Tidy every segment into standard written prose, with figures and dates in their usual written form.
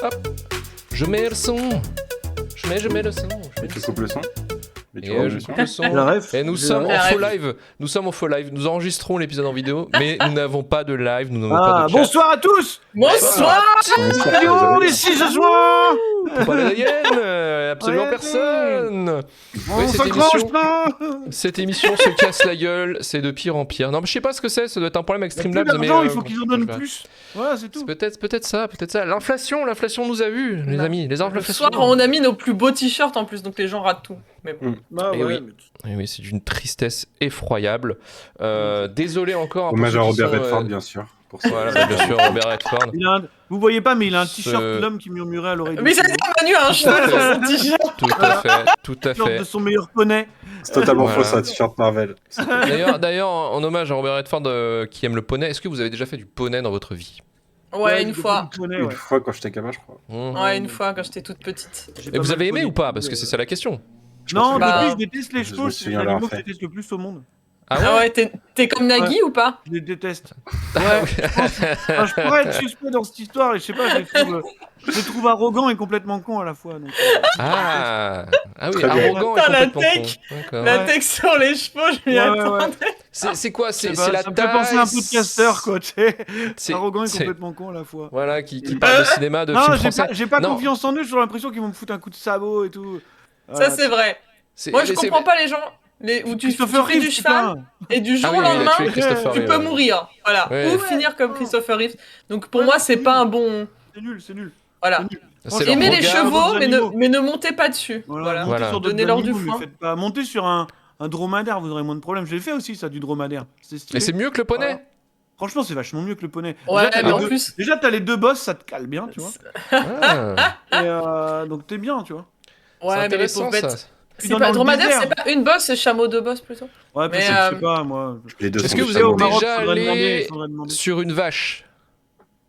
hop, je mets le son. Je mets le son. Et tu coupes le son. Et tu Et remets je le son. coupe le son. La ref. Et nous J'ai sommes la en ref. faux live. Nous sommes en faux live. Nous enregistrons l'épisode en vidéo, mais nous n'avons pas de live. Nous n'avons Ah, pas de chat. bonsoir à tous. Bonsoir. Salut, on est ici ce soir. Pour parler d'Alien, absolument Ouais, personne. On Oui, s'accroche, là. Cette émission se casse la gueule, c'est de pire en pire. Non, mais je sais pas ce que c'est, ça doit être un problème avec Il y a plus Streamlabs. Mais d'argent, il faut qu'ils en donnent je sais pas. plus. Voilà, c'est tout. C'est peut-être ça. L'inflation nous a vus, les amis. Les Le inflations. soir, on a mis nos plus beaux t-shirts en plus, donc les gens ratent tout. Mais bon. Bah, Eh ouais, oui. Et oui, c'est d'une tristesse effroyable. Désolé encore. pour Hommage ceux à qui Robert sont, Redford, bien sûr. Pour ça. Voilà, bah, bien sûr, Robert Redford. Il a un- Vous voyez pas, mais il a un Ce- t-shirt l'homme qui murmurait à l'oreille. Mais ça dit Manu a un cheval sur son t-shirt. Tout à fait. de son meilleur poney. C'est totalement Voilà. faux, ça, t-shirt Marvel. D'ailleurs, en hommage à Robert Redford qui aime le poney, est-ce que vous avez déjà fait du poney dans votre vie? Ouais, il une fait fois. du poney, Une ouais. fois quand j'étais gamin, je crois. Ouais, une fois quand j'étais toute petite. J'ai Et pas vous mal avez aimé poney, ou pas? Parce que c'est ça la question. Non, Bah, depuis, je déteste les je chevaux. me C'est souviens l'animal l'avoir que je fait. déteste le plus au monde. Ah ouais, t'es comme Nagui ou pas? Je les déteste. Ah oui. Enfin, je pourrais être suspect dans cette histoire et je sais pas, je les trouve arrogants et complètement cons à la fois. Donc, Ah oui, Très bien. arrogant et Putain, la complètement tech. con. D'accord. La texte sur les chevaux, je m'y Ouais, ouais, attendais. C'est quoi? C'est bah, la ça me taille. fait penser à un podcaster, quoi, tu sais. C'est- Arrogant et c'est- complètement con à la fois. Voilà, qui parle de cinéma, de Non, film j'ai français. pas, j'ai pas Non. confiance en eux, j'ai l'impression qu'ils vont me foutre un coup de sabot et tout. Ça, c'est vrai. C'est- Moi, je mais c'est- comprends pas les gens où tu fais du cheval et du jour Ah au oui, il a lendemain, tué Christopher tu Reeve, peux ouais. mourir. Voilà. Ouais. Ou finir comme Christopher Reeve. Donc pour Ouais, moi, non, c'est c'est pas nul. un bon. C'est nul. Voilà. C'est nul. C'est leur Aimez les regard. chevaux, d'autres mais animaux. ne montez pas dessus. Voilà. Montez Voilà. sur d'autres Donnez-leur du animaux, mais foin. faites pas monter sur un dromadaire, vous aurez moins de problèmes. Je l'ai fait aussi, ça, du dromadaire. C'est stylé. Et c'est mieux que le poney. Voilà. Franchement, c'est vachement mieux que le poney. Ouais, Déjà, t'as mais les en deux- plus. Déjà, t'as les deux bosses, ça te cale bien, tu vois. Ah, Et donc, t'es bien, tu vois. c'est Ouais, mais les intéressant pauvres ça. bêtes. Puis C'est dans pas le dromadaire, désert. c'est pas une bosse, c'est chameau de bosse plutôt. Ouais, Mais, mais je sais pas, moi. Les deux Est-ce sont que du vous savon. êtes déjà faudrait demander, allé faudrait demander. sur une vache?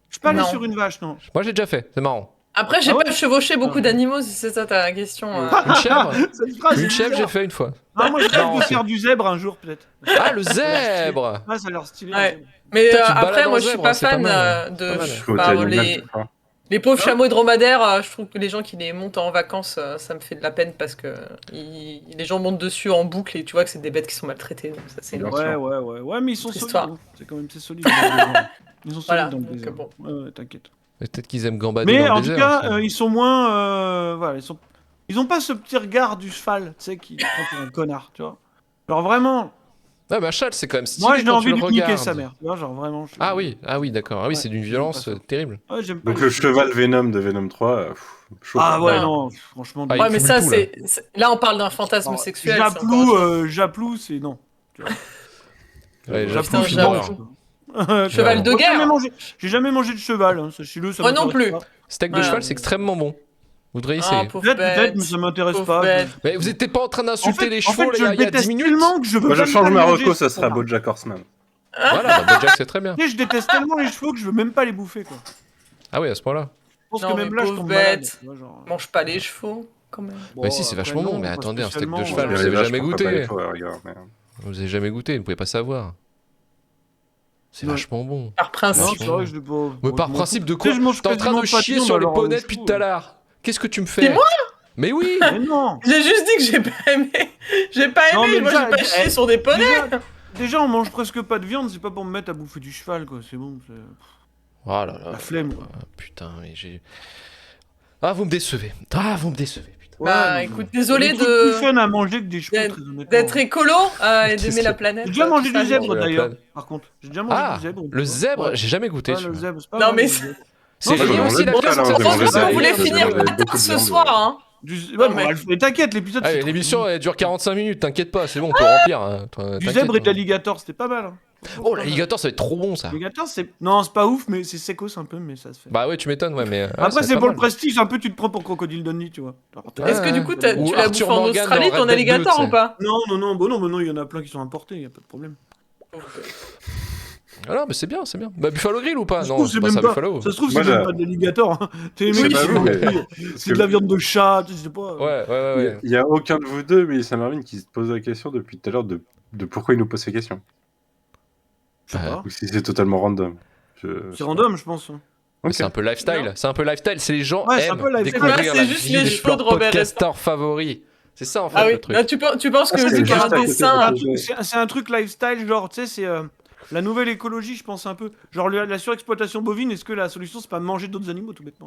Je suis pas allé Non. sur une vache, non. Moi j'ai déjà fait, c'est marrant. Après, j'ai Ah ouais pas chevauché beaucoup Ah. d'animaux, si c'est ça ta question. Une chèvre? Cette phrase, Une c'est chèvre, j'ai bizarre. fait une fois. Ah, moi, j'ai Non, envie de c'est- faire du zèbre un jour, peut-être. Ah, le zèbre! Ah, ça a l'air stylé. Ouais. le zèbre. Mais Toi, tu te balades après, en moi, je suis zèbre, pas c'est pas fan mal. de. Pas mal. Faut bah, qu'il y ait une les... image, quoi. les pauvres chameaux et dromadaires, je trouve que les gens qui les montent en vacances, ça me fait de la peine parce que les gens montent dessus en boucle et tu vois que c'est des bêtes qui sont maltraitées. Donc ça, c'est Bien long. sûr. Ouais, mais ils sont Triste solides. histoire. hein. C'est quand même, c'est solide. dans le désert. Ils sont solides Voilà, dans le donc, désert. bon. Ouais, t'inquiète. Peut-être qu'ils aiment gambader Mais dans en le tout désert. cas, aussi. ils sont moins. Voilà, ils ont pas ce petit regard du cheval, tu sais, qui te prend pour un connard, tu vois. Genre vraiment, Ah, bah, Charles, c'est quand même stylé moi, j'ai quand tu envie le de lui niquer regardes. sa mère. Tu vois, genre vraiment. Ah oui, d'accord. Ah oui, Ouais, c'est d'une j'aime violence pas ça. terrible. Ouais, j'aime pas Donc les le chevaux. cheval Venom de Venom 3, chaud. Ah ouais, Ah. non, franchement. Ah, il Ouais, mais fume ça, tout, là. là, on parle d'un fantasme Alors, sexuel. c'est encore autre chose. Japlou, c'est non. Ouais, Putain, Japlou, film j'avoue. d'horreur. Cheval de Moi, guerre. J'ai jamais mangé de cheval, hein, sachez-le. Ça Moi non m'intéresse plus. pas. Steak de Voilà. cheval, c'est extrêmement bon. Vous devriez Ah, essayer. pauvre Peut-être, bête. mais ça m'intéresse Pauvre pas. bête. Mais vous étiez pas en train d'insulter les en chevaux fait, là, je il y a 10 déteste minutes? tellement que je veux Moi je même change pas ma le manger, reco, ce ça sera connard. Bojack Horseman. Voilà, bah, Bojack, c'est très bien. Tu sais, je déteste tellement les chevaux que je veux même pas les bouffer, quoi. Ah oui, à ce point-là. Je pense Non, que mais même là, je pauvre tombe bête. malade. Tu vois, genre... Mange pas les chevaux, quand même. Bon, Mais si, c'est après, vachement bon. non, Mais pas attendez, un steak de spécialement, cheval, ouais. vous Les avez vaches, jamais pourquoi pas goûté. les chevaux, regarde, mais- Vous avez jamais goûté, vous pouvez pas savoir. C'est Ouais. vachement bon. Par Non, principe. c'est vrai que je l'ai pas. Mais bon, par je m'en principe fous. de Tu quoi? sais, je mange T'es en train quasiment de pas chier viande, sur les alors, poneys les depuis chevaux. tout à l'heure. Qu'est-ce que tu me fais? C'est moi? Mais oui! Mais non. J'ai juste dit que j'ai pas aimé. J'ai pas Non, aimé, mais moi déjà, j'ai pas chié sur des poneys. Déjà, on mange presque pas de viande, c'est pas pour me mettre à bouffer du cheval, quoi. C'est bon, c'est Oh là là. la flemme, quoi. Ah, putain, mais j'ai. Ah, vous me décevez. Ah, vous me décevez, putain. Bah Ouais, écoute, Il y a désolé des trucs plus de fun à manger que des chevaux, d'être- très honnêtement. d'être écolo et Qu'est-ce d'aimer que- la planète. J'ai déjà mangé tout ça, du zèbre manger la d'ailleurs, plane. par contre. J'ai déjà mangé Ah, du zèbre. le zèbre, Ouais. j'ai jamais goûté. Ouais, celui-là. le zèbre, c'est pas Non, mal, mais le c'est- zèbre. C'est Non, lié moi, aussi j'en la mange viande. pas, ça alors, se j'ai mange mangé ça, Franchement, ça, vous les- voulez finir j'avais tard beaucoup de ce viande, soir, hein. Ouais, Non, mais- mais t'inquiète, l'épisode Allez, c'est trop l'émission mignon. elle dure 45 minutes, t'inquiète pas, c'est bon, on peut remplir. Hein. Toi, Du t'inquiète, zèbre et de hein. l'alligator, c'était pas mal. Hein. Oh, l'alligator, ça va être trop bon ça. L'alligator, c'est. Non, c'est pas ouf, mais c'est secos un peu, mais ça se fait. Bah ouais, tu m'étonnes, ouais, mais. ouais, ça Après, va c'est être pour pas le mal. prestige, un peu tu te prends pour Crocodile Dundee, tu vois. Ouais. Est-ce que du coup Ou tu l'as bouffé Arthur en Morgan Australie dans ton Red Dead 2, alligator tu sais. ou pas? Non, il y en a plein qui sont importés, y a pas de problème. Ah non, mais c'est bien, c'est bien. Bah Buffalo Grill ou pas? Ça se Non, trouve, c'est pas ça, même Buffalo. Ça se trouve, Moi, c'est même j'ai- pas de l'alligator. Hein. T'es les Je sais mecs pas qui vous, font- mais- C'est Parce de la que viande de chat, je sais pas. Ouais, ouais. il y a aucun de vous deux, mais ça Marvin qui se pose la question depuis tout à l'heure de pourquoi il nous pose ces questions. Je sais pas. Ou si c'est totalement random. C'est random, je pense. Hein. Ok. C'est un peu lifestyle. C'est un peu lifestyle. C'est les gens Ouais, c'est un aiment peu lifestyle. découvrir C'est la juste vie les de cheveux leurs de Robert podcasteurs favoris. C'est ça en fait Ah oui, le truc. là, tu penses que Ah, c'est vu qu'il y a juste un à côté de dessin. la- C'est un truc lifestyle, genre, tu sais, c'est la nouvelle écologie, je pense un peu. Genre la surexploitation bovine, est-ce que la solution c'est pas manger d'autres animaux tout bêtement?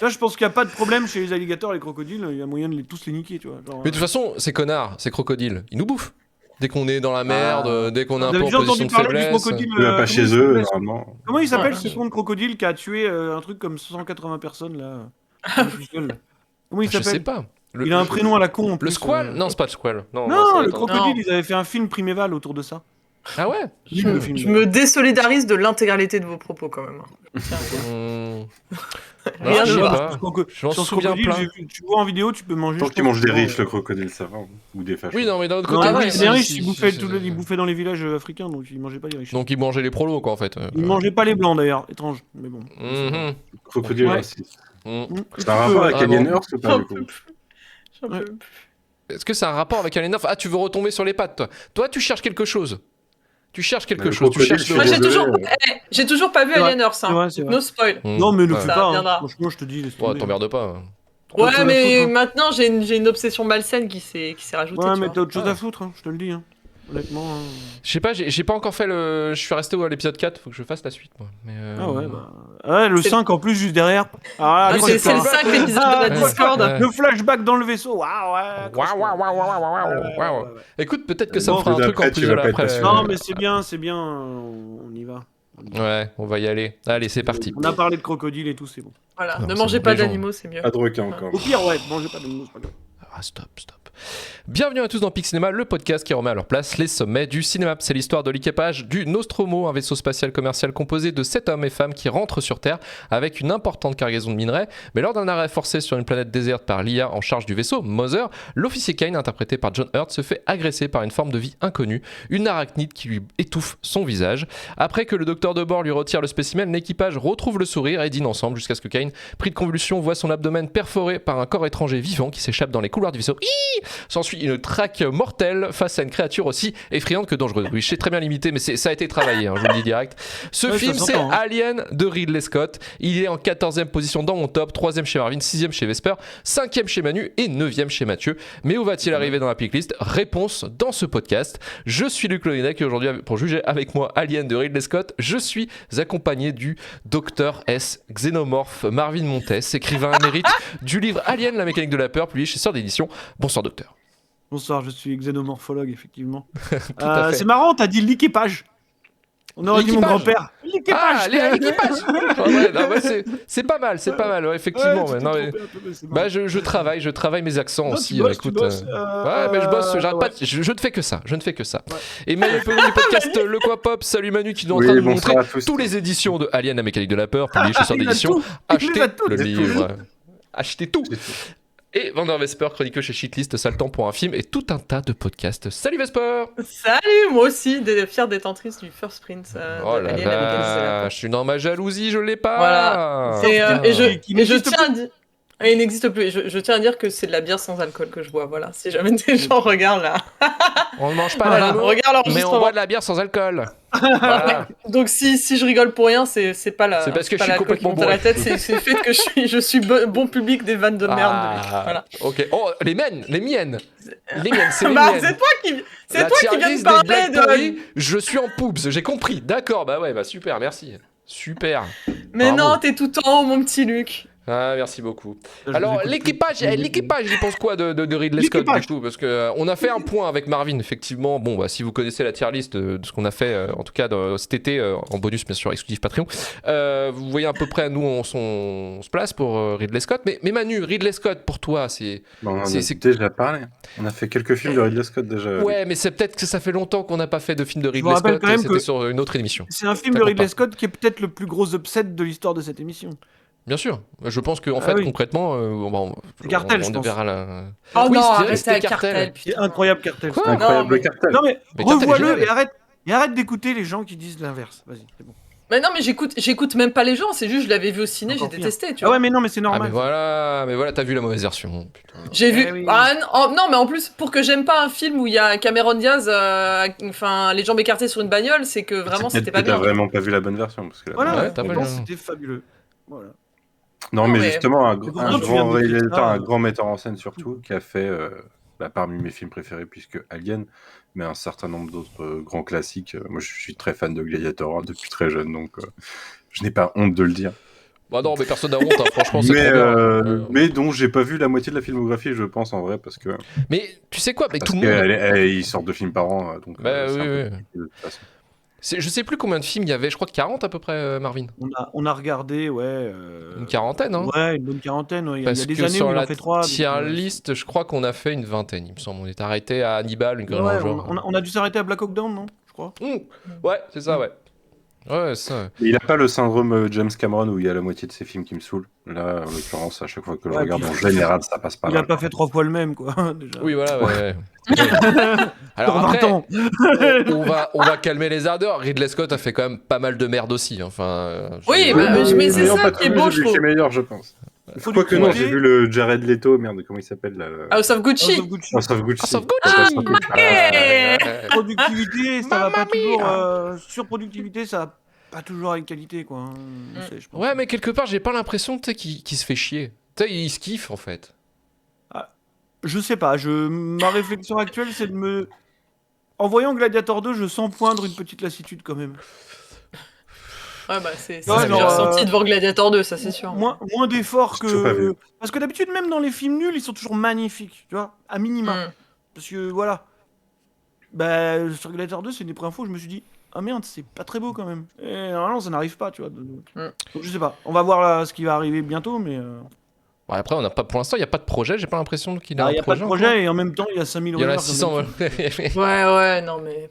Là, je pense qu'il n'y a pas de problème chez les alligators et les crocodiles, il y a moyen de tous les niquer, tu vois. Genre, Mais de toute façon, ces connards, ces crocodiles, ils nous bouffent. Dès qu'on est dans la merde, dès qu'on est un vous peu avez en déjà position entendu de parler du faiblesse. crocodile Tu vas pas comment chez il eux, s'appelle normalement. Comment il s'appelle Ouais. ce con de crocodile qui a tué un truc comme 180 personnes là tout seul, là. Comment il Je sais s'appelle? pas. Il a un prénom à la con en Le plus, squal Non, c'est pas le squal. Non, Non, ça le va être un- crocodile, Non. ils avaient fait un film priméval autour de ça. Ah ouais Nul, le film, Je d'ailleurs. me désolidarise de l'intégralité de vos propos quand même. Tiens, Hmm. Rien Non, je à sais voir. pas. Je m'en Sur ce souviens crocodile, plein. tu vois en vidéo, tu peux manger. Tant je qu'il pense, mange des genre, riches, le crocodile, ça va. Ou des fachos. Oui, non, mais d'un autre Non, côté, ah oui, ouais, si, les riches, si, ils si, bouffaient, si, ils bouffaient dans les villages africains, donc ils mangeaient pas les riches. Donc ils mangeaient les prolos, quoi, en fait. Ils mangeaient pas les blancs d'ailleurs, étrange, mais bon. Mhm. Crocodile Ouais. raciste. Mhm. C'est un rapport avec Vraiment. Alien Earth ou pas, J'en du coup peux plus. J'en peux plus. Est-ce que c'est un rapport avec Alien Earth? Ah, tu veux retomber sur les pattes, toi. Toi, tu cherches quelque chose. Tu cherches quelque Le chose. Tu crocodile cherches sur Moi, le... des- j'ai toujours pas vu C'est vrai, Alien Earth, c'est vrai, hein. c'est Donc vrai. no spoil. Non, mais le Ouais. fais Ça pas. viendra. Franchement, je te dis, laisse Ouais, tomber. t'emmerdes pas. T'as autre Ouais, chose à mais foutre, hein. maintenant j'ai une obsession malsaine qui s'est rajoutée. Ouais, tu mais vois. t'as autre chose Ah. à foutre, hein, je te le dis. Hein. Honnêtement. Je sais pas, j'ai pas encore fait le. Je suis resté à l'épisode 4, faut que je fasse la suite, moi. Mais Ah ouais, bah. Ouais, le C'est- 5 en plus, juste derrière. Alors là, Ah, accroche-toi, c'est le hein. 5 l'épisode de la Ah, Discord. ouais. Le flashback dans le vaisseau. Waouh, ouais. Waouh, accroche-toi. waouh, waouh, waouh, waouh, Ouais, waouh, ouais, waouh. ouais, ouais. Écoute, peut-être que ça Bon, me fera un truc en après, plus tu de vas la pas être après. patient. Non, mais c'est bien, on y va. Ouais, on va y aller. Allez, c'est parti. On a parlé de crocodile et tout, c'est bon. Voilà, Non, ne c'est mangez bon, pas les gens- d'animaux, c'est mieux. Pas de requin encore. Au pire, ouais, mangez pas de mousse, pas grave. Ah, stop. Bienvenue à tous dans Pix Cinéma, le podcast qui remet à leur place les sommets du cinéma. C'est l'histoire de l'équipage du Nostromo, un vaisseau spatial commercial composé de 7 hommes et femmes qui rentrent sur Terre avec une importante cargaison de minerais. Mais lors d'un arrêt forcé sur une planète déserte par l'IA en charge du vaisseau, Mother, l'officier Kane, interprété par John Hurt, se fait agresser par une forme de vie inconnue, une arachnide qui lui étouffe son visage. Après que le docteur de bord lui retire le spécimen, l'équipage retrouve le sourire et dîne ensemble jusqu'à ce que Kane, pris de convulsion, voit son abdomen perforé par un corps étranger vivant qui s'échappe dans les couloirs du vaisseau. S'ensuit une traque mortelle face à une créature aussi effrayante que dangereuse. Oui, je sais très bien limité, mais ça a été travaillé, hein, je vous le dis direct. Ce Ouais, film, ça c'est s'entend, hein. Alien de Ridley Scott. Il est en 14e position dans mon top, 3e chez Marvin, 6e chez Vesper, 5e chez Manu et 9e chez Mathieu. Mais où va-t-il arriver dans la picklist? Réponse dans ce podcast. Je suis Luc Loninec et aujourd'hui, pour juger avec moi Alien de Ridley Scott, je suis accompagné du Dr S Xénomorphe Marvin Montes, écrivain émérite du livre Alien, la mécanique de la peur, publié chez Sœur d'édition. Bonsoir docteur. Bonsoir, je suis xénomorphologue, effectivement. à fait. C'est marrant, t'as dit l'équipage. On aurait dit mon L'équipage. grand-père. Ah, l'équipage. Ah ouais, non, ouais, c'est pas mal, ouais, effectivement. Ouais, mais non, mais- Bah, je travaille mes accents aussi. Écoute, ouais, mais je bosse, j'arrête pas. Je ne fais que ça, Ouais. Et Manu Pelou du podcast Le Quoi Pop, salut Manu qui est en train de nous montrer bonsoir à tous. toutes les éditions de Alien, la mécanique de la peur, publiées chez Sœur Il a d'édition. tout. Il Achetez les a toutes. le Il a tout. livre. Achetez tout. C'est tout. Et Vander Vesper, chroniqueur chez Shitlist, Sale temps pour un film et tout un tas de podcasts. Salut Vesper. Salut, moi aussi, fière détentrice du First Print Oh de la Alien avec Alice vache, je suis dans ma jalousie, je l'ai pas. Voilà. Putain. Et je Qui n'existe tiens à dire. Et il n'existe plus. Je tiens à dire que c'est de la bière sans alcool que je bois. Voilà. Si jamais des gens regardent là. On ne mange pas Voilà. d'animaux, Regarde mais on l'enregistrement. boit de la bière sans alcool. Voilà. Donc si je rigole pour rien, c'est pas la. C'est parce que pas je suis l'alcool qui complètement monte à la bourré. tête, c'est le fait que je suis bon public des vannes de merde. Ah, Voilà. ok. Oh, les miennes. C'est les Bah, miennes. c'est toi qui La viens tier de list des parler blagues de. pourries, je suis en poubs, j'ai compris. D'accord, bah ouais, bah super, merci. Super. Mais Bravo. non, t'es tout en haut, mon petit Luc. Ah, merci beaucoup. Je vous Alors, écoute l'équipage, plus. il pense quoi de Ridley Scott du L'équipage. coup? Parce que on a fait un point avec Marvin, effectivement. Bon, bah, si vous connaissez la tier list de ce qu'on a fait, en tout cas cet été, en bonus, bien sûr, exclusif Patreon, vous voyez à peu près nous on se place pour Ridley Scott. Mais Manu, Ridley Scott, pour toi, c'est. Bon, on en C'est- a c'est- déjà parlé. On a fait quelques films de Ridley Scott déjà. Ouais, mais c'est peut-être que ça fait longtemps qu'on n'a pas fait de film de vous Ridley rappelle Scott. quand même C'était que- sur une autre émission. C'est un film Ça de compte Ridley pas. Scott qui est peut-être le plus gros upset de l'histoire de cette émission. Bien sûr. Je pense qu'en Ah fait, oui. concrètement, C'est Cartel, je on pense. verra la. Oh Oui, non, c'est vrai, arrête c'était avec Cartel. Cartel. C'est putain. incroyable Cartel. Quoi Incroyable Non, mais- cartel. Non mais, Mais Cartel est revois-le génial. et arrête de d'écouter les gens qui disent l'inverse. Vas-y, c'est bon. Mais non, mais j'écoute même pas les gens, c'est juste je l'avais vu au ciné, j'ai Encore pire. détesté, tu Ah vois. ouais, mais non, mais c'est Ah, normal. mais voilà, t'as vu la mauvaise version. Putain. J'ai vu. oui. Ah, non, mais en plus, pour que j'aime pas un film où il y a Cameron Diaz, enfin, les jambes écartées sur une bagnole, c'est que vraiment C'est c'était peut-être pas que t'as bien. vraiment pas vu la bonne version. Parce que la Voilà, bonne Ouais, version, t'as pas non, le- c'était fabuleux. Voilà. Non, Non, mais mais- justement, un Mais grand pourquoi tu viens de me dire réalisateur, ça un grand metteur en scène surtout, qui a fait, parmi mes films préférés, puisque Alien, mais un certain nombre d'autres grands classiques. Moi, je suis très fan de Gladiator depuis très jeune, donc je n'ai pas honte de le dire. Bah non, mais personne n'a honte, hein, franchement, c'est Mais, trop bien. mais dont j'ai pas vu la moitié de la filmographie, je pense, en vrai, parce que Mais tu sais quoi, mais tout le monde. ils sortent 2 films par an, donc Bah c'est oui, un peu oui. compliqué de toute façon. Je sais plus combien de films il y avait, je crois 40 à peu près, Marvin. On a regardé, ouais. Une quarantaine, hein. Ouais, une bonne quarantaine. Ouais. Il y a Parce des que années sur où il en la fait 3. tier list, je crois qu'on a fait une vingtaine, il me semble. On est arrêté à Hannibal, une connerie Ouais, dans le genre. on a dû s'arrêter à Black Hawk Down, non? Je crois. Ouais, c'est ça, ouais. Ouais, c'est ça. Et il a pas le syndrome James Cameron où il y a la moitié de ses films qui me saoulent. Là, en l'occurrence, à chaque fois que je Ouais, regarde puis- en général, ça passe pas Il a mal. pas fait 3 fois le même, quoi, déjà. Oui, voilà, ouais. Alors Sur 20 après, ans. on va calmer les ardeurs. Ridley Scott a fait quand même pas mal de merde aussi. Enfin, Oui, je- bah, mais c'est non, ça pas qui est tout, beau, j'ai je vu trouve. chez meilleur, je pense. Faut Quoi lui que non, créditer. j'ai vu le Jared Leto, merde, comment il s'appelle là House of Gucci. House of Gucci. House of Gucci. House of Gucci. Ça passe un peu. Productivité, ça va Mamma pas toujours. mia. Surproductivité, ça va pas toujours avec qualité, quoi. hein. On sait, je pense. Ouais, mais quelque part, j'ai pas l'impression tu sais, qu'il se fait chier. Tu sais, il se kiffe en fait. Je sais pas, ma réflexion actuelle, c'est de me. En voyant Gladiator 2, je sens poindre une petite lassitude quand même. Ouais, bah, c'est Ouais, ce que genre, j'ai ressenti devant Gladiator 2, ça c'est sûr. Moins d'efforts J'ai toujours pas vu. que. Parce que d'habitude, même dans les films nuls, ils sont toujours magnifiques, tu vois, à minima. Mm. Parce que voilà. Bah, sur Gladiator 2, c'est une des premières fois où je me suis dit, ah merde, c'est pas très beau quand même. Et normalement, ça n'arrive pas, tu vois. Donc, je sais pas. On va voir là, ce qui va arriver bientôt, mais. Ouais, après, on n'a pas, pour l'instant, il n'y a pas de projet. J'ai pas l'impression qu'il a Il un n'y a pas projet. de projet encore. et en même temps, il y a 5000 Il y en a rumeurs, 600. comme d'habitude. Ouais, non, mais.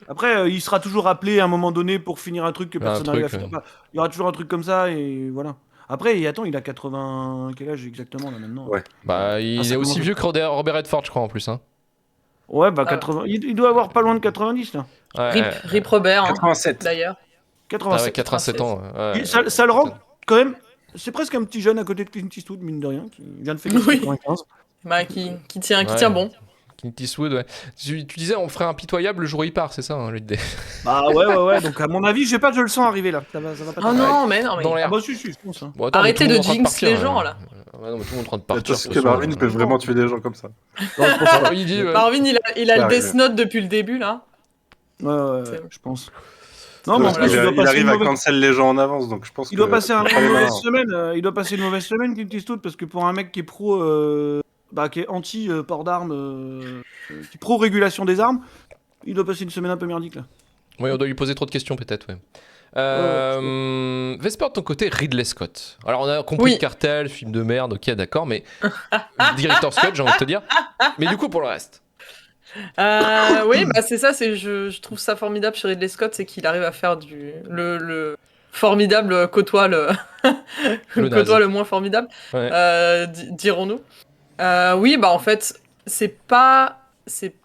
Après, il sera toujours appelé à un moment donné pour finir un truc que Un personne n'arrive à truc, finir. Il y aura toujours un truc comme ça et voilà. Après, et attends, il a 80. Quel âge exactement là maintenant? Ouais. Bah, il ça est aussi commence. vieux que Robert Redford, je crois, en plus. Hein. Ouais, bah Ah. 80. Il doit avoir pas loin de 90 là. Ouais, Rip Robert, hein, 87. d'ailleurs. Ah ouais, 87. 87 ans. Ouais. Et ça le rend quand même. C'est presque un petit jeune à côté de Clint Eastwood, mine de rien, qui vient de faire Oui. 95. Bah, qui tient Ouais. bon. Clint Eastwood, ouais. Tu disais, on ferait impitoyable le jour où il part, c'est ça, hein, l'idée. Bah ouais. Donc à mon avis, je le sens arriver là. Ça va pas. Oh non, mais non, mais. Dans Ah l'air. bah si, je pense. Hein. Bon, attends, Arrêtez mais tout le de monde est en train jinx partir, les gens, là. Ouais, non, mais tout le monde est en train de partir. Parce ce que soir. Marvin peut vraiment tuer des gens comme ça. Il dit, Marvin, il a le Ouais, Death Note depuis le début, là. Ouais, C'est- je pense. Non, mais en Parce plus, qu'il il doit il passer arrive une à mauvaise. cancel les gens en avance, donc je pense Il doit que passer c'est pas les une mauvaise malins. semaine. Il doit passer une mauvaise semaine, Clint Eastwood, parce que pour un mec qui est pro, qui est anti port d'armes, qui est pro régulation des armes, il doit passer une semaine un peu merdique là. Oui, on doit lui poser trop de questions, peut-être, ouais. Vesper, de ton côté, Ridley Scott. Alors, on a compris Oui. le cartel, film de merde, ok, d'accord, mais. Director Scott, j'ai envie de te dire. Mais du coup, pour le reste. Oui, bah c'est ça, je trouve ça formidable chez Ridley Scott, c'est qu'il arrive à faire le formidable côtoie le, Le côtoie naze. le moins formidable, Ouais. dirons-nous. Oui, bah en fait, c'est pas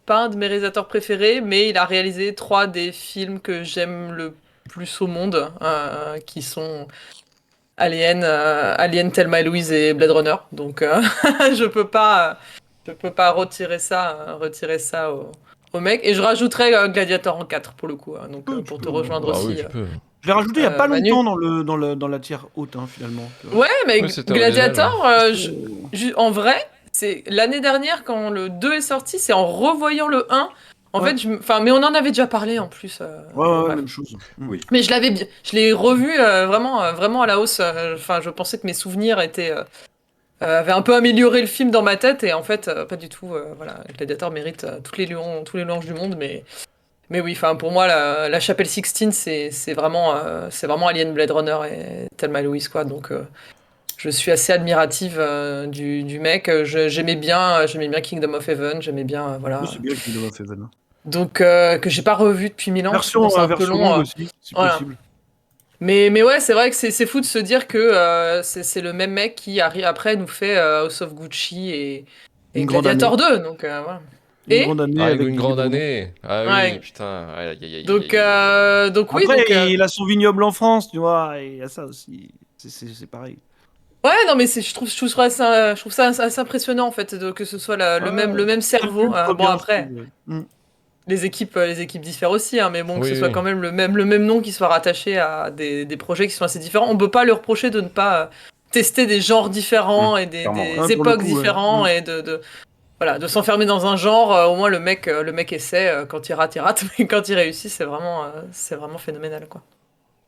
un de mes réalisateurs préférés, mais il a réalisé 3 des films que j'aime le plus au monde, qui sont Alien, Thelma et Louise et Blade Runner. Donc je peux pas retirer ça au mec. Et je rajouterais Gladiator en 4 pour le coup, hein, donc Tu pour te peux. rejoindre Ah aussi. oui, tu peux. Je l'ai rajouté il y a pas Manu. longtemps dans la tier haute finalement. tu vois. Ouais, mais Oui, c'était Gladiator, Euh, en vrai, c'est l'année dernière quand le 2 est sorti, c'est en revoyant le 1. En Ouais. fait, mais on en avait déjà parlé en plus. Ouais, bref. même chose. Oui. Mais je l'ai revu vraiment à la hausse. Enfin, je pensais que mes souvenirs avaient un peu amélioré le film dans ma tête et en fait, pas du tout. Voilà, Gladiator mérite tous les louanges du monde, mais oui, enfin pour moi, la Chapelle Sixtine, c'est vraiment Alien, Blade Runner et Thelma et Louise quoi. Donc je suis assez admirative du mec. J'aimais bien Kingdom of Heaven, j'aimais bien voilà. Oui, c'est bien qu'il doit faire Heaven. Donc que j'ai pas revu depuis 1000 ans. Version, c'est un peu version long. longue aussi, si voilà. possible. Mais ouais, c'est vrai que c'est fou de se dire que c'est le même mec qui après nous fait House of Gucci et Une grande Gladiator 2. Donc voilà. Et Une grande année. Avec avec une des grande vignobles. année. Ah oui, Ouais. putain. Aïe, aïe, aïe, donc, aïe, aïe. oui, Après, donc. il a son vignoble en France, tu vois, et il y a ça aussi. C'est pareil. Ouais, non, mais je trouve ça assez impressionnant en fait, que ce soit le même cerveau. Calcule trop Bon, bien, après, je trouve, ouais. les équipes diffèrent aussi, hein, mais bon, que Oui, ce soit oui. quand même le même nom qui soit rattaché à des projets qui sont assez différents. On peut pas lui reprocher de ne pas tester des genres différents et clairement, ouais. Ouais, pour le époques coup, ouais. différents et voilà, de s'enfermer dans un genre. Au moins, le mec essaie. Quand il rate, mais quand il réussit, c'est vraiment phénoménal, quoi.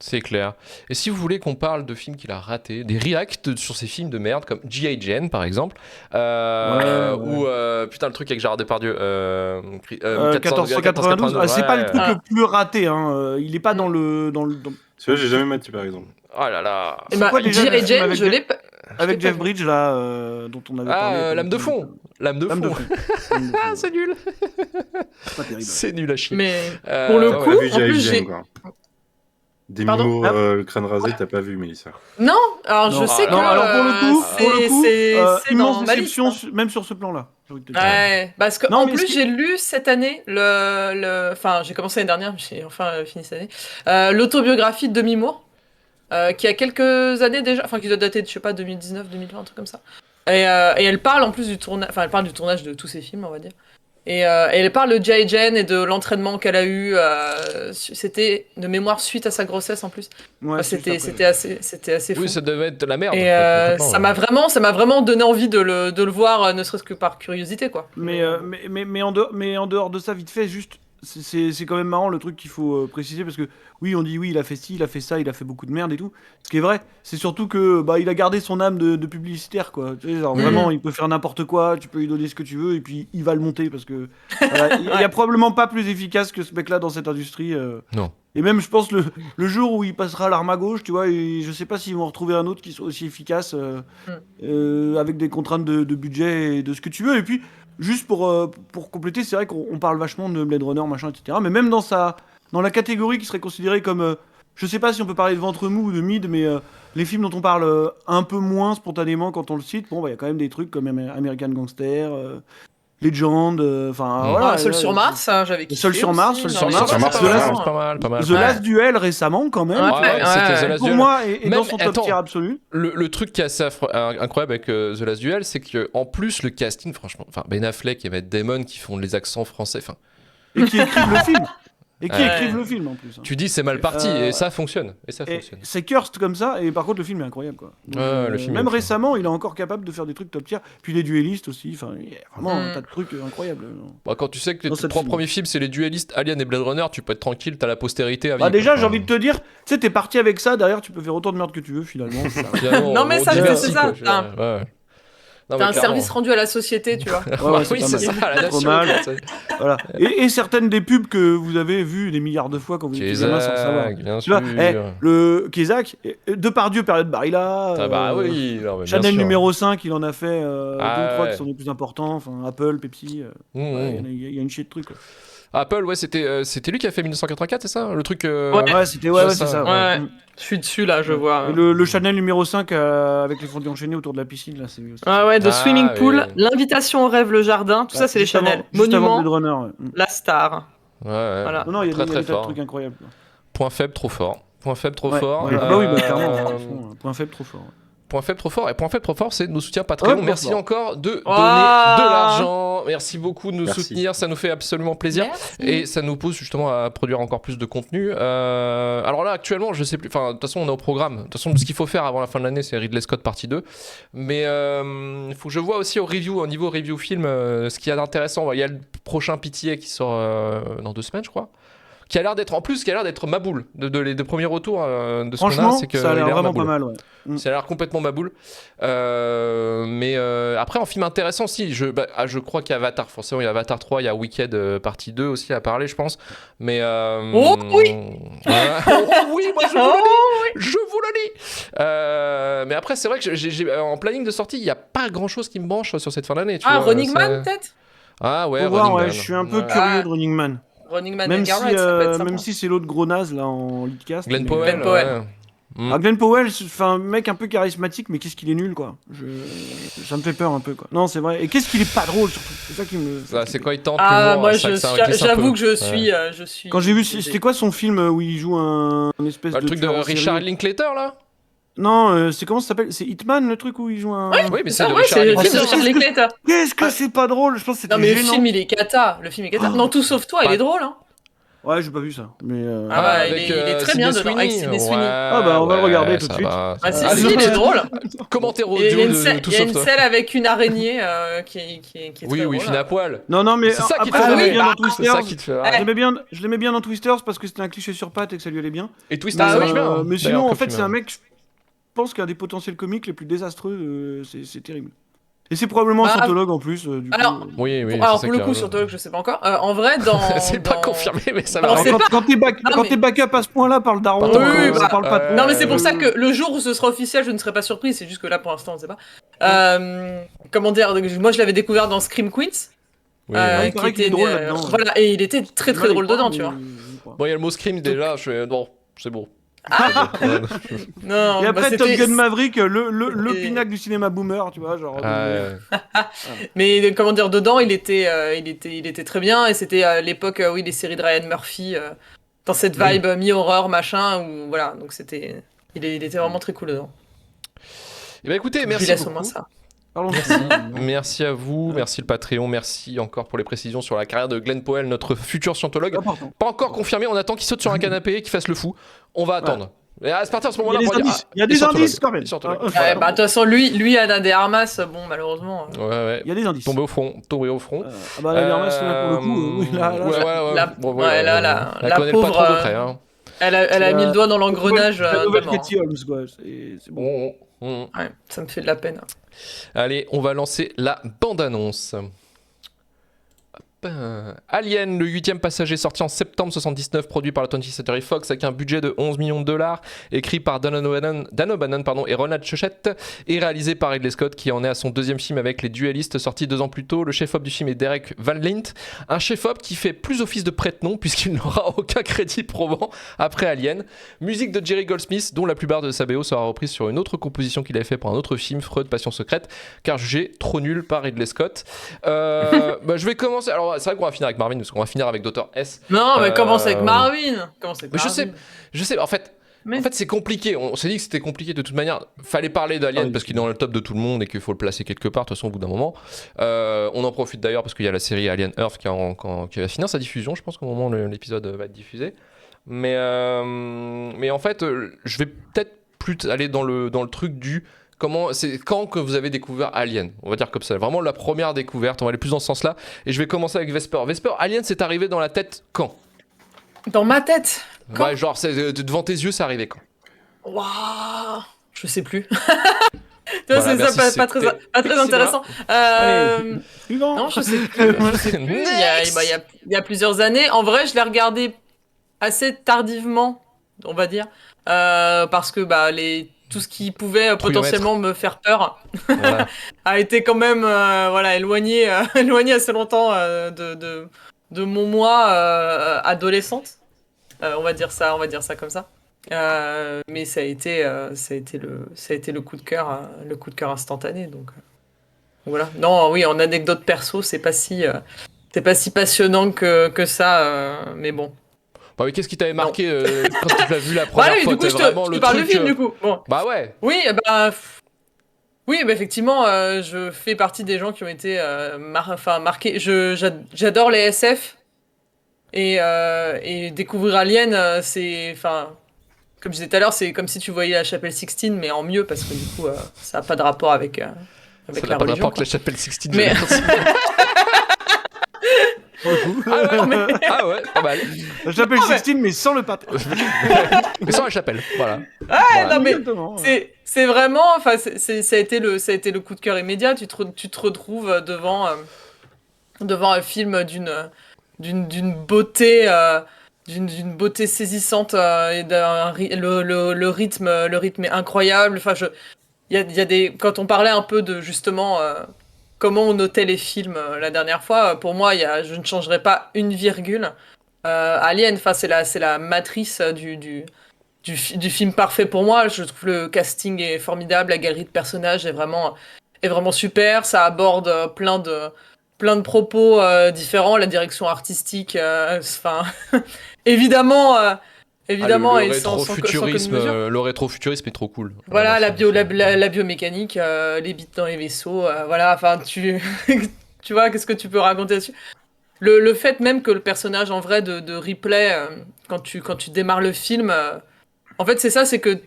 C'est clair. Et si vous voulez qu'on parle de films qu'il a ratés, des reacts sur ces films de merde, comme G.I. Jane par exemple, Ouais. ou putain le truc avec Gérard Depardieu, 1492. Ah, c'est pas le truc Ah. le plus raté, hein. Il est pas dans le. Celui-là, j'ai jamais maté, par exemple. Oh là là. Et C'est bah, quoi déjà le G.I. film Jane, avec je l'ai pas. Avec je l'ai Jeff pas vu. Bridge, là, dont on avait parlé. Ah, Lame de fond. Lame de Lame de fond. fond. Lame de fond, Ah, c'est nul. pas terrible. C'est nul à chier. Mais pour le ouais, coup, ouais. T'as vu en plus, G.I. j'ai. Jane, quoi. Des Pardon Moore, Ah. le crâne rasé, t'as pas vu, Mélissa. Non, alors je Non. sais que. Non, alors pour le coup, c'est immense dans ma liste. déception, Hein. même sur ce plan-là. j'ai envie de te dire. Ouais, parce que Non, en mais plus ce qui- j'ai lu cette année enfin j'ai commencé l'année dernière, mais j'ai enfin fini cette année, l'autobiographie de Demi Moore, qui a quelques années déjà, enfin qui doit dater de je sais pas 2019, 2020, un truc comme ça. Et elle parle en plus du tournage, enfin elle parle du tournage de tous ses films, on va dire. Et elle parle de G.I. Jane et de l'entraînement qu'elle a eu. C'était de mémoire suite à sa grossesse en plus. Ouais, Enfin, c'est c'était assez fou. Oui, ça devait être de la merde. Et complètement, ouais. ça m'a vraiment donné envie de le voir, ne serait-ce que par curiosité, quoi. Mais en dehors de ça, vite fait, juste, c'est quand même marrant le truc qu'il faut préciser parce que oui, on dit oui, il a fait ci, il a fait ça, il a fait beaucoup de merde et tout. Ce qui est vrai, c'est surtout que bah il a gardé son âme de publicitaire quoi. Tu sais, genre, Mhm. vraiment, il peut faire n'importe quoi, tu peux lui donner ce que tu veux et puis il va le monter parce que voilà, il y a probablement pas plus efficace que ce mec-là dans cette industrie. Non. Et même, je pense, le jour où il passera l'arme à gauche, tu vois, et je sais pas s'ils vont retrouver un autre qui soit aussi efficace, avec des contraintes de budget et de ce que tu veux. Et puis, juste pour compléter, c'est vrai qu'on parle vachement de Blade Runner, machin, etc. Mais même dans la catégorie qui serait considérée comme, je sais pas si on peut parler de ventre mou ou de mid, mais les films dont on parle un peu moins spontanément quand on le cite, bon, bah, il y a quand même des trucs comme American Gangster, Legend, enfin voilà. Seul sur Mars, hein, j'avais kiffé. Seul sur Mars, aussi. Seul Non, sur mais Mars, c'est Mars, pas mal, c'est hein. pas mal. The Last Duel récemment quand même. Ouais, tu vois. Ouais, c'était The Last Pour Duel. moi, et Même- dans son top attends. tier absolu. Le truc qui est assez incroyable avec The Last Duel, c'est que en plus le casting, franchement, enfin Ben Affleck et Matt Damon qui font les accents français, enfin, Et qui écrivent le film. Et qui Ouais. écrivent le film en plus. hein. tu dis c'est mal parti et ça fonctionne. Et ça Et fonctionne. c'est cursed comme ça, et par contre le film est incroyable quoi. Donc, Ouais, le film est même ouf, récemment, il est encore capable de faire des trucs top tier. Puis les duellistes aussi, enfin, il y a vraiment un Mm. tas de trucs incroyables. Bon, quand tu sais que Dans tes cette trois film. premiers films c'est les duellistes Alien et Blade Runner, tu peux être tranquille, t'as la postérité à vie. Bah déjà, quoi. j'ai envie de te dire, tu sais, t'es parti avec ça, derrière tu peux faire autant de merde que tu veux finalement. Ça- Finalement, Non, mais on ça, diversifie, c'est ça, quoi, je veux dire, ouais. Non, mais T'as un clairement. service rendu à la société, tu vois. Ouais, ouais, oui, pas c'est mal. ça, la Pas nation. mal. quoi, tu sais. Voilà. Et certaines des pubs que vous avez vues des milliards de fois quand vous étiez gamin sans le savoir. Kézak, bien Tu sûr. vois, le Kézak, Depardieu, période Barilla. Ah bah oui, non, mais bien Chanel sûr. numéro 5, il en a fait 2 Ah ou 3 ouais. qui sont les plus importants. Enfin, Apple, Pepsi. Mmh, Ouais, mmh. il y a une chier de trucs. Quoi. Apple, ouais, c'était lui qui a fait 1984, c'est ça? Le truc. Ouais. Ouais, c'était ouais, c'est ça, ça. Ouais. Mm. Je suis dessus, là, je vois. Et le Chanel numéro 5 avec les fondus enchaînés autour de la piscine, là, c'est aussi. Ah ouais, The Ah, Swimming Pool, oui. L'invitation au rêve, le jardin, tout ça, c'est les Juste avant- Chanel. juste avant Monument, Blade Runner. Ouais. Mm. La Star. Ouais, ouais. Voilà. Non, non, il y a Très, des très tas de fort. trucs incroyables. quoi. Point faible, trop fort. Point faible, trop Ouais, fort. ouais. Ah bah oui, bah, clairement. de toute façon, point faible, trop fort. Point faible, trop fort. Et point faible, trop fort, c'est nos soutiens Patreon. Ouais, Merci fort. encore de donner Ah. de l'argent. Merci beaucoup de nous Merci. soutenir. Ça nous fait absolument plaisir. Merci. Et ça nous pousse justement à produire encore plus de contenu. Alors là, actuellement, je sais plus. Enfin, de toute façon, on est au programme. De toute façon, ce qu'il faut faire avant la fin de l'année, c'est Ridley Scott partie 2. Mais il faut que je vois aussi au niveau review film, ce qu'il y a d'intéressant. Il y a le prochain PTA qui sort dans 2 semaines, je crois. Qui a l'air d'être maboule. Les deux premiers retours de ce qu'on a, Franchement, c'est que ça a il l'air vraiment maboule. pas mal. Ouais. Ça a l'air complètement maboule. Mais après, en film intéressant, si. Je crois qu'il y a Avatar. Forcément, il y a Avatar 3, il y a Wicked partie 2 aussi à parler, je pense. Mais. Oh oui. Oh oui, moi je vous le dis. Oh, Je vous le dis. Mais après, c'est vrai que en planning de sortie, il n'y a pas grand chose qui me branche sur cette fin d'année. tu Ah, vois, Running c'est- Man, peut-être Ah ouais, Faut voir, Running ouais, Man. je suis un peu Ouais. curieux de Running Man. Running Man Même Edgar si, Wright, ça peut être sympa. même si c'est l'autre gros naze là en leadcast. Glenn mais- Powell. Glenn Powell. Ouais. Alors, Glenn Powell, c'est un mec un peu charismatique, mais qu'est-ce qu'il est nul, quoi. Ça me fait peur un peu, quoi. Non, c'est vrai. Et qu'est-ce qu'il est pas drôle, surtout. C'est ça qui me. C'est quand il tente Ah, l'humour, moi, c'est vrai que ça glisse un j'avoue peu. que je suis. Quand j'ai vu, c'était quoi son film où il joue un espèce Le de. truc de tueur en Richard série Linklater, là? Non, c'est comment ça s'appelle? C'est Hitman, le truc où il joue un. Oui, mais c'est Ah de ouais, Richard c'est le Linklater. film de Charlie Linklater. Qu'est-ce que c'est pas drôle? Je pense que c'était Non, mais le gênant. film, il est cata. Le film est cata. Non, Tout sauf toi, il est drôle, hein. Ouais, j'ai pas vu ça. Mais. Ah bah, avec, il est très Sidney bien dedans, avec Sweeney. Sidney Sweeney. Ah bah, on va le regarder tout de ça suite. va, Ah, ça va. si, il est drôle. Commentaire Et il y audio a une de scène, tout il y a sauf une toi. scène avec une araignée qui est très Oui, drôle. il finit à poil. Non, mais. C'est ça qui te après, fait je l'aimais rire. bien dans C'est Twisters. ça qui te fait Ouais. rire. Je l'aimais bien dans Twisters parce que c'était un cliché sur pattes et que ça lui allait bien. Et Twister, Bah ça oui. marche bien. hein. Mais D'ailleurs, sinon, en comme fait, film, c'est un hein. mec, je pense qu'un des potentiels comiques les plus désastreux, c'est terrible. Et c'est probablement Bah, scientologue en plus. Du alors, coup, Oui, oui. Alors c'est pour le ça coup, qui est- sur Tolok, je sais pas encore. En vrai, dans. C'est pas dans- confirmé, mais ça Alors, va. c'est Alors, pas- quand Non, mais- t'es backup à ce point-là par le daron, Par Tom Cruise. ça parle pas de Non mais c'est pour Euh, ça que le jour où ce sera officiel, je ne serai pas surprise. C'est juste que là, pour l'instant, on ne sait pas. Comment dire moi, je l'avais découvert dans Scream Queens. Oui, Ah, oui. il paraît qu'il est drôle là-dedans. Voilà, et il était très très drôle dedans, tu vois. Bon, il y a le mot scream déjà, je fais. Non, c'est bon. Non, Et bah, après Top c'était- Gun Maverick, le c'était- pinacle du cinéma boomer, tu vois, genre. Ah, ouais. Mais comment dire, dedans, il était très bien. Et c'était à l'époque, oui, des séries de Ryan Murphy, dans cette vibe mi-horreur, machin. Où, voilà, donc c'était. Il était vraiment très cool dedans. Eh ben écoutez, Je merci lui laisse au beaucoup. moins ça. Parlons Merci à vous, merci le Patreon, merci encore pour les précisions sur la carrière de Glenn Powell, notre futur scientologue. important. Pas encore confirmé, on attend qu'il saute sur un canapé et qu'il fasse le fou. On va attendre. Et à partir de ce Il y moment-là, a des on va dire, indices. ah, Il y a les des scientologues. indices quand même. Les scientologues. Ah, Ouais, bah, de toute façon, lui, Anna de Armas, bon, malheureusement. Ouais, ouais. Il y a des indices. Tombé au front, tombé au front. Ah bah la Dermas, là, pour le coup, oui, là, ouais. La- Bon, ouais, là, la connaît pauvre, pas trop de près. Hein. Elle a mis le doigt dans l'engrenage. La nouvelle d'abord. Katie Holmes, quoi. C'est bon. Ouais, ça me fait de la peine. Allez, on va lancer la bande-annonce. Alien, le 8e passager, sorti en septembre 79, produit par la 20th Century Fox avec un budget de 11 millions de dollars, écrit par Dan O'Bannon et Ronald Chochette, et réalisé par Ridley Scott qui en est à son deuxième film avec Les Duellistes, sorti 2 ans plus tôt. Le chef-op du film est Derek Van Lint, un chef-op qui fait plus office de prête-nom puisqu'il n'aura aucun crédit probant après Alien. Musique de Jerry Goldsmith, dont la plupart de sa BO sera reprise sur une autre composition qu'il avait fait pour un autre film, Freud, Passion secrète, car jugé trop nul par Ridley Scott. Je vais commencer. Alors, c'est vrai qu'on va finir avec Marvin, parce qu'on va finir avec Dr. S. Non, mais commence avec Marvin. Commence avec Mais Marvin. je sais, en fait, c'est compliqué. On s'est dit que c'était compliqué de toute manière. Fallait parler d'Alien parce qu'il est dans le top de tout le monde et qu'il faut le placer quelque part, de toute façon, au bout d'un moment. On en profite d'ailleurs parce qu'il y a la série Alien Earth qui va finir sa diffusion, je pense qu'au moment où l'épisode va être diffusé. Mais en fait, je vais peut-être plus aller dans le truc du... C'est quand que vous avez découvert Alien, on va dire comme ça, vraiment la première découverte, on va aller plus dans ce sens-là, et je vais commencer avec Vesper. Vesper, Alien, c'est arrivé dans la tête quand? Dans ma tête. Quand Ouais, genre devant tes yeux, c'est arrivé quand? Waouh, je sais plus. Voilà, C'est merci, ça, pas très c'était intéressant. Suivant. Non, je sais plus. Je sais plus. Il y a plusieurs années. En vrai, je l'ai regardé assez tardivement, on va dire, parce que tout ce qui pouvait potentiellement me faire peur Voilà. a été quand même éloigné assez longtemps de mon moi adolescente. On va dire ça comme ça. Mais ça a été le coup de cœur instantané, donc voilà. Non, oui, en anecdote perso, c'est pas si passionnant que ça, mais bon. Bah oui, qu'est-ce qui t'avait marqué quand tu l'as vu la première fois? Du coup, je vraiment te le parle truc, du film, du coup. Bon. Bah ouais. Oui, effectivement, je fais partie des gens qui ont été marqués. J'adore les SF et découvrir Alien, c'est, comme je disais tout à l'heure, c'est comme si tu voyais la chapelle Sixtine, mais en mieux parce que du coup, ça n'a pas de rapport avec Ça la n'a pas de religion. rapport avec la chapelle Sixtine. Mais- Ah ouais, pas mal. La chapelle Sixtine, mais sans le pâté. Mais sans la chapelle, voilà. Non, mais Exactement. c'est vraiment, ça a été le coup de cœur immédiat. Tu te retrouves devant un film d'une beauté, d'une beauté saisissante, et le rythme est incroyable. Enfin, il y a des, quand on parlait un peu de justement comment on notait les films la dernière fois, pour moi, je ne changerais pas une virgule. Alien, c'est la matrice du film parfait pour moi. Je trouve le casting est formidable, la galerie de personnages est vraiment super. Ça aborde plein de propos différents, la direction artistique, enfin, évidemment, évidemment, le et sans commune mesure. le rétrofuturisme est trop cool. Voilà, Vraiment, la biomécanique, les bits dans les vaisseaux, voilà, enfin, tu vois, qu'est-ce que tu peux raconter dessus? Le fait même que le personnage en vrai de Ripley, quand tu démarres le film, en fait, c'est ça, c'est que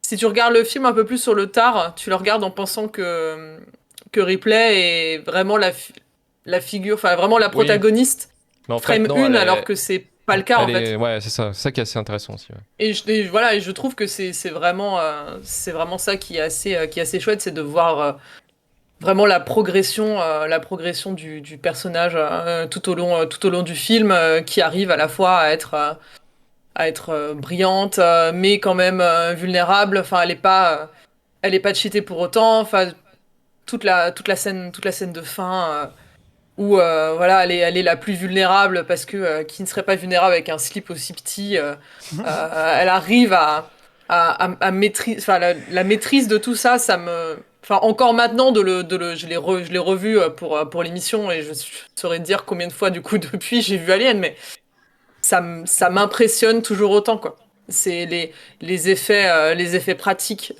si tu regardes le film un peu plus sur le tard, tu le regardes en pensant que Ripley est vraiment la figure, enfin, vraiment la Oui. protagoniste, mais en fait, frame non, 1, elle est- alors que c'est pas le cas, en fait. Ouais, c'est ça qui est assez intéressant aussi. Ouais. Voilà, et je trouve que c'est vraiment ça qui est assez chouette, c'est de voir vraiment la progression du personnage tout au long du film, qui arrive à la fois à être brillante, mais quand même vulnérable. Enfin, elle est pas cheatée pour autant. Enfin, toute la scène de fin. Où voilà, elle est la plus vulnérable parce que qui ne serait pas vulnérable avec un slip aussi petit, elle arrive à maîtriser, enfin la maîtrise de tout ça, enfin encore maintenant je l'ai revu pour l'émission et je saurais dire combien de fois du coup depuis j'ai vu Alien, mais ça m'impressionne toujours autant quoi. C'est les effets pratiques.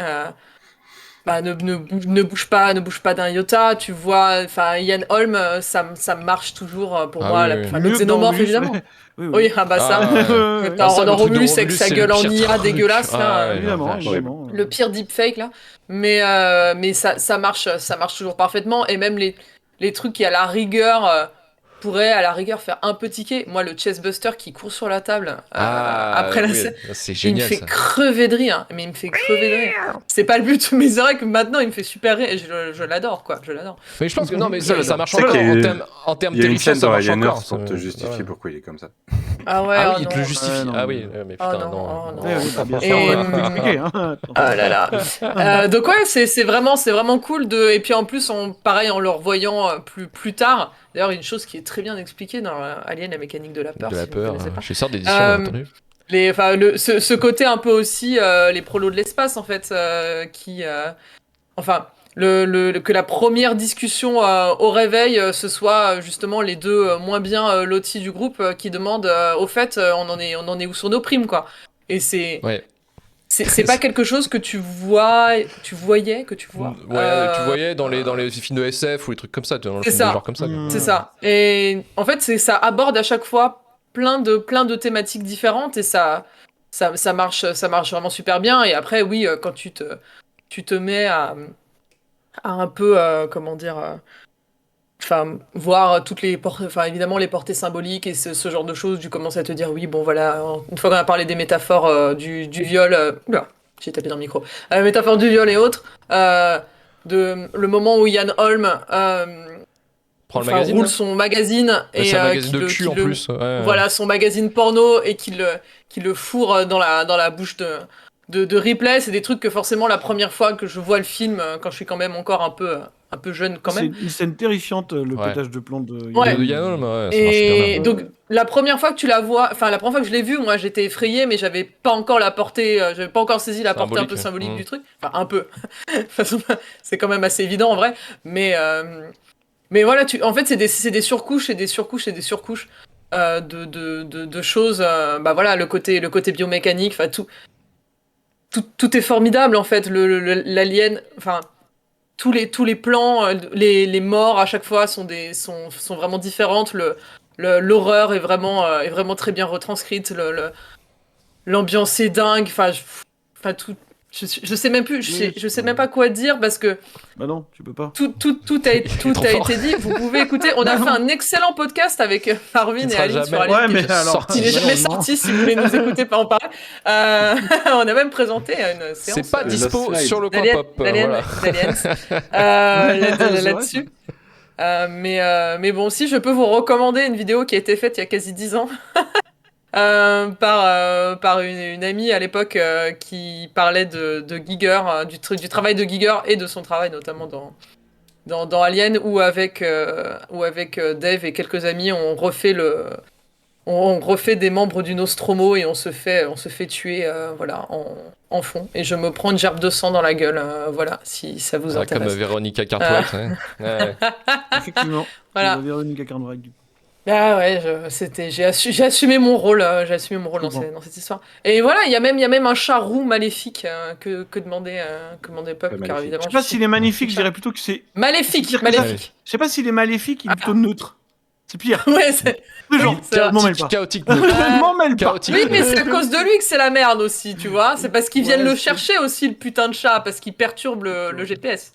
Bah, ne bouge pas d'un iota, tu vois, enfin, Ian Holm, ça marche toujours pour Ah moi, oui, oui. enfin, Mieux le que dans xénomorphe, Romulus, évidemment. oui, oui. Oui, ah bah ça. Ah, Ouais, Dans, ça, dans le truc de Romulus, avec Romulus, sa c'est gueule le en pire IA truc. dégueulasse, Ah, là, ouais, évidemment, la vache. évidemment. le pire deepfake, là. Mais ça marche toujours parfaitement, et même les trucs qui, à la rigueur, pourraient, à la rigueur, faire un peu tiquer. Moi, le chestbuster qui court sur la table après la Oui, scène, c'est il me génial fait ça. crever de rire, mais il me fait crever de rire. C'est pas le but, mais c'est vrai que maintenant il me fait super rire et je l'adore quoi, je l'adore. Mais je pense que non, mais Je ça l'adore. marche C'est encore qu'il y a- en termes Il y a une terrifiants, scène ça dans marche Alieners encore. pour te ça- justifier ouais. pourquoi il est comme ça. Ah ouais, Ah oh oui, il te le non. justifie. non, Ah mais- oui, mais Oh putain, non, non. oh non. Oui, oui, bah, bien Et, sûr, on va tout expliquer. Hein. Attends. Oh là là. Donc ouais, c'est vraiment cool de. Et puis en plus, pareil, en le revoyant plus tard. D'ailleurs, une chose qui est très bien expliquée dans Alien, la mécanique de la peur, De la si vous ne peur. connaissez pas. Je suis sorti d'édition, bien Euh, entendu. Enfin, ce côté un peu aussi les prolos de l'espace en fait, qui. Enfin, que la première discussion au réveil, ce soit justement les deux moins bien lotis du groupe qui demandent au fait, on en est où sur nos primes, quoi. Et Ouais. c'est pas quelque chose que tu voyais, que tu vois. Ouais, tu voyais dans les films de SF ou les trucs comme ça, dans les C'est films de ça. genre comme ça. quoi. Mm. C'est ça. Et en fait, ça aborde à chaque fois plein de thématiques différentes et ça marche vraiment super bien. Et après, oui, quand tu te mets à un peu, comment dire, enfin, voir toutes les portées, enfin, évidemment, les portées symboliques et ce genre de choses, tu commences à te dire, oui, bon, voilà, une fois qu'on a parlé des métaphores du viol, oula, j'ai tapé dans le micro, métaphore du viol et autres, le moment où Ian Holm Prends le enfin, magazine. roule là. son magazine Mais et c'est un magazine qui de cul en plus. Ouais. voilà, son magazine porno et qui le fourre dans la bouche de Ripley. C'est des trucs que forcément la première fois que je vois le film, quand je suis quand même encore un peu jeune quand C'est même. une scène terrifiante, le Ouais. pétage de plomb de Ouais. De Yann Holm, ouais, ça marche super bien. Et donc la première fois que tu la vois, enfin la première fois que je l'ai vue, moi j'étais effrayée, mais j'avais pas encore la portée, j'avais pas encore saisi la portée un peu Symbolique, symbolique ouais. du truc. Enfin un peu. De toute façon, c'est quand même assez évident en vrai, mais voilà, en fait, c'est des surcouches et des surcouches et des surcouches de choses. Bah voilà, le côté biomécanique, enfin tout est formidable en fait. L'alien, enfin tous les plans, les morts à chaque fois sont vraiment différentes. L'horreur est vraiment très bien retranscrite. L'ambiance est dingue. Enfin tout. Je sais même plus, je sais même pas quoi dire parce que Bah non, tu peux pas. tout trop a fort. été dit. Vous pouvez écouter. On a fait un excellent podcast avec Marvin Qui et sera Aline sur jamais- Alien. Ouais, qui mais est- alors. sorti. qui n'est jamais malheureusement. sorti si vous voulez nous écouter pas en parler. On a même présenté une séance C'est pas Le dispo Lost Slide. sur le coin d'Alien, pop. d'Aliens, C'est vrai, là-dessus. Mais bon, si je peux vous recommander une vidéo qui a été faite il y a quasi 10 ans par une amie à l'époque qui parlait de Giger, du travail de Giger et de son travail notamment dans Alien, où avec Dave et quelques amis on on refait des membres du Nostromo et on se fait tuer voilà, en fond. Et je me prends une gerbe de sang dans la gueule, voilà, si ça vous Ah, comme intéresse. Véronica Cartwright. Ouais. Effectivement. Voilà. Véronica Cartwright, du coup. Ah ouais, j'ai assumé mon rôle, dans cette histoire. Et voilà, il y a même un chat roux maléfique que demandait Peuple, car Maléfique. évidemment. Je sais pas suis- s'il est magnifique, je chat. dirais plutôt que c'est. Maléfique, C'est-à-dire que maléfique. Je sais pas s'il est maléfique, il est plutôt neutre. C'est pire. Ouais, c'est... Genre, c'est vrai. je m'en mêle pas. Chaotique. Je m'en mêle pas. Chaotique. Oui, mais c'est à cause de lui que c'est la merde aussi, tu vois. C'est parce qu'ils viennent Ouais, le c'est- chercher aussi, le putain de chat, parce qu'il perturbe le GPS.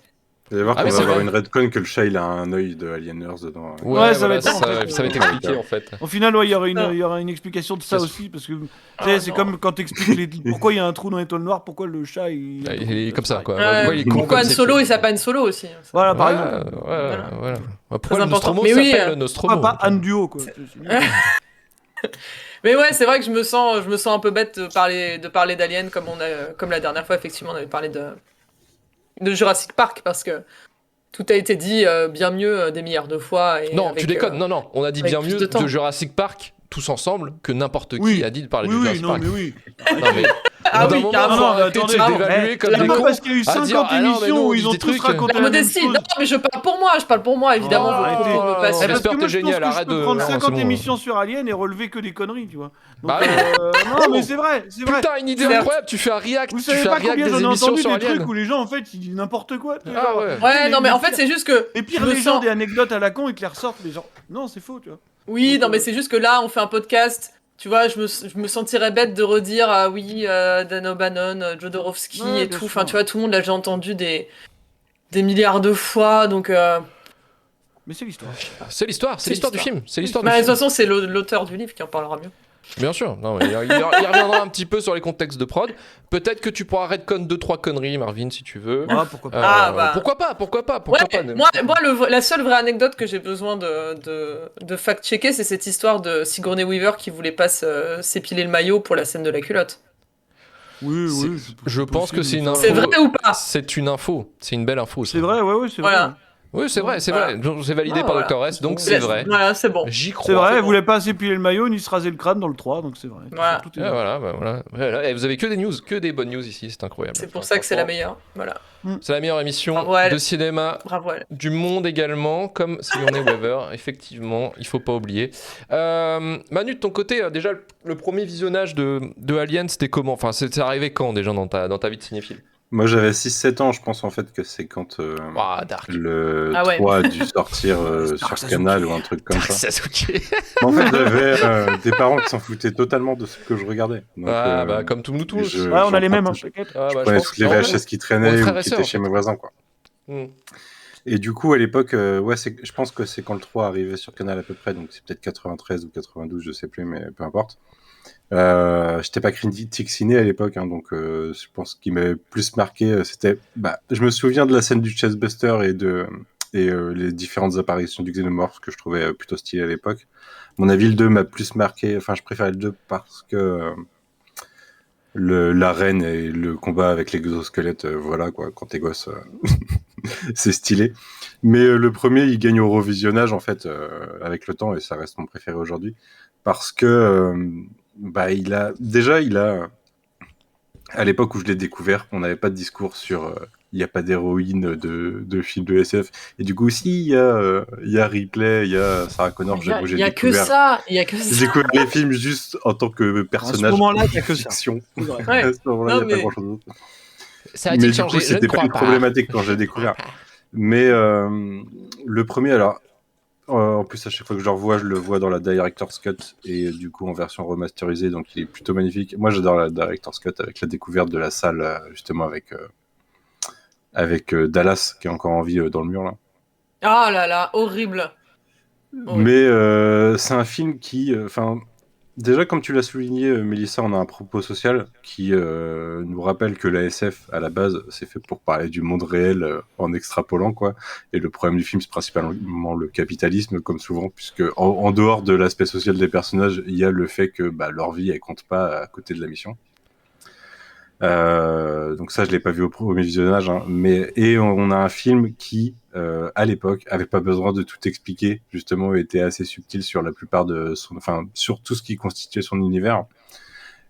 Vous allez voir Ah, qu'on mais va c'est avoir vrai. une redcon que le chat il a un œil de Alieners dedans. Ouais, Ouais, ça voilà, va être ça, en fait. ça va être expliqué en fait. Au final, ouais, il y aura Non. une explication de ça Ça se- aussi, parce que tu sais, c'est non. comme quand t'expliques pourquoi il y a un trou dans l'étoile noire, pourquoi le chat il Il est comme ça, quoi. Ouais, Ouais, il est con pourquoi comme Han c'est Solo, fait. il s'appelle Han Solo aussi. Voilà, par Ouais, exemple. voilà. Pourquoi Très le important. Nostromo Mais oui, s'appelle le Nostromo? Pas un duo, quoi. Mais ouais, c'est vrai que je me sens un peu bête de parler d'Alien comme la dernière fois, effectivement, on avait parlé de Jurassic Park, parce que tout a été dit bien mieux des milliards de fois. Et Non, avec, tu déconnes. Non. On a dit avec bien plus mieux de temps. de Jurassic Park tous ensemble que n'importe Oui. qui a dit de parler Oui, de oui, Jurassic non, Park. mais oui. Non, mais Ah au bout d'un oui, moment, carrément. faut Non, arrêter de se attendez, dévaluer comme C'est des pas cons. parce qu'il y a eu à 50 dire, ah non, mais émissions non, où on ils dit ont des tous trucs. raconté La la même modestie, chose. non, mais je parle pour moi, évidemment, Oh, vos arrêtez. propos me Oh, passent. J'espère Parce que que moi, t'es je pense génial, que je arrête peux de- prendre non, 50 c'est bon. émissions sur Alien et relever que des conneries, tu vois. Donc, Bah oui. non, mais c'est vrai, c'est vrai. Putain, une idée C'est- incroyable, tu fais un react, Vous tu savez fais un pas react combien des j'en ai émissions entendu sur des Alien. trucs où les gens, en fait, ils disent n'importe quoi. tu sais, Ah genre, ouais. Ouais, non, mais en fait, c'est juste que. Les pires je me légendes sens- et anecdotes à la con, ils te les ressortent, mais genre, non, c'est faux, tu vois. Oui, non, mais c'est juste que là, on fait un podcast. Tu vois, je me sentirais bête de redire, ah oui, Dan O'Bannon, Jodorowsky Ouais, et bien tout. sûr. Enfin, tu vois, tout le monde l'a déjà entendu des milliards de fois, donc. Mais c'est l'histoire. C'est l'histoire du l'histoire. film. C'est l'histoire du Bah, de toute film. façon, c'est l'auteur du livre qui en parlera mieux. Bien sûr. Non, mais il reviendra un petit peu sur les contextes de prod. Peut-être que tu pourras redcon 2-3 conneries, Marvin, si tu veux. Ah, pourquoi pas. Ah, bah. Pourquoi pas Ouais, moi la seule vraie anecdote que j'ai besoin de fact-checker, c'est cette histoire de Sigourney Weaver qui voulait pas s'épiler le maillot pour la scène de la culotte. Oui, C'est- oui. je pense que c'est une info. C'est vrai ou pas? C'est une info. C'est une belle info. ça. C'est vrai, ouais, c'est Voilà. vrai. Oui, c'est vrai, c'est Voilà. vrai. Donc, c'est validé Ah, par voilà. Dr. S, donc c'est vrai. Voilà, c'est bon. J'y crois. C'est vrai, c'est elle bon. voulait pas s'épiler le maillot ni se raser le crâne dans le 3, donc c'est vrai. Voilà. Tout est Ah, vrai. voilà, bah, voilà. Voilà. Et vous avez que des news, que des bonnes news ici, c'est incroyable. C'est pour ça que c'est la meilleure. Voilà. C'est la meilleure émission Bravo, elle. de cinéma Bravo elle. du monde également, comme Sigourney Weaver, effectivement, il faut pas oublier. Manu, de ton côté, déjà le premier visionnage de Alien, c'était comment? Enfin, c'est arrivé quand déjà dans ta vie de cinéphile? Moi j'avais 6-7 ans, je pense en fait que c'est quand Ah, Dark. le Ah ouais. 3 a dû sortir Dark sur Canal ou un truc comme Dark ça. Sasuke. En fait j'avais des parents qui s'en foutaient totalement de ce que je regardais. Donc, Ah, bah, comme nous tous. je- Ouais, on a les mêmes, hein, je t'inquiète. Ah, bah, prenais je pense toutes les que- VHS qui On est traînaient frères ou et qui sœurs, étaient chez en mes voisins, quoi. Hmm. Et du coup, à l'époque, ouais, je pense que c'est quand le 3 arrivait sur Canal à peu près, donc c'est peut-être 93 ou 92, je sais plus, mais peu importe. J'étais pas critique ciné à l'époque, hein, donc je pense qu'il m'avait plus marqué, c'était... Bah, je me souviens de la scène du Chestbuster et les différentes apparitions du Xenomorph que je trouvais plutôt stylé à l'époque. À mon avis, le 2 m'a plus marqué, enfin je préfère le 2 parce que l'arène et le combat avec l'exosquelette, voilà quoi, quand t'es gosse, c'est stylé. Mais le premier, il gagne au revisionnage en fait avec le temps et ça reste mon préféré aujourd'hui parce que bah il a à l'époque où je l'ai découvert, on n'avait pas de discours sur il n'y a pas d'héroïne de film de SF et du coup si il y a Ripley, il y a Sarah Connor, j'avoue j'ai Il y a que découvert ça. Il y a que ça. j'ai découvert les films juste en tant que À personnage ce moment-là, il y a que ça. fiction. C'est vrai. Ouais. À ce moment-là, il Non, n'y a pas mais- grand-chose d'autre. Ça Mais a-t-il du changé? coup, Je ne c'était pas crois une pas. problématique quand j'ai découvert. Mais le premier, alors, en plus, à chaque fois que je le revois, je le vois dans la Director's Cut et du coup en version remasterisée, donc il est plutôt magnifique. Moi, j'adore la Director's Cut avec la découverte de la salle, justement avec Dallas qui est encore en vie dans le mur là. Ah là là, horrible. Oui. Mais c'est un film qui, enfin, déjà comme tu l'as souligné, Mélissa, on a un propos social qui nous rappelle que la SF à la base c'est fait pour parler du monde réel en extrapolant quoi. Et le problème du film c'est principalement le capitalisme comme souvent, puisque en dehors de l'aspect social des personnages, il y a le fait que bah, leur vie elle compte pas à côté de la mission. Donc ça je l'ai pas vu au premier visionnage, hein, mais et on a un film qui à l'époque, avait pas besoin de tout expliquer, justement, était assez subtil sur la plupart sur tout ce qui constituait son univers.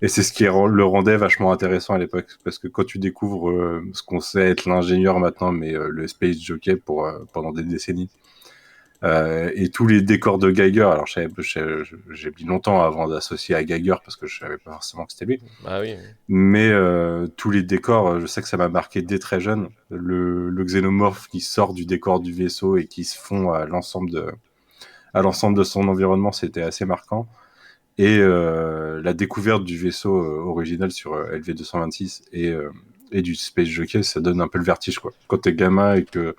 Et c'est ce qui le rendait vachement intéressant à l'époque, parce que quand tu découvres ce qu'on sait être l'ingénieur maintenant, mais le space jockey pendant des décennies, et tous les décors de Geiger, alors j'ai mis longtemps avant d'associer à Geiger, parce que je savais pas forcément que c'était lui, Ah oui. mais tous les décors, je sais que ça m'a marqué dès très jeune. Le xénomorphe qui sort du décor du vaisseau et qui se fond à l'ensemble de son environnement, c'était assez marquant. Et la découverte du vaisseau original sur LV-226 et du Space Jockey, ça donne un peu le vertige, quoi. Quand t'es gamin et que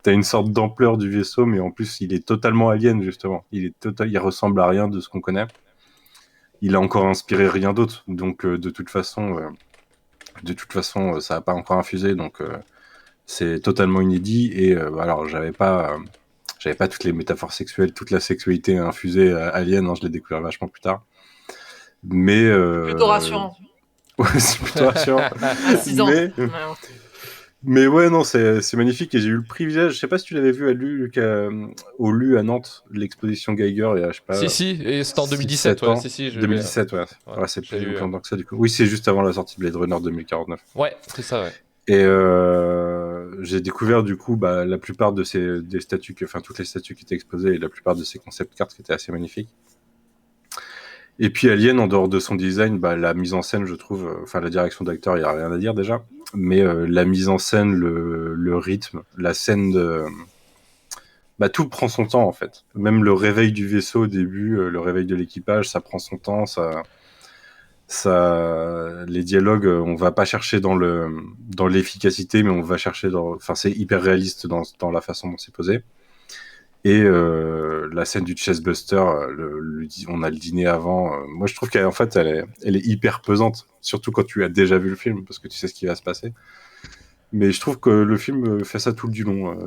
t'as une sorte d'ampleur du vaisseau, mais en plus il est totalement alien, justement. Il ressemble à rien de ce qu'on connaît. Il a encore inspiré rien d'autre, donc de toute façon, ça n'a pas encore infusé, donc c'est totalement inédit. Et alors j'avais pas toutes les métaphores sexuelles, toute la sexualité infusée à Alien, hein, je l'ai découvert vachement plus tard. Mais Plutôt rassurant. Ouais, c'est plutôt rassurant. À 6 ans. Mais ouais, non, c'est magnifique, et j'ai eu le privilège, je sais pas si tu l'avais vu au LU à Nantes, l'exposition Geiger, il y a, je sais pas... Si, et c'était en 2017, ouais. Si, 2017, ouais. Ouais, c'est plus longtemps que ça, du coup. Oui, c'est juste avant la sortie de Blade Runner 2049. Ouais, c'est ça, ouais. Et j'ai découvert, du coup, la plupart toutes les statues qui étaient exposées, et la plupart de ces concept cards qui étaient assez magnifiques. Et puis Alien, en dehors de son design, la mise en scène, je trouve, la direction d'acteur, il n'y a rien à dire déjà, mais la mise en scène, le rythme, la scène tout prend son temps, en fait. Même le réveil du vaisseau au début, le réveil de l'équipage, ça prend son temps, les dialogues, on va pas chercher dans l'efficacité, mais on va chercher c'est hyper réaliste dans la façon dont c'est posé. Et la scène du Chessbuster, on a le dîner avant. Moi, je trouve qu'en fait, elle est hyper pesante, surtout quand tu as déjà vu le film, parce que tu sais ce qui va se passer. Mais je trouve que le film fait ça tout le du long.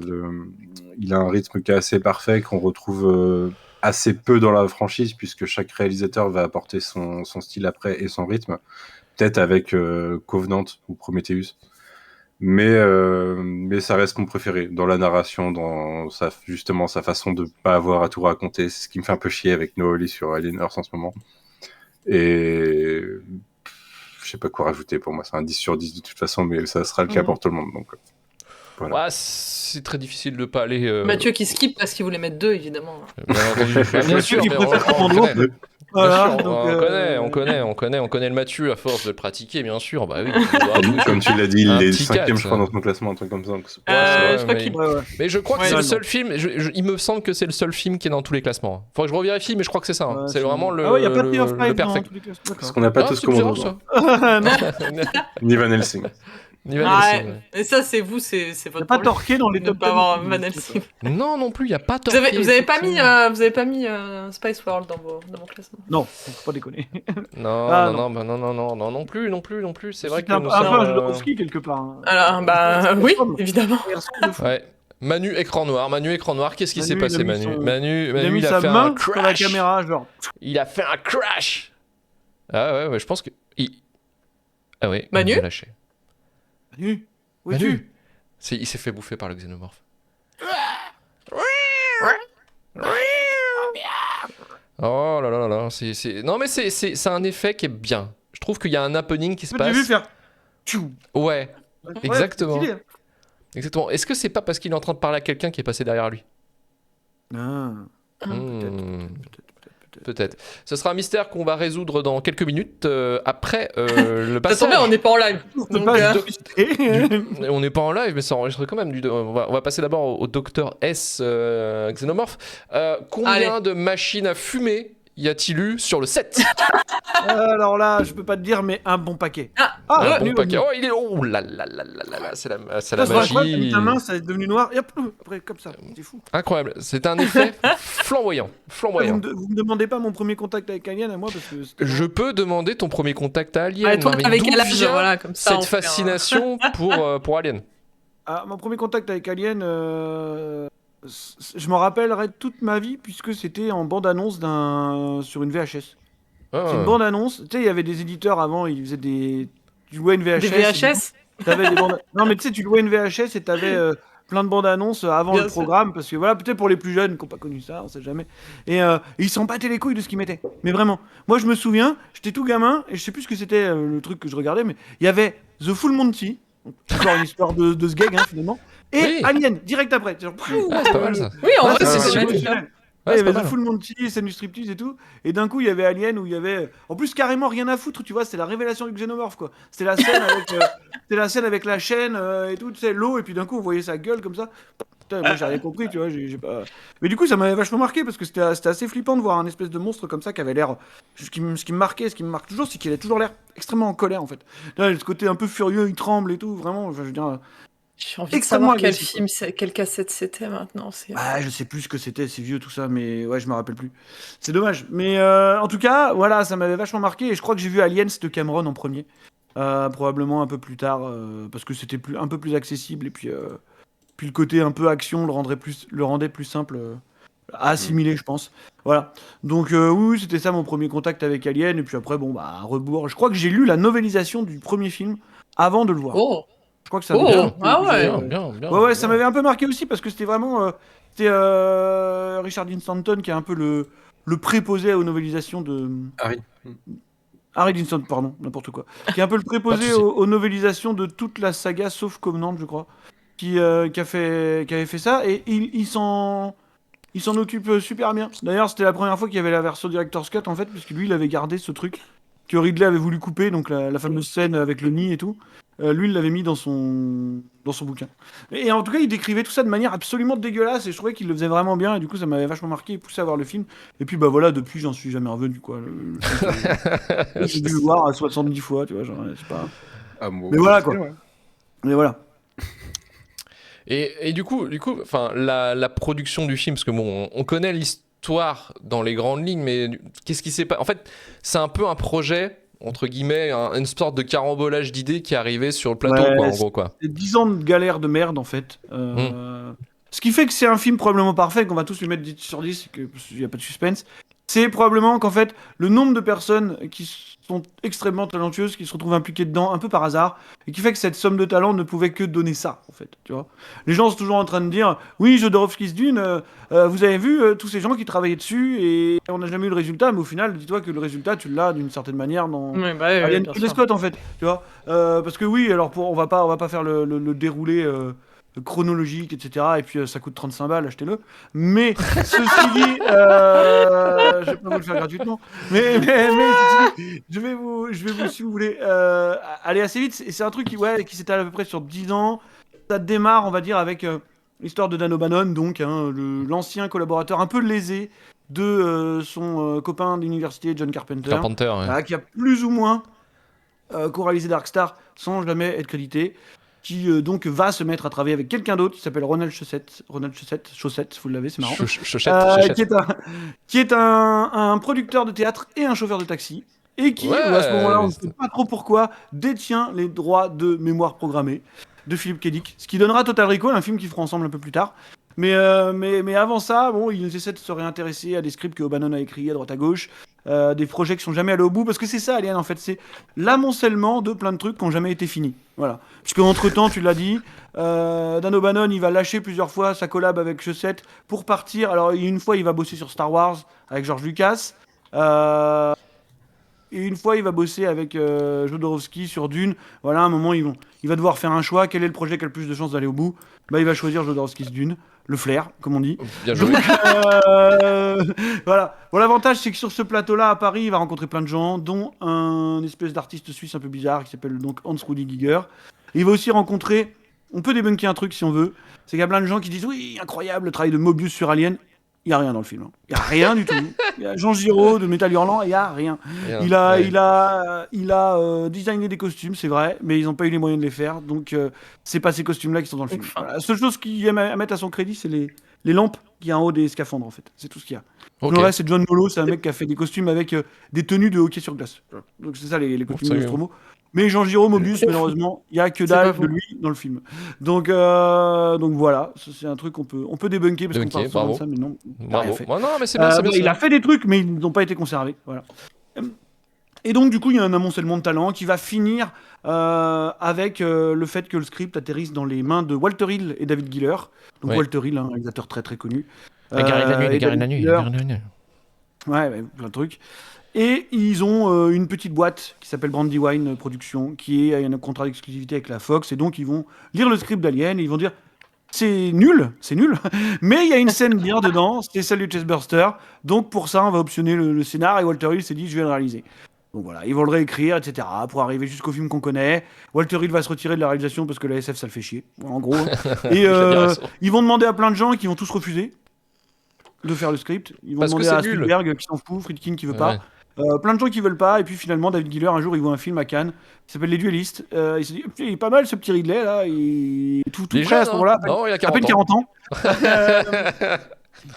Il a un rythme qui est assez parfait, qu'on retrouve assez peu dans la franchise, puisque chaque réalisateur va apporter son style après et son rythme. Peut-être avec Covenant ou Prometheus. Mais ça reste mon préféré dans la narration, dans sa façon de pas avoir à tout raconter. C'est ce qui me fait un peu chier avec Noah Hawley sur Alien Earth en ce moment. Et je sais pas quoi rajouter, pour moi c'est un 10 sur 10 de toute façon, mais ça sera le cas pour tout le monde, donc voilà. Ouais, c'est très difficile de pas aller... Mathieu qui skip parce qu'il voulait mettre 2, évidemment. Bien sûr, il mais préfère on prendre connaît. Voilà, On connaît le Mathieu à force de le pratiquer, bien sûr. Bah oui. Comme tu l'as dit, il Un est petit 5ème, cat. je crois, dans son classement, un truc comme ça. Donc Je crois mais- qu'il- Mais je crois que Ouais, c'est le non. seul film. Il me semble que c'est le seul film qui est dans tous les classements. Faudrait que je revérifie, mais je crois que c'est ça. hein. Ouais, C'est vraiment le, Ah ouais, il y a pas de Tree of le Life dans perfect. tous les classements, Parce d'accord. qu'on n'a pas Ah, tous c'est commandé. bizarre, Non, Ni Van Helsing. Ni Van Ah Helsing, ouais. ouais. Et ça, c'est vous, c'est il votre n'y a pas problème. torqué dans les Ne top pas 10. avoir Van Helsing. Non, non plus, il n'y a pas Vous avez, Torquay, vous avez pas mis, effectivement. Spice World dans vos classements. Non, faut pas déconner. Non, Ah, non plus. C'est vrai que un nous peu un sommes. Jodorowsky quelque part. hein. Alors, bah oui, évidemment. Il ressemble de fou. Ouais. Manu écran noir, qu'est-ce qui Manu, s'est il a passé, mis Manu son- Manu, Il a Manu, mis il a sa fait un main sur la crash. caméra, genre. Il a fait un crash. Ah ouais, je pense que. Ah ouais, Manu il a lâché. Manu, où Manu. es-tu? Il s'est fait bouffer par le xénomorphe. Oh là là là là, non mais c'est un effet qui est bien. Je trouve qu'il y a un happening qui se J'ai vu passe. faire. Tchou. Ouais, Ouais, Exactement. c'est stylé, hein. exactement. Est-ce que c'est pas parce qu'il est en train de parler à quelqu'un qui est passé derrière lui? Ah, Hmm, Peut-être. Ce sera un mystère qu'on va résoudre dans quelques minutes après le Ça passage. tombe bien, on n'est pas en live. C'est Donc, pas frustré. On n'est pas en live, mais ça enregistre quand même. On va passer d'abord au docteur S Xénomorphe. Combien de machines à fumer y a-t-il eu sur le set? Alors là, je peux pas te dire, mais un bon paquet. Ah, Un ouais, bon nul, paquet. nul. Oh, il est. Oh là là là là là là, c'est la Ça, c'est incroyable, t'as mis magie. ta main, ça est devenu noir, et hop, après, comme ça, c'est fou. Incroyable. C'est un effet flamboyant. Vous me demandez pas mon premier contact avec Alien à moi, parce que c'était- Je peux demander ton premier contact à Alien. Ah, toi, mais avec d'où quel âge, vient voilà, comme ça. cette on fait un- fascination pour Alien? Ah, mon premier contact avec Alien, je m'en rappellerai toute ma vie, puisque c'était en bande-annonce sur une VHS. Ah. C'est une bande-annonce. Tu sais, il y avait des éditeurs avant, ils faisaient des. Tu louais une VHS. Des VHS T'avais des bandes... Non, mais tu sais, tu louais une VHS et t'avais plein de bandes annonces avant Bien le sûr. programme, parce que voilà, peut-être pour les plus jeunes qui n'ont pas connu ça, on sait jamais. Et ils s'en battaient les couilles de ce qu'ils mettaient. Mais vraiment, moi je me souviens, j'étais tout gamin, et je sais plus ce que c'était le truc que je regardais, mais il y avait The Full Monty, donc, encore une histoire de ce gag finalement, et Oui. Alien, direct après. Genre, Ah, c'est pas mal ça. Oui, en ah, vrai, ça, c'est c'est magique. émotionnel. Ouais, Il y c'est avait pas The mal. Full Monty, scène du striptease et tout. Et d'un coup, il y avait Alien où il y avait. En plus, carrément rien à foutre, tu vois. C'était la révélation du xénomorphe, quoi. C'était la scène avec, la chaîne et tout, tu sais, l'eau. Et puis d'un coup, on voyait sa gueule comme ça. Putain, moi, j'ai rien compris, tu vois. J'ai pas... Mais du coup, ça m'avait vachement marqué parce que c'était assez flippant de voir un espèce de monstre comme ça qui avait l'air. Ce qui me marquait, ce qui me marque toujours, c'est qu'il a toujours l'air extrêmement en colère, en fait. Là, ce côté un peu furieux, il tremble et tout. Vraiment, enfin, je veux dire. J'ai envie de Extrêmement savoir quel agressif, film, quelle cassette c'était maintenant. Ah, je sais plus ce que c'était, c'est vieux tout ça, mais ouais, je me rappelle plus. C'est dommage. Mais en tout cas, voilà, ça m'avait vachement marqué. Et je crois que j'ai vu Aliens de Cameron en premier. Probablement un peu plus tard, parce que c'était un peu plus accessible. Et puis le côté un peu action le rendait plus simple à assimiler, je pense. Voilà. Donc oui, c'était ça mon premier contact avec Alien. Et puis après, bon, bah, à rebours. Je crois que j'ai lu la novélisation du premier film avant de le voir. Oh, Je crois que ça avait oh, été- ah ouais. Bien. Ouais, ça m'avait un peu marqué aussi parce que c'était vraiment. C'était Richard Dean Stanton qui est un peu le préposé aux novélisations de. Harry. Harry Dean Stanton, pardon, n'importe quoi. Qui est un peu le Pas de préposé souci. aux novélisations de toute la saga sauf Covenant, je crois. Qui avait fait ça et il s'en occupe super bien. D'ailleurs, c'était la première fois qu'il y avait la version Director's Cut en fait, puisque lui il avait gardé ce truc que Ridley avait voulu couper, donc la fameuse scène avec le nid et tout. Lui, il l'avait mis dans son bouquin. Et en tout cas, il décrivait tout ça de manière absolument dégueulasse et je trouvais qu'il le faisait vraiment bien et du coup, ça m'avait vachement marqué et poussé à voir le film. Et puis, bah voilà, depuis, j'en suis jamais revenu, quoi. J'ai dû le voir à 70 fois, tu vois, genre, c'est pas... Ah, moi, Mais voilà, aussi, quoi. ouais. Mais voilà. Et du coup, enfin, la production du film, parce que bon, on connaît l'histoire dans les grandes lignes, mais qu'est-ce qui s'est passé? En fait, c'est un peu un projet, entre guillemets, une sorte de carambolage d'idées qui est arrivé sur le plateau, Ouais, quoi, en gros, quoi. C'est 10 ans de galère de merde, en fait. Ce qui fait que c'est un film probablement parfait, qu'on va tous lui mettre 10 sur 10, qu'il n'y a pas de suspense. C'est probablement qu'en fait, le nombre de personnes qui sont extrêmement talentueuses, qui se retrouvent impliquées dedans, un peu par hasard, et qui fait que cette somme de talent ne pouvait que donner ça, en fait, tu vois. Les gens sont toujours en train de dire, oui, Jodorowsky's Dune, vous avez vu tous ces gens qui travaillaient dessus, et on n'a jamais eu le résultat, mais au final, dis-toi que le résultat, tu l'as d'une certaine manière dans... Ouais, bah, ouais, Alien bien Ridley sûr. Scott en fait, tu vois. Parce que oui, alors on va pas faire le déroulé chronologique, etc. Et puis ça coûte 35 balles, achetez-le. Mais ceci dit, je vais pas vous le faire gratuitement. Mais ceci dit, je vais vous, si vous voulez, aller assez vite. C'est un truc qui s'étale à peu près sur 10 ans. Ça démarre, on va dire, avec l'histoire de Dan O'Bannon, donc l'ancien collaborateur un peu lésé de son copain d'université, John Carpenter. Carpenter, ouais. Qui a plus ou moins co-réalisé Darkstar sans jamais être crédité, qui donc va se mettre à travailler avec quelqu'un d'autre qui s'appelle Ronald Chaussette, vous l'avez, c'est marrant. Chauchette. Qui est un producteur de théâtre et un chauffeur de taxi, et qui, Ouais, à ce moment-là, on ne mais sait pas trop pourquoi, détient les droits de mémoire programmée de Philippe K. Dick, ce qui donnera Total Recall, un film qu'ils feront ensemble un peu plus tard. Mais avant ça, bon, ils essaient de se réintéresser à des scripts que O'Bannon a écrits à droite à gauche, des projets qui sont jamais allés au bout, parce que c'est ça, Alien, en fait, c'est l'amoncellement de plein de trucs qui n'ont jamais été finis. Voilà. Puisque entre-temps, tu l'as dit, Dan O'Bannon, il va lâcher plusieurs fois sa collab avec Chaussette pour partir. Alors, une fois, il va bosser sur Star Wars avec George Lucas. Et une fois, il va bosser avec Jodorowsky sur Dune. Voilà, à un moment, il va devoir faire un choix. Quel est le projet qui a le plus de chances d'aller au bout? Bah, il va choisir Jodorowsky's Dune. Le flair, comme on dit. Bien joué. Donc, voilà. Bon, l'avantage, c'est que sur ce plateau-là, à Paris, il va rencontrer plein de gens, dont un espèce d'artiste suisse un peu bizarre qui s'appelle donc Hans-Rudi Giger. Et il va aussi rencontrer... On peut débunker un truc si on veut. C'est qu'il y a plein de gens qui disent « Oui, incroyable, le travail de Mobius sur Alien ». Il n'y a rien dans le film. Il n'y a rien du tout. Il y a Jean Giraud de Metal Hurlant, il n'y a rien. Il a designé des costumes, c'est vrai, mais ils n'ont pas eu les moyens de les faire. Donc, c'est pas ces costumes-là qui sont dans le film. Voilà. La seule chose qu'il aime à mettre à son crédit, c'est les lampes qu'il y a en haut des scaphandres, en fait. C'est tout ce qu'il y a. Ok. Le reste, c'est John Molo, c'est un mec qui a fait des costumes avec des tenues de hockey sur glace. Donc, c'est ça les costumes de Absolument. Nostromo. Mais Jean Giraud, Mobius, malheureusement, il n'y a que C'est pas dalle faux. de lui dans le film. Donc voilà, ça, c'est un truc qu'on peut débunker parce qu'on Débunker, parle souvent de bravo. ça, mais non. Il a rien Bravo. fait. Ouais, non, mais c'est bien, c'est bien. Il a fait des trucs, mais ils n'ont pas été conservés. Voilà. Et donc, du coup, il y a un amoncellement de talents qui va finir avec le fait que le script atterrisse dans les mains de Walter Hill et David Giller. Donc, Ouais. Walter Hill, un réalisateur très très connu. La Gare et la nuit, Et la Gare et la David nuit, Giller, la Gare et la nuit. ouais, plein de trucs. Et ils ont une petite boîte qui s'appelle Brandywine Productions, qui a un contrat d'exclusivité avec la Fox. Et donc, ils vont lire le script d'Alien et ils vont dire c'est nul, mais il y a une scène bien dedans, c'est celle du Chestburster. Donc, pour ça, on va optionner le scénar. Et Walter Hill s'est dit je vais le réaliser. Donc voilà, ils vont le réécrire, etc. pour arriver jusqu'au film qu'on connaît. Walter Hill va se retirer de la réalisation parce que la SF ça le fait chier, en gros. Et Il a bien raison. ils vont demander à plein de gens qui vont tous refuser de faire le script. Ils vont Parce que demander à c'est nul. Spielberg qui s'en fout, Friedkin qui veut pas. Ouais. Plein de gens qui veulent pas. Et puis finalement, David Giller, un jour, il voit un film à Cannes qui s'appelle Les Duellistes. Il se dit il est pas mal ce petit Ridley là. Il est tout Il est prêt à jeune, ce hein. moment-là. Non, il a À peine 40 ans. 40 ans.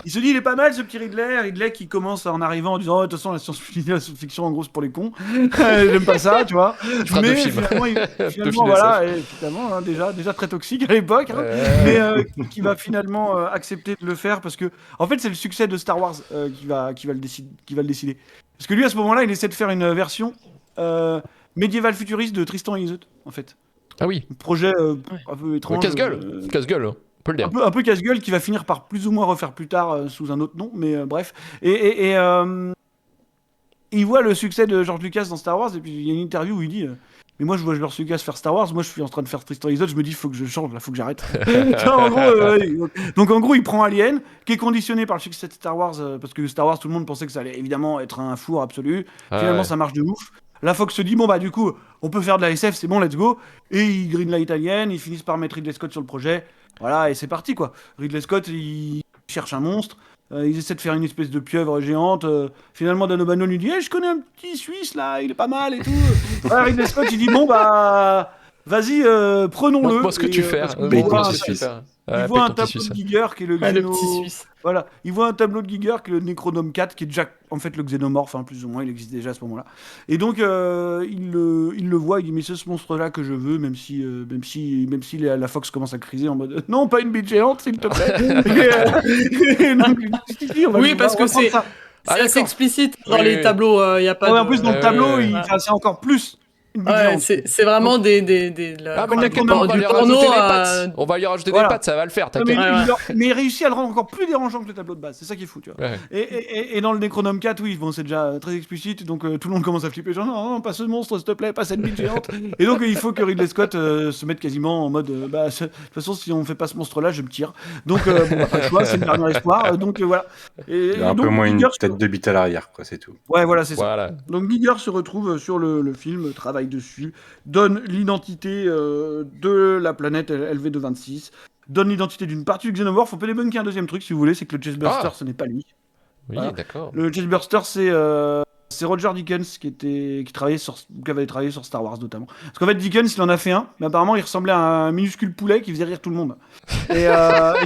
Il se dit il est pas mal ce petit Ridley. Ridley qui commence en arrivant en disant de toute façon la science-fiction en gros c'est pour les cons. J'aime pas ça, tu vois. fera deux Mais films. finalement, Deux finalement films voilà, et finalement hein, déjà très toxique à l'époque, hein, mais qui va finalement accepter de le faire parce que en fait c'est le succès de Star Wars qui va le décider. Parce que lui à ce moment-là il essaie de faire une version médiévale futuriste de Tristan et Isolde en fait. Ah oui, Un projet un peu étrange. casse-gueule. Casse-gueule, on peut le dire. Un peu casse-gueule qui va finir par plus ou moins refaire plus tard sous un autre nom, mais bref. Et il voit le succès de George Lucas dans Star Wars, et puis il y a une interview où il dit mais moi je vois George Lucas faire Star Wars, moi je suis en train de faire Tristan et Isolde, je me dis faut que je change, là faut que j'arrête. En gros, donc en gros il prend Alien, qui est conditionné par le succès de Star Wars, parce que Star Wars tout le monde pensait que ça allait évidemment être un four absolu. Finalement ça marche de ouf. La Fox se dit bon bah du coup on peut faire de la SF, c'est bon, let's go. Et ils greenlight Alien, ils finissent par mettre Ridley Scott sur le projet. Voilà, et c'est parti quoi. Ridley Scott il cherche un monstre, ils essaient de faire une espèce de pieuvre géante. Finalement Dan O'Bannon lui dit je connais un petit Suisse là, il est pas mal et tout. Voilà, Ridley Scott il dit bon bah vas-y prenons-le. Montre-moi ce que tu fais. parce qu'il Paye voit ton un- petit Suisse. il voit un tableau de Giger qui est le Ah, le Xeno... petit Suisse. Voilà, il voit un tableau de Giger qui est le Necronome 4, qui est déjà en fait le xénomorphe, hein, plus ou moins, il existe déjà à ce moment-là. Et donc il le voit, il dit mais c'est ce monstre-là que je veux, même si la Fox commence à criser en mode non, pas une bite géante, s'il te plaît. Et donc, on va- Oui, on parce va que reprendre c'est ça. assez d'accord. explicite dans Oui, les oui. tableaux. Il y a pas Ouais, de... en plus dans le Ouais, tableau, ouais, ouais. c'est encore plus une bite Ouais, géante. c'est vraiment Ah, mais t'inquiète on pas, a on va du lui porno rajouter des à- pattes. On va lui rajouter Voilà. des pattes, ça va le faire, Non, mais, t'inquiète. Ouais. mais il réussit à le rendre encore plus dérangeant que le tableau de base, c'est ça qui est fou, tu vois. Ouais. Et dans le Necronome 4, oui, bon, c'est déjà très explicite, donc tout le monde commence à flipper, genre non, pas ce monstre, s'il te plaît, pas cette bite géante. Et donc il faut que Ridley Scott se mette quasiment en mode, de toute façon, si on fait pas ce monstre-là, je me tire. Donc, bon, bah, pas le choix, c'est le dernier espoir, donc voilà. Il a un donc, peu moins une Giger tête de bite à l'arrière, quoi, c'est tout. Ouais, voilà, c'est ça. Voilà. Donc Giger se retrouve sur le film, travaille dessus, donne l'identité de la planète LV226, donne l'identité d'une partie du xénomorphe. On peut débunker un deuxième truc si vous voulez, c'est que le Chestburster, ce n'est pas lui. Oui, Voilà. d'accord. Le Chestburster, c'est Roger Deakins qui avait travaillé sur Star Wars notamment. Parce qu'en fait, Deakins, il en a fait un, mais apparemment, il ressemblait à un minuscule poulet qui faisait rire tout le monde. Et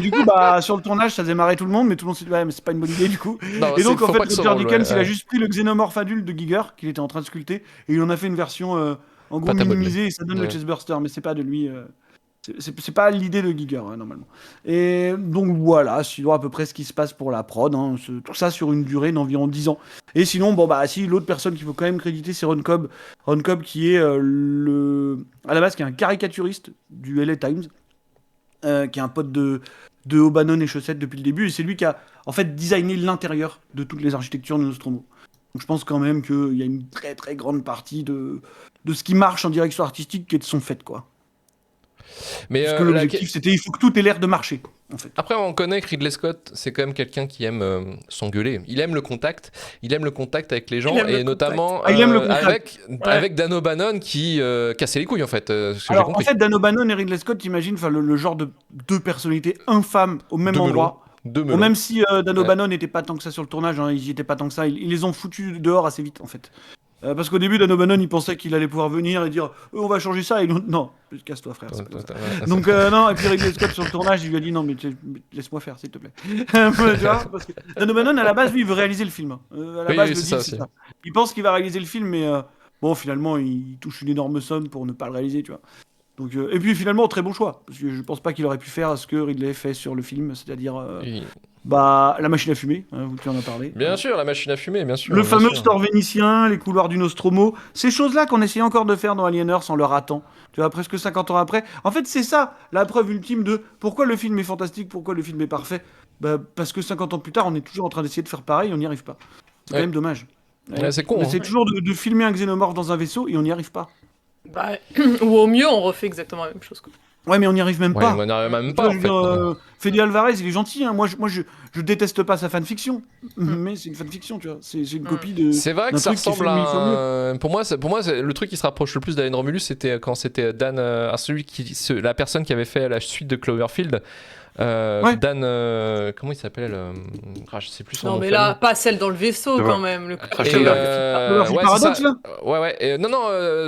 du coup, bah, sur le tournage, ça faisait marrer tout le monde, mais tout le monde s'est dit, ouais, mais c'est pas une bonne idée du coup. Non, Et donc, faut en fait, pas que ce Roger rôle, Deakins, ouais, il a ouais. juste pris le xénomorphe adulte de Giger, qu'il était en train de sculpter, et il en a fait une version, en gros, Pâte à modeler. minimisée, et ça donne Ouais. le Chestburster, mais c'est pas de lui. C'est pas l'idée de Giger, hein, normalement. Et donc voilà, sinon à peu près ce qui se passe pour la prod, hein, tout ça sur une durée d'environ 10 ans. Et sinon, bon bah si, l'autre personne qu'il faut quand même créditer, c'est Ron Cobb. Ron Cobb qui est à la base qui est un caricaturiste du LA Times, qui est un pote de O'Bannon et Chaussette depuis le début, et c'est lui qui a en fait designé l'intérieur de toutes les architectures de Nostromo. Donc je pense quand même qu'il y a une très très grande partie de ce qui marche en direction artistique qui est de son fait, quoi. Mais Parce que l'objectif, c'était il faut que tout ait l'air de marcher, en fait. après, on connaît que Ridley Scott, c'est quand même quelqu'un qui aime s'engueuler. Il aime le contact. Il aime le contact avec les gens, Il aime et le notamment Ah, il aime le contact. avec Dan O'Bannon qui cassait les couilles en fait. Ce que j'ai Alors, en compris. fait, Dan O'Bannon et Ridley Scott, t'imagines le genre de deux personnalités infâmes au même Deux melons. endroit. Deux Bon, melons. même si Dan O'Bannon n'était pas tant que ça sur le tournage, hein, ils y étaient pas tant que ça, ils les ont foutus dehors assez vite, en fait. Parce qu'au début, Dan O'Bannon, il pensait qu'il allait pouvoir venir et dire on va changer ça, et l'autre, non, casse-toi, frère. c'est pas comme ça. Ouais, Donc non, et puis Ridley Scott sur le tournage, il lui a dit non mais laisse-moi faire s'il te plaît. Tu vois, parce que Dan O'Bannon à la base lui il veut réaliser le film. À la Oui, base oui, le c'est deal, ça c'est aussi. ça. Il pense qu'il va réaliser le film mais bon finalement il touche une énorme somme pour ne pas le réaliser, tu vois. Donc et puis finalement très bon choix parce que je pense pas qu'il aurait pu faire ce que Ridley fait sur le film, c'est-à-dire Oui. Bah, la machine à fumer, tu en as parlé. Bien sûr, la machine à fumer, bien sûr. Le bien fameux sûr. store vénitien, les couloirs du Nostromo, ces choses-là qu'on essayait encore de faire dans Alien Earth en le ratant. Tu vois, presque 50 ans après. En fait, c'est ça, la preuve ultime de pourquoi le film est fantastique, pourquoi le film est parfait. Bah, parce que 50 ans plus tard, on est toujours en train d'essayer de faire pareil, on n'y arrive pas. C'est quand Ouais. même dommage. Ouais, c'est con. On hein. essaie toujours de filmer un xénomorphe dans un vaisseau et on n'y arrive pas. Bah, ou au mieux, on refait exactement la même chose. Quoi. Ouais, mais on n'y arrive même Ouais, pas. on n'arrive même Tu pas vois, en je veux fait. dire, Fede Alvarez, il est gentil. Hein. Moi, je déteste pas sa fanfiction. Mais c'est une fanfiction, tu vois. C'est une copie de. C'est vrai que d'un ça truc qui est ressemble fait à. mille fois mieux. Pour moi, le truc qui se rapproche le plus d'Alien Romulus, c'était quand c'était Dan, la personne qui avait fait la suite de Cloverfield. Ouais. Dan, comment il s'appelle je sais plus son Non, nom. mais de là, famille. pas celle dans le vaisseau C'est quand vrai. même. Le Trachtenberg. Cloverfield ouais, Paradox, c'est ça. là Ouais. Non,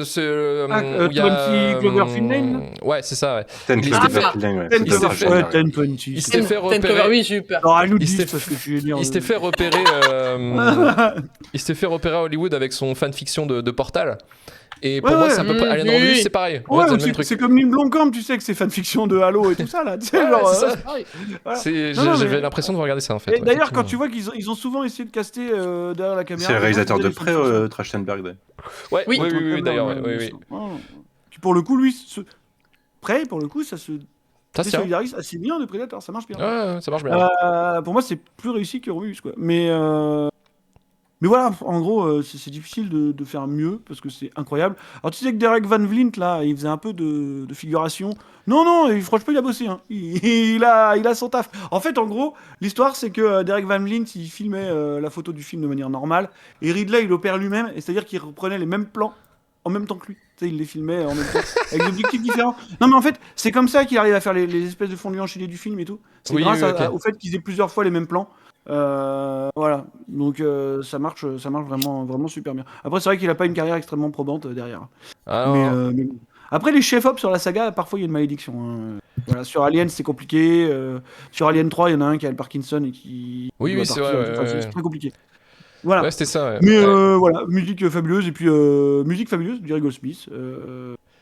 c'est. où il y a, 20 Cloverfield Lane, là ouais, c'est ça, ouais. Ten Il Cloverfield Lane, ouais. Ten C'est Cloverfield. ça, Clover, j'ai ouais, regardé. 10-20. Il s'était fait repérer. Oui, j'ai eu peur. Alors, elle nous Il dit s'était parce que je suis énervé. Il s'était fait repérer. Il s'était fait repérer à Hollywood avec son fanfiction de Portal. Et pour Ouais, moi, ouais. c'est à peu près. Alien Oui. Romulus, c'est pareil. En Ouais, fait, c'est le même truc. c'est comme Neil Blomkamp, tu sais que c'est fanfiction de Halo et tout ça là. Tu sais, Ouais, genre, c'est ça. c'est pareil. Voilà. C'est- Non, non, J'avais mais- l'impression de regarder ça en fait. Et ouais, d'ailleurs, quand effectivement. tu vois qu'ils ont souvent essayé de caster derrière la caméra. C'est le réalisateur des de gens qui près, faisaient des fanfictions. Trachtenberg. d'ailleurs. Ouais, Oui. oui, d'ailleurs. Ouais, Oui, bien oui. sûr. Qui, pour le coup, lui, Prey, pour le coup, ça se Ça se tient. désolidarise assez bien de Predator, ça marche bien. Ouais, ça marche bien. Pour moi, c'est plus réussi que Romulus, quoi. Mais voilà, en gros, c'est difficile de faire mieux parce que c'est incroyable. Alors, tu sais que Derek Van Vlint, là, il faisait un peu de figuration. Non, franchement, il a bossé. Hein. Il a son taf. En fait, en gros, l'histoire, c'est que Derek Van Vlint, il filmait la photo du film de manière normale. Et Ridley, il opère lui-même. Et c'est-à-dire qu'il reprenait les mêmes plans en même temps que lui. Tu sais, il les filmait en même temps, avec des objectifs différents. Non, mais en fait, c'est comme ça qu'il arrive à faire les espèces de fondus enchaînés du film et tout. C'est Oui, grâce oui, ok. au fait qu'ils aient plusieurs fois les mêmes plans. Voilà, donc ça marche vraiment, vraiment super bien. Après, c'est vrai qu'il a pas une carrière extrêmement probante derrière. Alors, Mais bon. Après, les chefs-op sur la saga, parfois il y a une malédiction. Hein. Voilà, sur Alien, c'est compliqué. Sur Alien 3, il y en a un qui a le Parkinson et qui. Oui, doit c'est partir. vrai, Enfin, ouais. c'est très compliqué. Voilà. ouais, c'était ça. Ouais. Mais Ouais. voilà, musique fabuleuse. Et puis, musique fabuleuse du Goldsmith.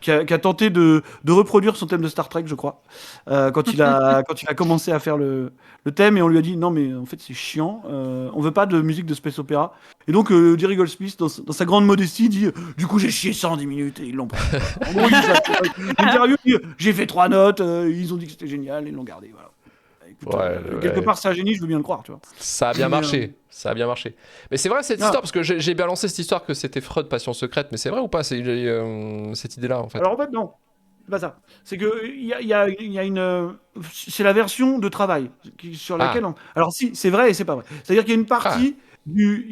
Qui a tenté de reproduire son thème de Star Trek, je crois, quand il a commencé à faire le thème, et on lui a dit non mais en fait c'est chiant, on veut pas de musique de space opéra. Et donc Jerry Goldsmith, dans sa grande modestie, dit du coup j'ai chié ça en 10 minutes et ils l'ont pris. En gros, l'interview dit j'ai fait 3 notes, ils ont dit que c'était génial et ils l'ont gardé. Voilà. Écoute, quelque part c'est un génie, je veux bien le croire, tu vois. Ça a bien Mais, marché. Ça a bien marché. Mais c'est vrai cette Ah. histoire, parce que j'ai balancé cette histoire que c'était Freud, Passion secrète, mais c'est vrai ou pas cette idée-là en fait? Alors en fait, non. C'est pas ça. C'est que il y a une. C'est la version de travail sur laquelle. Alors si, c'est vrai et c'est pas vrai. C'est-à-dire qu'il y a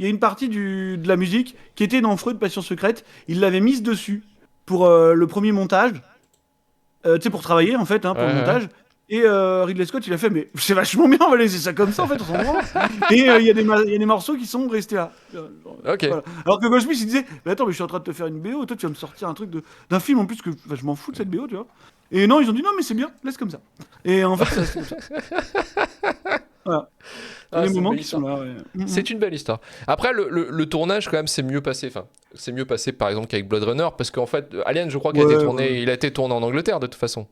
une partie de la musique qui était dans Freud Passion secrète. Il l'avait mise dessus pour le premier montage. Tu sais, pour travailler en fait, hein, pour le montage. Et Ridley Scott, il a fait, mais c'est vachement bien, on va laisser ça comme ça en fait, on s'en branle. Et il y a des morceaux qui sont restés là. Ok. Voilà. Alors que Goldsmith, il disait, mais attends, mais je suis en train de te faire une BO, toi tu vas me sortir un truc d'un film en plus que je m'en fous de cette BO, tu vois. Et non, ils ont dit, non, mais c'est bien, laisse comme ça. Et en fait, c'est comme ça. Voilà. Ah, les c'est moments une qui belle sont là, ouais. C'est une belle histoire. Après, le tournage, quand même, c'est mieux passé. Enfin, c'est mieux passé, par exemple, qu'avec Blade Runner, parce qu'en fait, Alien, je crois qu'il il a été tourné en Angleterre, de toute façon.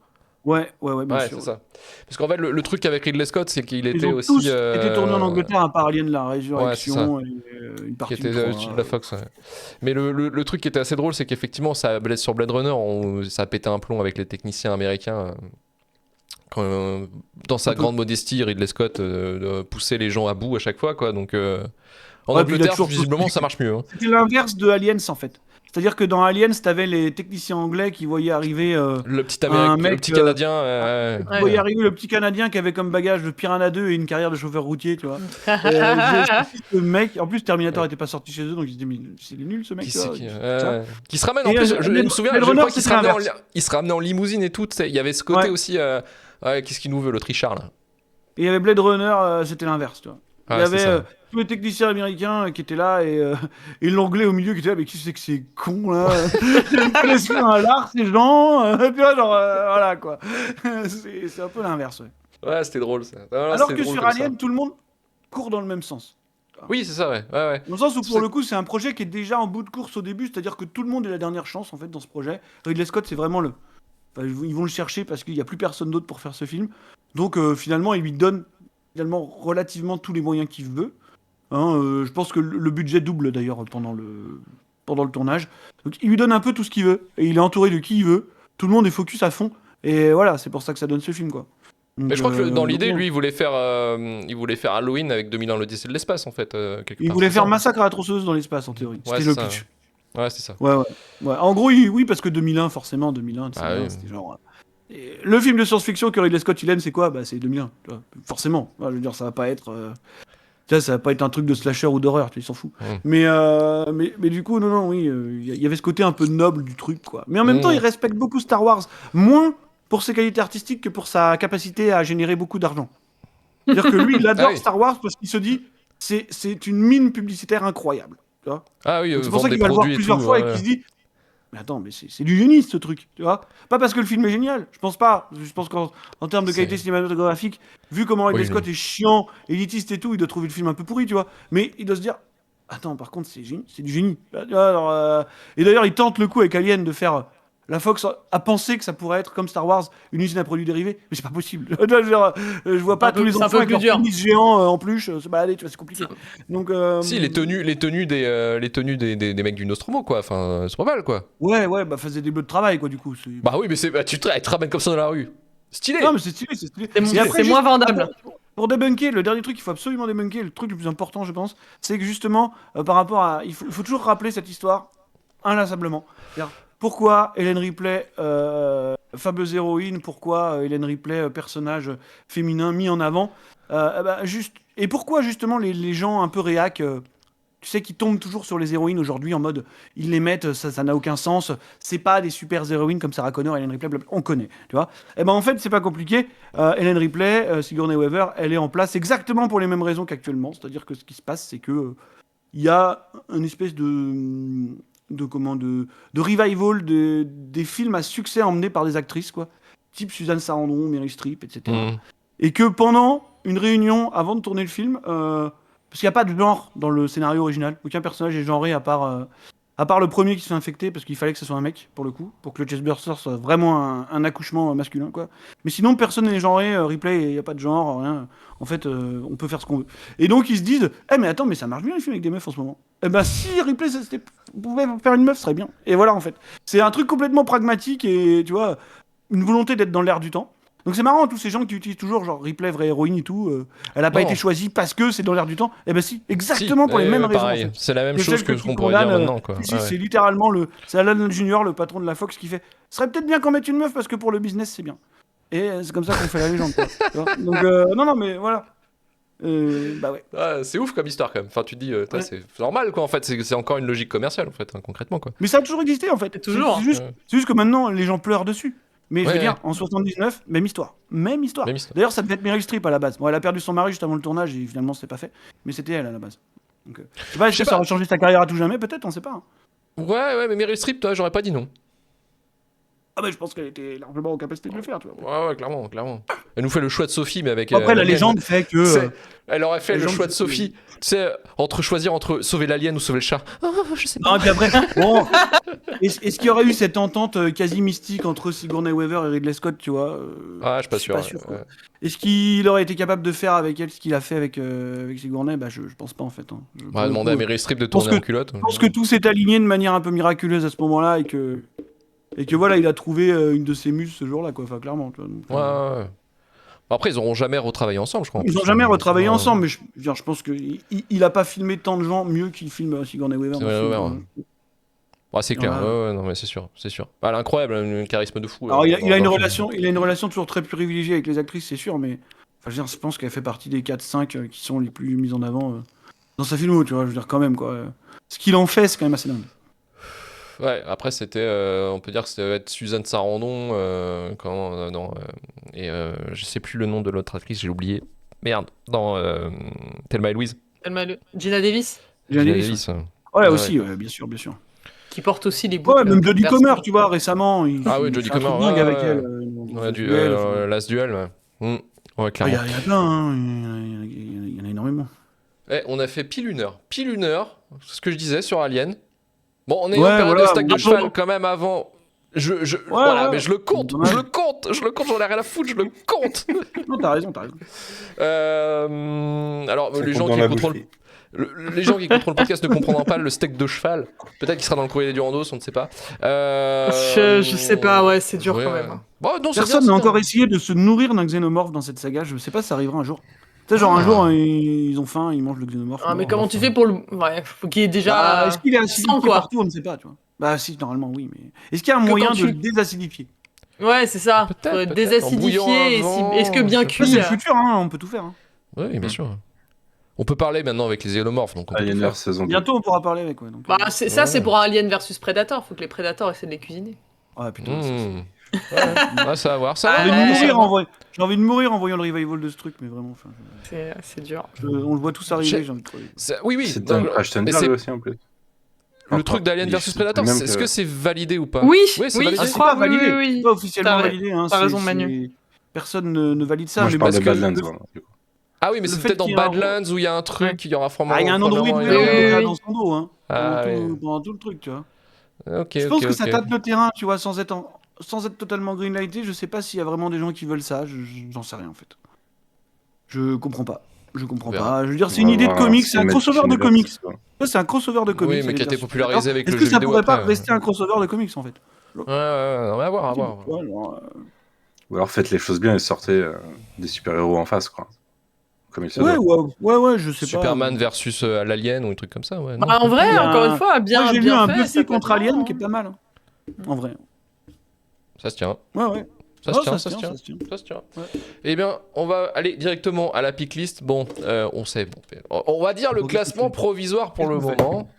Ouais, bien Ouais, sûr. c'est ça. Parce qu'en fait, le truc avec Ridley Scott, c'est qu'il Ils était ont aussi. tous été tournés en Angleterre, à part Alien, la Ouais, Résurrection, et une qui partie était du 3, de la Fox. Ouais. Mais le truc qui était assez drôle, c'est qu'effectivement, sur Blade Runner, ça a pété un plomb avec les techniciens américains. Dans sa grande modestie, Ridley Scott poussait les gens à bout à chaque fois, quoi. Donc, en Ouais, puis il a Angleterre, toujours visiblement, ça marche mieux. Hein. C'était l'inverse de Aliens en fait. C'est-à-dire que dans Aliens, t'avais les techniciens anglais qui voyaient arriver Le petit un mec, le petit Canadien. qui voyait arriver le petit Canadien qui avait comme bagage le Piranha 2 et une carrière de chauffeur routier, tu vois. Ce mec, en plus Terminator était pas sorti chez eux, donc ils se disaient mais c'est nul ce mec. Qui, tu vois. qui se ramène en Et, plus, je me souviens, Blade je crois Runner, qu'il se c'était ramenait l'inverse. il se ramenait en limousine et tout. Il y avait ce côté Ouais. aussi. Qu'est-ce qu'il nous veut, l'autre Richard là? Et il y avait Blade Runner, c'était l'inverse, tu vois. Il y Ouais, c'est avait ça. tous les techniciens américains qui étaient là et l'anglais au milieu qui était là, mais qui c'est que c'est con là? Ils connaissent pas un lard ces gens, tu vois, genre voilà quoi. C'est un peu l'inverse, ouais. Ouais, c'était drôle ça. Non, Alors c'était que drôle sur comme ça. Alien, tout le monde court dans le même sens. Oui, c'est ça, ouais. Ouais. Dans le sens où pour le coup, c'est un projet qui est déjà en bout de course au début, c'est-à-dire que tout le monde est la dernière chance en fait dans ce projet. Ridley Scott, c'est vraiment ils vont le chercher parce qu'il n'y a plus personne d'autre pour faire ce film. Donc finalement, il lui donne finalement relativement tous les moyens qu'il veut. Hein, je pense que le budget double d'ailleurs pendant le tournage. Donc il lui donne un peu tout ce qu'il veut et il est entouré de qui il veut. Tout le monde est focus à fond et voilà, c'est pour ça que ça donne ce film quoi. Donc, Mais je crois que dans donc, l'idée, bon. lui, il voulait faire Halloween avec 2001 l'Odyssée de l'espace, en fait. Quelque Il part, voulait c'est faire ça. Massacre à la tronçonneuse dans l'espace en théorie. Ouais, C'était c'est le ça. pitch. Ouais, c'est ça. Ouais. En gros, oui, parce que 2001, forcément, 2001, tu sais Ah bien, oui. c'était genre. Et le film de science-fiction que Ridley Scott il aime, c'est quoi? Bah, c'est 2001. Tu vois. Forcément. Ouais, je veux dire, ça va pas être. Tu vois, ça va pas être un truc de slasher ou d'horreur, tu vois, il s'en fout. Mais du coup, non, oui, il y avait ce côté un peu noble du truc, quoi. Mais en même temps, il respecte beaucoup Star Wars, moins pour ses qualités artistiques que pour sa capacité à générer beaucoup d'argent. C'est-à-dire que lui, il adore Ah oui. Star Wars parce qu'il se dit, c'est une mine publicitaire incroyable. Tu vois. Ah oui, Donc c'est pour vendre ça des qu'il va le voir produits et plusieurs tout. fois et ouais. qu'il se dit, mais attends, mais c'est du génie ce truc, tu vois. Pas parce que le film est génial, je pense pas. Je pense qu'en termes de qualité C'est- cinématographique, vu comment Ridley Oui, Scott non. est chiant, élitiste et tout, il doit trouver le film un peu pourri, tu vois. Mais il doit se dire, attends, par contre, c'est du génie. Alors, et d'ailleurs, il tente le coup avec Alien de faire. La Fox a pensé que ça pourrait être comme Star Wars, une usine à produits dérivés, mais c'est pas possible. Je vois pas un peu- tous les c'est un enfants peu avec plus leur dur. pénis géant en peluche se balader, tu vois, c'est compliqué. Donc, Si, les tenues des mecs du Nostromo, quoi. Enfin, c'est pas mal, quoi. ouais, bah faisait des bleus de travail, quoi, du coup. Bah oui, mais tu te ramènes comme ça dans la rue. Stylé. Non, mais c'est stylé, c'est stylé. C'est Et après, moins juste vendable. pour débunker, le dernier truc qu'il faut absolument débunker, le truc le plus important, je pense, c'est que justement, par rapport à. Il faut toujours rappeler cette histoire inlassablement. C'est-à-dire, pourquoi Hélène Ripley, fameuse héroïne, pourquoi Hélène Ripley, personnage féminin mis en avant et pourquoi justement les gens un peu réac. Tu sais, qui tombent toujours sur les héroïnes aujourd'hui en mode ils les mettent, ça n'a aucun sens, c'est pas des super héroïnes comme Sarah Connor, Hélène Ripley, blablabla, on connaît, tu vois. Et ben en fait, c'est pas compliqué. Hélène Ripley, Sigourney Weaver, elle est en place exactement pour les mêmes raisons qu'actuellement. C'est-à-dire que ce qui se passe, c'est que il y a une espèce de revival des films à succès emmenés par des actrices, quoi. Type Suzanne Sarandon, Meryl Streep, etc. Mmh. Et que pendant une réunion, avant de tourner le film, parce qu'il n'y a pas de genre dans le scénario original, aucun personnage est genré à part le premier qui se fait infecter, parce qu'il fallait que ce soit un mec, pour le coup, pour que le chestburster soit vraiment un accouchement masculin, quoi. Mais sinon, personne n'est genré, Ripley, il n'y a pas de genre, rien. En fait, on peut faire ce qu'on veut. Et donc, ils se disent, mais attends, mais ça marche bien les films avec des meufs en ce moment. Eh ben, si Ripley, pouvait faire une meuf, ce serait bien. Et voilà, en fait. C'est un truc complètement pragmatique et, tu vois, une volonté d'être dans l'air du temps. Donc c'est marrant, tous ces gens qui utilisent toujours genre Ripley, vraie héroïne et tout, elle a pas Non. été choisie parce que c'est dans l'air du temps. Eh ben si, exactement Si, pour les mêmes raisons. pareil. En fait. C'est la même Et chose celle que que ce tu qu'on pourrait dire condamnes, maintenant, quoi. Si, Ouais. c'est littéralement c'est Alan Junior, le patron de la Fox, qui fait ce serait peut-être bien qu'on mette une meuf parce que pour le business c'est bien. Et c'est comme ça qu'on fait la légende. Quoi. Tu vois. Donc non, mais voilà. Bah ouais. Ah, c'est ouf comme histoire, quand même. Enfin, tu te dis, Ouais. c'est normal, quoi, en fait. C'est encore une logique commerciale, en fait, hein, concrètement, quoi. Mais ça a toujours existé en fait. C'est toujours. C'est juste que maintenant les gens pleurent dessus. Mais je Ouais, veux dire, ouais. en 79, même histoire. Même histoire. Même histoire. D'ailleurs, ça devait être Meryl Streep à la base. Bon, elle a perdu son mari juste avant le tournage et finalement, c'était pas fait. Mais c'était elle à la base. Donc, je sais pas, est-ce Je sais que ça pas. aurait changé sa carrière à tout jamais? Peut-être, on sait pas. Hein. Ouais, mais Meryl Streep, toi, j'aurais pas dit non. Ah, bah, je pense qu'elle était largement en capacité de le faire, tu vois. Ouais, clairement. Elle nous fait le choix de Sophie, mais avec. Après, la l'alien. légende fait que. C'est- Elle aurait fait la le légende choix de fait que- Sophie, tu sais, choisir entre sauver l'alien ou sauver le chat. Oh, je sais pas. Non, et puis après, bon, est-ce qu'il y aurait eu cette entente quasi mystique entre Sigourney Weaver et Ridley Scott, tu vois Ah, je suis pas sûr. quoi. Ouais. Est-ce qu'il aurait été capable de faire avec elle ce qu'il a fait avec Sigourney? Bah, je pense pas en fait. Hein. On va demander à Meryl Streep de pense tourner en que- culotte. Je pense que tout s'est aligné de manière un peu miraculeuse à ce moment-là et que voilà, il a trouvé une de ses muses ce jour-là, quoi. Enfin, clairement. Tu vois, donc, Ouais. Après, ils auront jamais retravaillé ensemble, je crois. en Ils plus. n'ont jamais retravaillé Ouais. ensemble, mais je pense qu'il a pas filmé tant de gens mieux qu'il filme Sigourney Weaver. Sigourney dans ce Weaver, film. Ouais, c'est clair. Ouais. Ouais, non, mais c'est sûr. Elle est incroyable, un charisme de fou. Alors, il a dans une le relation, il a une relation toujours très privilégiée avec les actrices, c'est sûr, mais enfin, je veux dire, je pense qu'elle fait partie des 4-5 qui sont les plus mises en avant dans sa filmo, tu vois. Je veux dire, quand même, quoi. Ce qu'il en fait, c'est quand même assez dingue. Ouais, après, c'était. On peut dire que c'était être Suzanne Sarandon. Je sais plus le nom de l'autre actrice, j'ai oublié. Merde, dans Thelma et Louise. Gina Davis, Gina Davis, Ouais, aussi, bien sûr, bien sûr. qui porte aussi les boucles. Ouais, même Jodie perso. Comer, tu vois, récemment. Ah oui, il Jodie fait un truc Comer, dingue ouais, avec ouais. elle. Ouais, Duel, enfin. Last Duel, ouais. Ouais, Il y clairement. a plein, hein. Il y en a énormément. On a fait pile une heure. Pile une heure, c'est ce que je disais sur Alien. Bon, on est Ouais, en période voilà, de stack de bon, cheval bon. quand même avant. Voilà, ouais. mais je le compte, Dommage. j'en ai rien à foutre, je le compte. Non, t'as raison. Alors, Ça les compte gens dans qui la contrôlent boucherie. les gens qui écouteront le podcast ne comprendront pas le steak de cheval. Peut-être qu'il sera dans le courrier du Randos, on ne sait pas. Je sais pas, ouais, c'est dur ouais. quand même. Hein. Bon, non, c'est Personne bien, n'a c'est bien. encore essayé de se nourrir d'un xénomorphe dans cette saga. Je sais pas si ça arrivera un jour. Tu sais, genre un jour, ils ont faim, ils mangent le xénomorphe. Ah, mais mort. comment tu fais pour le. Ouais, faut qu'il y ait déjà. Est-ce qu'il est sang, acidifié quoi. partout? On ne sait pas, tu vois. Bah si, normalement oui, mais est-ce qu'il y a un Que moyen quand de tu- le désacidifier? Ouais, c'est ça. Peut-être, Faut peut-être, en désacidifier. bouillant Et avant, est-ce que bien je sais Ça cuit c'est le futur, hein, on peut tout faire. Hein. Oui, bien sûr. On peut parler maintenant avec les xénomorphes, donc on peut tout Alien faire. vs saison 2. Bientôt on pourra parler avec, ouais. Donc, Bah, ça, c'est Ouais. pour un Alien versus Predator. Faut que les Predators essaient de les cuisiner. Ah putain. ça, Mmh. Ouais, ça va voir. Ça Ah, va J'ai envie de voir. mourir en voyant- J'ai envie de mourir en voyant le revival de ce truc, mais vraiment. Enfin, C'est dur. on le voit tous arriver, j'ai envie de crever. Oui. C'était non, un Crash mais Thunder c'est- aussi en plus. Le truc d'Alien vs Predator, même est-ce que c'est validé ou pas? Oui, Oui, c'est oui, validé. Ah, je c'est crois, pas validé, oui. c'est pas officiellement T'as- validé. Hein, t'as raison, c'est- Manu. Personne ne valide ça. Moi, je mais parle parce de que Badlands. le- Voilà, du coup. Ah oui, mais Le c'est fait peut-être dans qu'il y ait un Badlands où il y a un truc, il y aura Ah, il y a un android probablement blanc oui, déjà oui. dans son dos, hein. Ah, Pendant tout le truc, tu vois. Ok, Je pense ok, que ça ok. tâte le terrain, tu vois, sans être totalement greenlighté. Je sais pas s'il y a vraiment des gens qui veulent ça. J'en sais rien en fait. Je comprends pas. On verra. Je veux dire, c'est On une va idée de voir comics, c'est un Cinematic crossover de Universe, comics. quoi. Ça, c'est un crossover de comics. Oui, mais qui a été Alien vs popularisé avec Est-ce le que jeu ça vidéo pourrait pas après, rester un crossover de comics en fait? Ouais, on va voir, à voir. Ouais, alors, Ou alors faites les choses bien et sortez des super-héros en face, quoi. Comme il se ouais, doit. ouais, je sais Superman pas. versus l'Alien ou un truc comme ça, ouais. non. Bah, en vrai, Il y a encore un- une fois, bien Moi, j'ai lu bien un fait, ça Buffy peut être contre Alien marrant, qui est pas mal. Hein. En vrai. Ça se tient. Ouais. Ça Oh, se tient. se tient. Ça se tient. Ouais. Eh bien, on va aller directement à la pick list. Bon, on sait. Bon, on va dire le Bon, classement provisoire pour le qu'est-ce qu'on fait moment.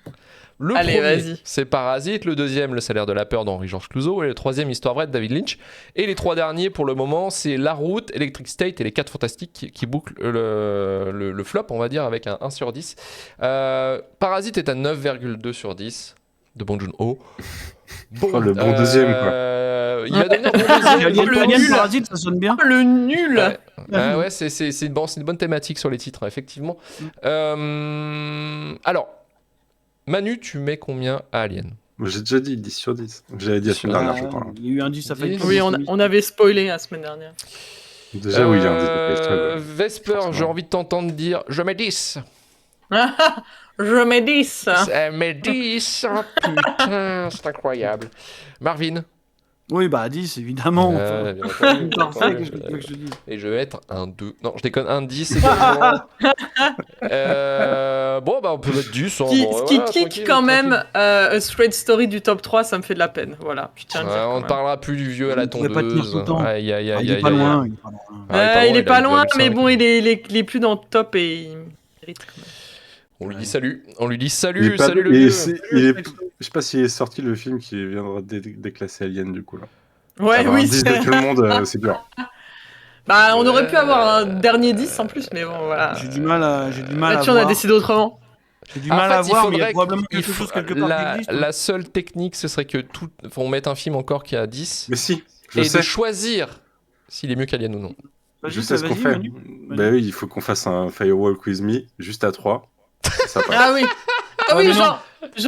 Le Allez, premier, vas-y. c'est Parasite. Le deuxième, Le salaire de la peur d'Henri-Georges Clouzot. Et le troisième, Histoire vraie de David Lynch. Et les trois derniers, pour le moment, c'est La Route, Electric State et Les 4 Fantastiques qui bouclent le flop, on va dire, avec un 1 sur 10. Parasite est à 9,2 sur 10 de Bong Joon-ho. Bon, Oh, le bon deuxième, quoi. Il va devenir bon deuxième. Alien, le Alien nul. Parasite, ça sonne bien. Oh, le nul. Ouais, c'est une bonne thématique sur les titres, effectivement. Alors, Manu, tu mets combien à Alien? J'ai déjà dit 10 sur 10. J'avais dit la semaine dernière, je crois. Il y a eu un 10 à Fight 10. Club. Oui, on avait spoilé la semaine dernière. Déjà, oui, il y a un 10 à Fight Club. Vesper, Forcément. j'ai envie de t'entendre dire je mets 10. Je mets 10. Je mets 10. Oh, putain, c'est incroyable. Marvin. Oui, bah 10, évidemment. Bien entendu, bien Parfait, entendu. qu'est-ce que tu veux que je te dise? Et je vais mettre un 2. Non, je déconne, un 10 également. Bon, bah on peut mettre 10. Ce qui kick quand même A Straight Story du top 3, ça me fait de la peine. Voilà, je tiens à le dire. On quand ne même. parlera plus du vieux à la Il pourrait pas tenir tondeuse. tout le temps. Aïe, aïe, Ah, aïe, il est aïe, pas aïe. loin. Il est pas loin, il a mais 2005. bon, il est plus dans le top et il mérite quand même. On lui dit salut. On lui dit Il est salut, pas- salut le et vieux. je sais pas s'il est sorti le film qui viendra déclasser Alien, du coup, là. Ouais, Avoir un oui, 10 de tout le monde, c'est dur. Bah, on aurait pu avoir un dernier 10 en plus, mais bon, voilà. J'ai du mal à Là-dessus, on a voir. décidé autrement. J'ai du En mal fait, à il voir, mais il y a faudrait probablement qu'il quelque faut- chose quelque part qui existe. la seule technique, ce serait que on mette un film encore qui a 10 Mais si, je et sais. de choisir s'il est mieux qu'Alien ou non. Vas-y, Je sais ce qu'on vas-y, fait. Manu. Bah oui, il faut qu'on fasse un Firewalk with me, juste à 3. Ça passe. Ah oui. Ah Ouais, oui, mais non.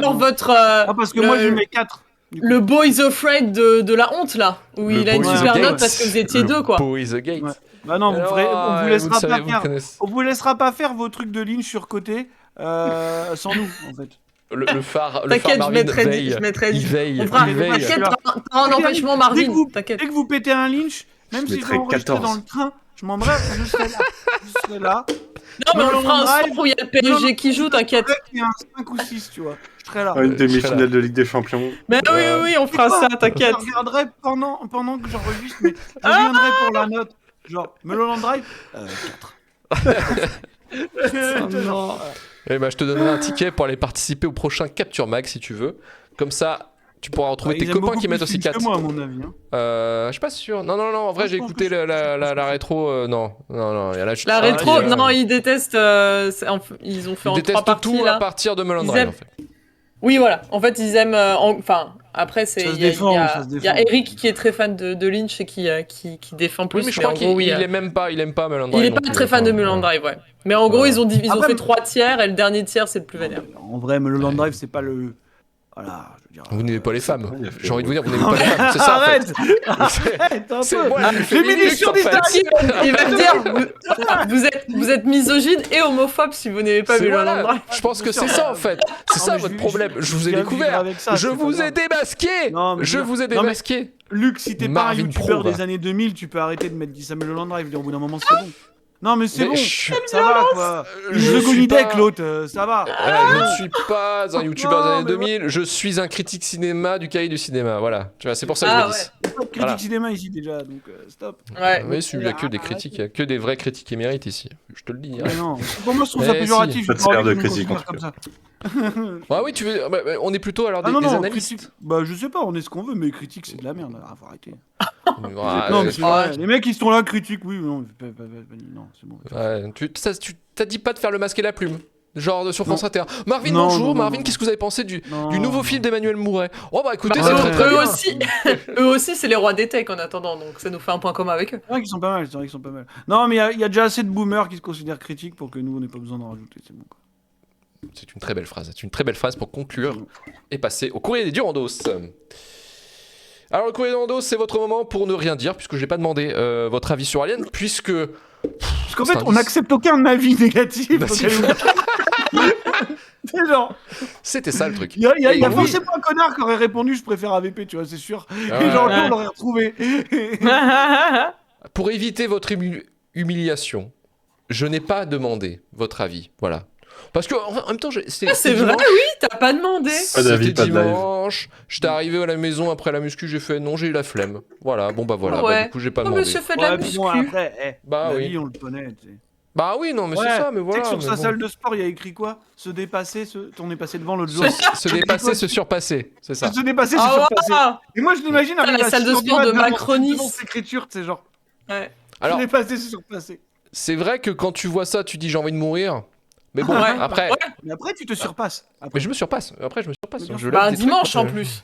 genre votre. Ah, parce que moi, je mets 4. Le Boys Afraid de la honte, là. Où Le il a une Boys super Gate. note parce que vous étiez deux, quoi. Boys the Gate. Ouais. Bah non, on Ah, vous laissera savez, pas vous faire. connaissez. On vous laissera pas faire vos trucs de ligne surcotés sans nous, en fait. Le phare T'inquiète, je Marvin mettrai veille. 10. Je mettrai Il 10. veille. On fera. Il veille. T'inquiète, t'auras un empêchement, Dès Marvin. que vous- T'inquiète. Dès que vous pétez un Lynch, même Je si je mettrais vais enregistrer 14. dans le train, je m'en bref, je serai là. Je serai là. Non, mais on Mulholland fera un Drive. son où il y a le PSG qui joue, t'inquiète. Après, il y a un 5 ou 6, tu vois. Je serai là. Une je serai demi-finale de Ligue des Champions. Mais oui, on fera ça, t'inquiète. Je regarderai pendant que j'enregistre, mais je viendrai pour la note. Genre, Mulholland Drive 4. Non. Eh ben, je te donnerai un ticket pour aller participer au prochain Capture Mag si tu veux. Comme ça, tu pourras retrouver tes copains qui mettent aussi 4. C'est moi, à mon avis. Hein. Je suis pas sûr. Non, en vrai, Ah, j'ai je pense écouté que la rétro. Non. Il y a La rétro, non, ils détestent. Ils ont fait Ils en 3 détestent parties tout là. à partir de Mulholland Ils Drive, aiment- en fait. Oui, voilà. En fait, ils aiment. Enfin, après, c'est. Ça se Il y a- défend, il y a- ça se il y a défend. Eric qui est très fan de Lynch et qui défend plus. Oui, mais je mais crois en qu'il gros, oui, il aime pas Mulholland il Drive. est non pas plus, très fan de Mulholland Drive, ouais. Mais en gros, ils ont Après, fait 3 tiers et le dernier tiers, c'est le plus vénère. En vrai, Mulholland Drive, c'est pas le. Voilà, je veux dire. Vous n'aimez pas les femmes. il a fait J'ai envie de vous le- dire, vous n'aimez pas les femmes. C'est ça, en fait. Arrête un C'est peu. moi, je J'ai mis des féministe, en sur fait. Il va me dire, vous êtes misogyne et homophobe si vous n'aimez pas C'est Mulholland voilà. Drive. Je pense que c'est ça, en fait. C'est Non, ça mais votre je- problème. Je vous ai viens de vivre découvert. avec ça, Je c'est vous pas ai grave. démasqué. Non, mais Je non. vous ai Non, mais- démasqué. Luc, si t'es pas un Marvin youtubeur Proulx. des années 2000, tu peux arrêter de mettre du Samuel Holland Drive. Au bout d'un moment, c'est bon. Non, mais c'est Mais bon. je- Ça va, quoi. je Une suis seconde pas- avec l'autre, ça va. Je ne suis pas un youtubeur des Non, années mais 2000, je suis un critique cinéma du cahier du cinéma. Voilà, tu vois, c'est pour ça que Ah je le dis. ouais. Il y a pas de critique Voilà. cinéma ici déjà, donc stop. Ouais. Mais il n'y a que des critiques, il n'y a que des vrais critiques émérites ici. Je te le dis. hein. Mais non, pour moi, je trouve ça Eh, péjoratif. si. Pas de j'ai pas envie sphère de qu'on me critique, considère en comme tout ça. Ah oui, tu veux. On est plutôt alors Ah des, non, des non, analystes. critique. Bah, je sais pas, on est ce qu'on veut, mais critique, c'est de la merde. Ah, faut arrêter. Ouais, Non, mais c'est vrai. ouais. Les mecs, ils sont là, critiques, oui, non, non, c'est bon. ouais, tu t'as dit pas de faire le masque et la plume. Genre sur France Non. Inter. Marvin, Non, bonjour. non, non, Marvin, non. qu'est-ce que vous avez pensé du Non, nouveau non. film d'Emmanuel Mouret? Oh bah écoutez, Bah, c'est eux- très très Eux bien. aussi, eux aussi, c'est les rois des techs en attendant, donc ça nous fait un point commun avec eux. C'est vrai qu'ils sont pas mal, c'est vrai qu'ils sont pas mal. Non, mais il y a déjà assez de boomers qui se considèrent critiques pour que nous, on n'ait pas besoin d'en rajouter, c'est bon, quoi. C'est une très belle phrase. C'est une très belle phrase pour conclure et passer au courrier des Durandos. Alors le courrier des Durandos, c'est votre moment pour ne rien dire puisque je n'ai pas demandé votre avis sur Alien puisque Parce qu'en C'est fait, un on dix. n'accepte aucun avis négatif. donc Négatif. C'est genre, c'était ça le truc. il y a Et oui. forcément un connard qui aurait répondu je préfère AVP, tu vois, c'est sûr. Ah Et genre, ouais. lui, on l'aurait retrouvé. Pour éviter votre humiliation, je n'ai pas demandé votre avis. Voilà. Parce que en même temps, Ah, c'est vrai, oui, t'as pas demandé. Pas d'avis, C'était pas de live. dimanche. J'étais arrivé à la maison après la muscu, j'ai fait non, j'ai eu la flemme. Voilà, bon bah voilà, Ouais. bah, du coup j'ai pas Oh, demandé. monsieur fait de la Ouais, puis bon, muscu. après, Bah la oui. vie, on le connaît, tu sais. Bah oui, non, mais Ouais. c'est ça, mais Tu sais voilà. que sur mais sa bon. salle de sport, il y a écrit quoi? Se dépasser, on est passé devant l'autre jour. Se dépasser, se surpasser, c'est ça. Se dépasser, c'est Ah surpasser. ouais. Et moi, je l'imagine Putain, arriver la à salle de 6 heures du sport de matin Macronis. devant cette écriture, c'est genre, Ouais. Alors, se dépasser, se surpasser. c'est vrai que quand tu vois ça, tu dis j'ai envie de mourir. Mais bon, Ouais. après, Ouais. Mais après, tu te surpasses. mais Après, je me surpasse. Après, je me surpasse. Mais bien Je sûr. lève Bah, un des dimanche trucs, en plus.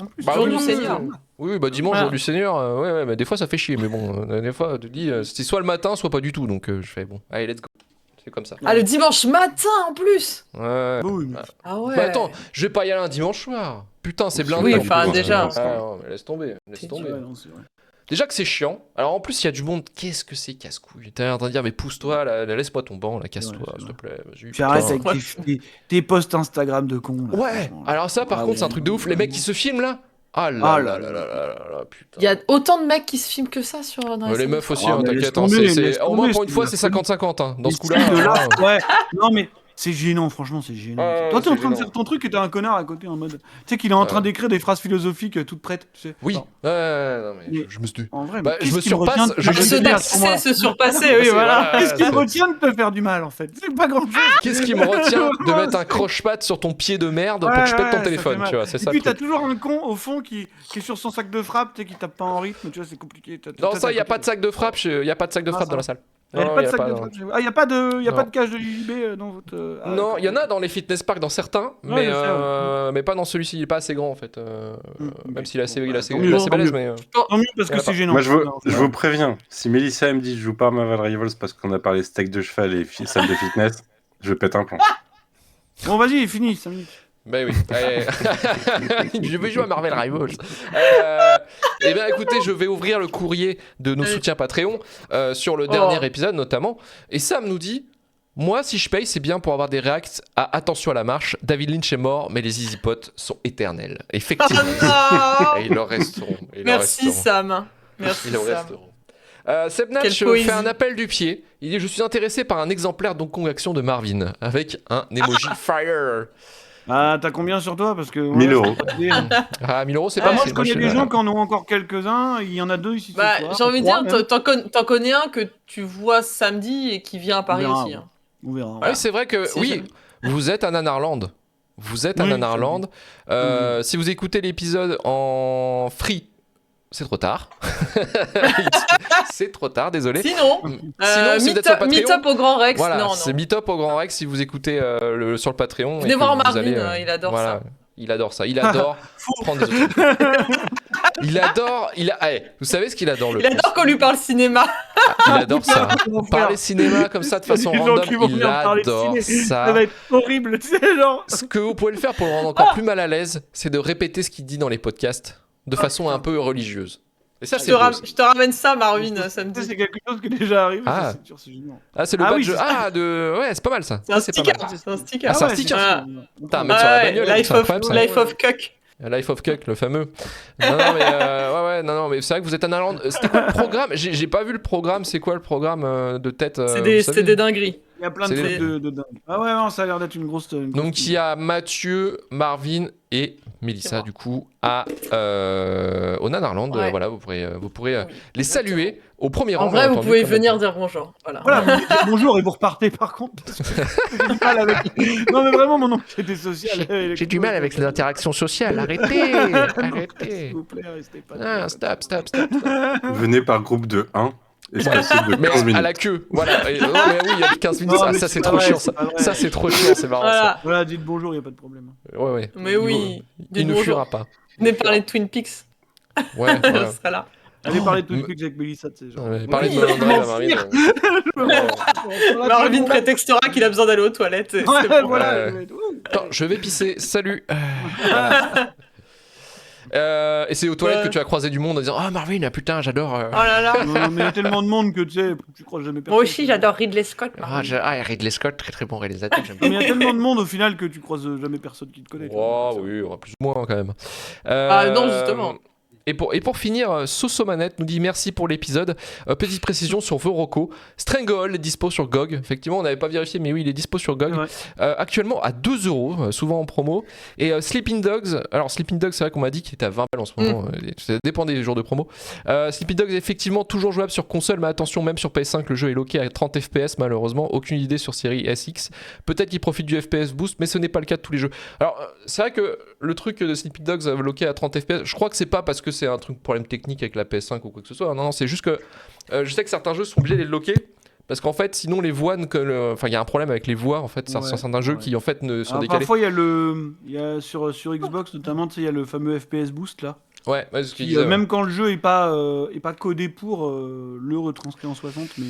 en plus, Bah Jour oui, du oui, Seigneur. Oui, bah dimanche, Voilà. jour du Seigneur, ouais, mais des fois ça fait chier, mais bon, des fois tu te dis, c'est soit le matin, soit pas du tout, donc je fais bon, allez, let's go. C'est comme ça. Ah, le dimanche matin en plus. Ouais. Bah oui, mais- Ah ouais. Bah attends, je vais pas y aller un dimanche soir. Putain, c'est blindé. Oui, en enfin, plus. déjà. Ah, non, mais laisse tomber, laisse C'est tomber. Ouais, non, c'est vrai. Déjà que c'est chiant. Alors en plus, il y a du monde. Qu'est-ce que c'est casse-couille? T'es en train de dire, mais pousse-toi, là, laisse-moi ton banc, là, casse-toi, Ouais, c'est s'il te plaît. Vas-y, Puis putain. arrête avec Ouais. tes posts Instagram de con. là, Ouais, franchement, là. alors ça, par Ah contre, ouais, c'est un truc de ouf. Les mecs qui se filment là. Ah là Ah là là là là là là, putain. Il y a autant de mecs qui se filment que ça sur dans Les salles. meufs aussi, Ah, hein, mais t'inquiète. laisse Hein, tomber, laisse au moins tomber, pour une c'est fois, de la c'est folie. 50-50. Hein. Dans ce Les coup-là. styles de hein. l'art, ouais. Non, mais c'est gênant, franchement, c'est gênant. Ouais, Toi, t'es en c'est train de gênant. faire ton truc et t'as un connard à côté en mode. Tu sais qu'il est en train Ouais. d'écrire des phrases philosophiques toutes prêtes, tu sais. Oui, Genre, non, mais Mais- je me suis. en vrai, Bah, mais je me qu'est-ce qui me surpasse, retient de je te me Se faire du mal à ce moment-là dépasser, se surpasser, oui, C'est- voilà. Qu'est-ce qui me c'est- retient de te faire du mal en fait? C'est pas grand chose. Qu'est-ce qui me retient de mettre un croche-patte sur ton pied de merde pour que je pète ton téléphone, tu vois, c'est Et ça puis le t'as truc. toujours un con au fond qui est sur son sac de frappe, tu sais, qui tape pas en rythme, tu vois, c'est compliqué. Non, ça, il y a pas de sac de frappe, il y a pas de sac de Ah, frappe ça dans va. la salle. Il y a Non, pas y de a sac pas, de non. frappe. Ah, il y a pas Non. de cage de JJB dans votre. Ah, Non, d'accord. il y en a dans les fitness parks, dans certains, Ouais, mais, je sais, mais pas dans celui-ci, il est pas assez grand en fait. Même s'il est assez, Bon, il est assez, tant il est mieux, assez tant balèze, mieux. mais. Tant mieux parce Il y en que a pas. c'est gênant. Moi, je Non, vous préviens, si Mélissa elle me dit je joue pas à Marvel Rivals parce qu'on a parlé steak de cheval et salle de fitness, je pète un plomb. Bon, vas-y, fini, 5 minutes. Bah oui. Je vais jouer à Marvel Rivals. Eh bien, écoutez, je vais ouvrir le courrier de nos soutiens Patreon sur le dernier épisode notamment. Et Sam nous dit. Moi, si je paye, c'est bien pour avoir des réacts à Attention à la marche. David Lynch est mort, mais les Easy Pots sont éternels. Effectivement. Ah, Et ils leur resteront. Ils leur merci resteront. Sam. Merci Ils leur Sam. resteront. Sebnatch Quelle poésie. fait un appel du pied. Il dit: je suis intéressé par un exemplaire Donkey Kong Action de Marvin avec un emoji fire. Ah, t'as combien sur toi? Parce que. 1000 euros. Ah, 1000 euros, c'est Bah, pas moi, assez. je connais je- des gens qui en ont encore quelques-uns. Il y en a 2 ici. ce Bah, soir, j'ai envie de 3 dire, même. t'en connais un que tu vois samedi et qui vient à Paris On verra, aussi. ouais. hein. On verra. Ah oui, c'est vrai que Si oui, jamais. vous êtes à Nanarland. Vous êtes à Oui, Nanarland. Si vous écoutez l'épisode en free, c'est trop tard. C'est trop tard, désolé. Sinon, Sinon, si vous êtes sur Patreon, Meet-up au Grand Rex. voilà, non, c'est non. Meetup au Grand Rex si vous écoutez sur le Patreon. Venez et que voir vous Marvin, allez, il adore voilà, ça. Il adore ça. Il adore prendre des autres. Il adore. Vous savez ce qu'il adore le Il adore qu'on lui parle cinéma. Il adore ça. Parler cinéma comme ça de façon Les gens random, qui vont il venir me parler de adore ciné, ça. Ça va être horrible, tu sais, genre. Ce que vous pouvez le faire pour le rendre encore plus mal à l'aise, c'est de répéter ce qu'il dit dans les podcasts de façon un peu religieuse. Et ça, c'est beau. Je te ramène ça, Marvin, samedi. C'est quelque chose qui est déjà arrivé. Ah. C'est sûr, c'est génial. Ah, c'est le Ah badge. oui, c'est ça. Ouais, c'est pas mal ça. C'est un Ça, pas sticker. mal. C'est un sticker. Ah, c'est un ouais, sticker. ça. Putain, mettre sur la bagnole, Life c'est of, incroyable, ça. Life of Cuck. Life of Cuck, le fameux. Non, mais c'est vrai que vous êtes un Irlande. C'était quoi le programme? J'ai pas vu le programme. C'est quoi le programme de tête? C'était des dingueries. Il y a plein de C'est trucs de dingue. Ah ouais, non, ça a l'air d'être une grosse. Donc il y a Mathieu, Marvin et C'est Mélissa moi. du coup au Nanarland. Ouais. Voilà, vous pourrez Oui, les saluer au premier rang. En vrai, bien vous entendu, pouvez comme venir d'habitude. dire bonjour. Voilà. Voilà, vous dites bonjour et vous repartez par contre. Parce que j'ai du mal avec. Non, mais vraiment, mon anxiété sociale. J'ai du mal avec les interactions sociales. Arrêtez, arrêtez. S'il vous plaît, restez pas. Ah, stop. Venez par groupe de 1. Et c'est possible de Mais 15 à minutes. la queue, voilà. Non, mais oui, il y a 15 minutes. Non, Ah, mais ça, c'est c'est pas trop vrai, chiant. c'est Ça, pas vrai. ça c'est trop chiant. C'est marrant. Voilà. Voilà, dites bonjour, il n'y a pas de problème. Ça. Ouais. Mais oui. Il Dites ne bonjour. fuira pas. Venez parler de Twin Peaks. Ouais. Je Voilà. serai là. Allez parler de Twin Peaks avec Mélissa, tu sais. Genre. Ouais, parlez de Oui, Melandré, m'en la Marine. fiche. Marvin prétextera qu'il a besoin d'aller aux toilettes. C'est Ouais, bon. voilà. Ouais. Attends, je vais pisser. Salut. Voilà. Et c'est aux toilettes que tu as croisé du monde en disant ah Marvin, ah, putain, j'adore. Oh là là. Non, mais il y a tellement de monde que tu sais, tu crois jamais personne. Moi aussi, j'adore Ridley Scott. Ridley Scott, très très bon réalisateur. J'aime Mais il y a tellement de monde au final que tu croises jamais personne qui te connaît. tu Oh vois. oui, plus ou moins quand même. Ah non, justement. Et pour finir, Sosomanette nous dit merci pour l'épisode. Petite précision sur vos recos. Strangle est dispo sur GOG. Effectivement, on n'avait pas vérifié, mais oui, il est dispo sur GOG. Ouais. Actuellement à 2€, souvent en promo. Et Sleeping Dogs, alors Sleeping Dogs, c'est vrai qu'on m'a dit qu'il était à 20 balles en ce moment. Ça dépend des jours de promo. Sleeping Dogs est effectivement toujours jouable sur console, mais attention, même sur PS5, le jeu est loqué à 30 FPS malheureusement. Aucune idée sur série SX. Peut-être qu'il profite du FPS boost, mais ce n'est pas le cas de tous les jeux. Alors, c'est vrai que le truc de Sleeping Dogs loqué à 30 FPS, je crois que c'est pas parce que c'est un truc problème technique avec la PS5 ou quoi que ce soit. Non, c'est juste que je sais que certains jeux sont obligés de les loquer. Parce qu'en fait, sinon les voix, enfin, il y a un problème avec les voix en fait. Ouais, certains jeux ouais. qui en fait ne sont Alors, décalés. parfois, il y a sur Xbox notamment, tu sais, il y a le fameux FPS boost là. Ouais, c'est ce qu'il Qui, disait. Ouais. même quand le jeu est pas codé pour le retranscrire en 60, mais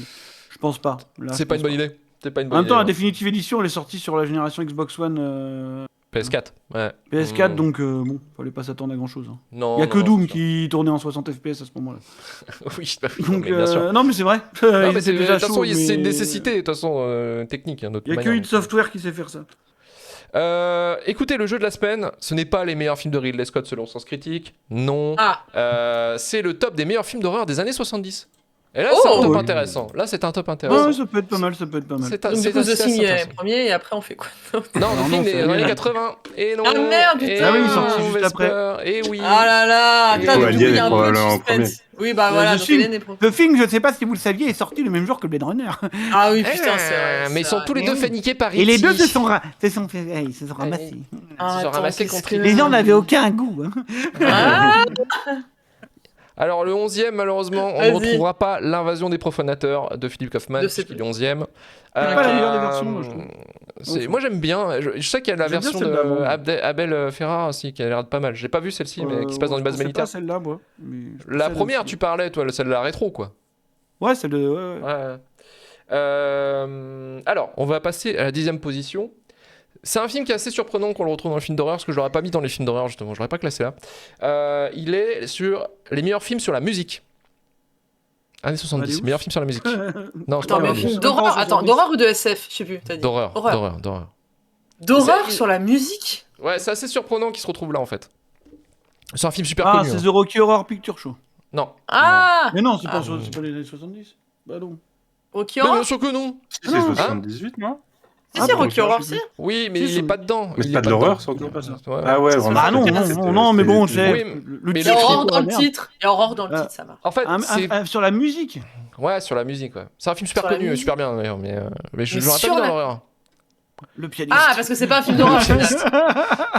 je pense pas. Là, C'est je pas pense une bonne idée. C'est pas une En bonne même temps, idée, la ouais. définitive édition, elle est sortie sur la génération Xbox One PS4. Ouais. PS4, donc bon, fallait pas s'attendre à grand chose. Non. Il y a non, que non, Doom c'est sûr. qui tournait en 60 FPS à ce moment-là. Oui, bah oui, Donc, mais bien sûr. non, mais c'est vrai. Non, Ils mais étaient de déjà toute façon, chauds, c'est une mais- nécessité, de toute façon, technique. Hein, Il y a que id Software qui sait faire ça. Écoutez, le jeu de la semaine, ce n'est pas les meilleurs films de Ridley Scott selon Sens Critique. Non. Ah. C'est le top des meilleurs films d'horreur des années 70. Et là, Oh c'est un top oui. intéressant. Là, c'est un top Ouais, intéressant. ça peut être pas mal, ça peut être pas mal. C'est Donc, du coup, The Thing est premier et après, on fait quoi? Non, Non, le film non, est c'est dans les années Alien. 80. Et non. Ah, merde, et putain. Ah oui, il est sorti non, juste Vesper, Et oui. Ah là là. Et Putain, ouais, du coup, il y Alien a un est peu de probablement en suspense. Oui, bah The voilà, donc Thing. Hélène est pro. The Thing, je sais pas si vous le saviez, est sorti le même jour que Blade Runner. Ah oui, putain, c'est vrai. Mais ils sont tous les deux fait niquer par Et les E.T. deux se sont ramassés. Ils sont ramassés contre E.T. Les gens n'avaient aucun goût. Hein. Ah. Alors le 11e, malheureusement, on Vas-y. ne retrouvera pas L'invasion des profanateurs de Philippe Kaufman, Je sais puisqu'il est 11e. pas la meilleure des versions, moi, je trouve. Moi j'aime bien, je sais qu'il y a la J'aime bien version celle d'avant. de Abel Ferrara aussi, qui a l'air pas mal. J'ai pas vu celle-ci, mais qui se passe dans une base Je pensais militaire. pas celle-là, moi. mais je La pensais première, aussi. tu parlais, toi, celle de la rétro, quoi. Ouais, celle de. Ouais, ouais. Ouais. Alors, on va passer à la 10e position. C'est un film qui est assez surprenant qu'on le retrouve dans le film d'horreur, parce que je l'aurais pas mis dans les films d'horreur, justement. Je l'aurais pas classé là. Il est sur les meilleurs films sur la musique. Années 70, Allez, ouf. meilleurs films sur la musique. Non, je Attends, parle mais un de film musique. d'horreur. Attends, d'horreur ou de SF? Je sais plus, t'as dit. d'horreur. Horreur. D'horreur. D'horreur C'est- sur la musique? Ouais, c'est assez surprenant qu'il se retrouve là, en fait. C'est un film super Ah, connu. c'est hein. The Rocky Horror Picture Show. Non. Ah! Mais non, c'est pas, Ah. c'est pas les années 70. Bah non. Rocky Mais Horror? bien sûr que non. Si, c'est Non. 78, non Si, Ah, si, bon, Rocky Horror, je sais si. Oui, mais Si, il est c'est- pas dedans. Mais Il c'est est pas de l'horreur, dedans. c'est encore pas ça. Ouais. Ah ouais, C'est vraiment. Bah non, non, mais bon, c'est. Oui, le mais Il y a titre, horreur c'est dans la le merde. titre. Il y a horreur dans le Ah. titre, ça va. En fait, c'est... Sur la musique. Ouais, sur la musique, ouais. C'est un film super Sur la connu, musique. super bien d'ailleurs, mais je Mais l'aurais pas sur mis dans la- l'horreur. Le pianiste. Ah, parce que c'est pas un film d'horreur.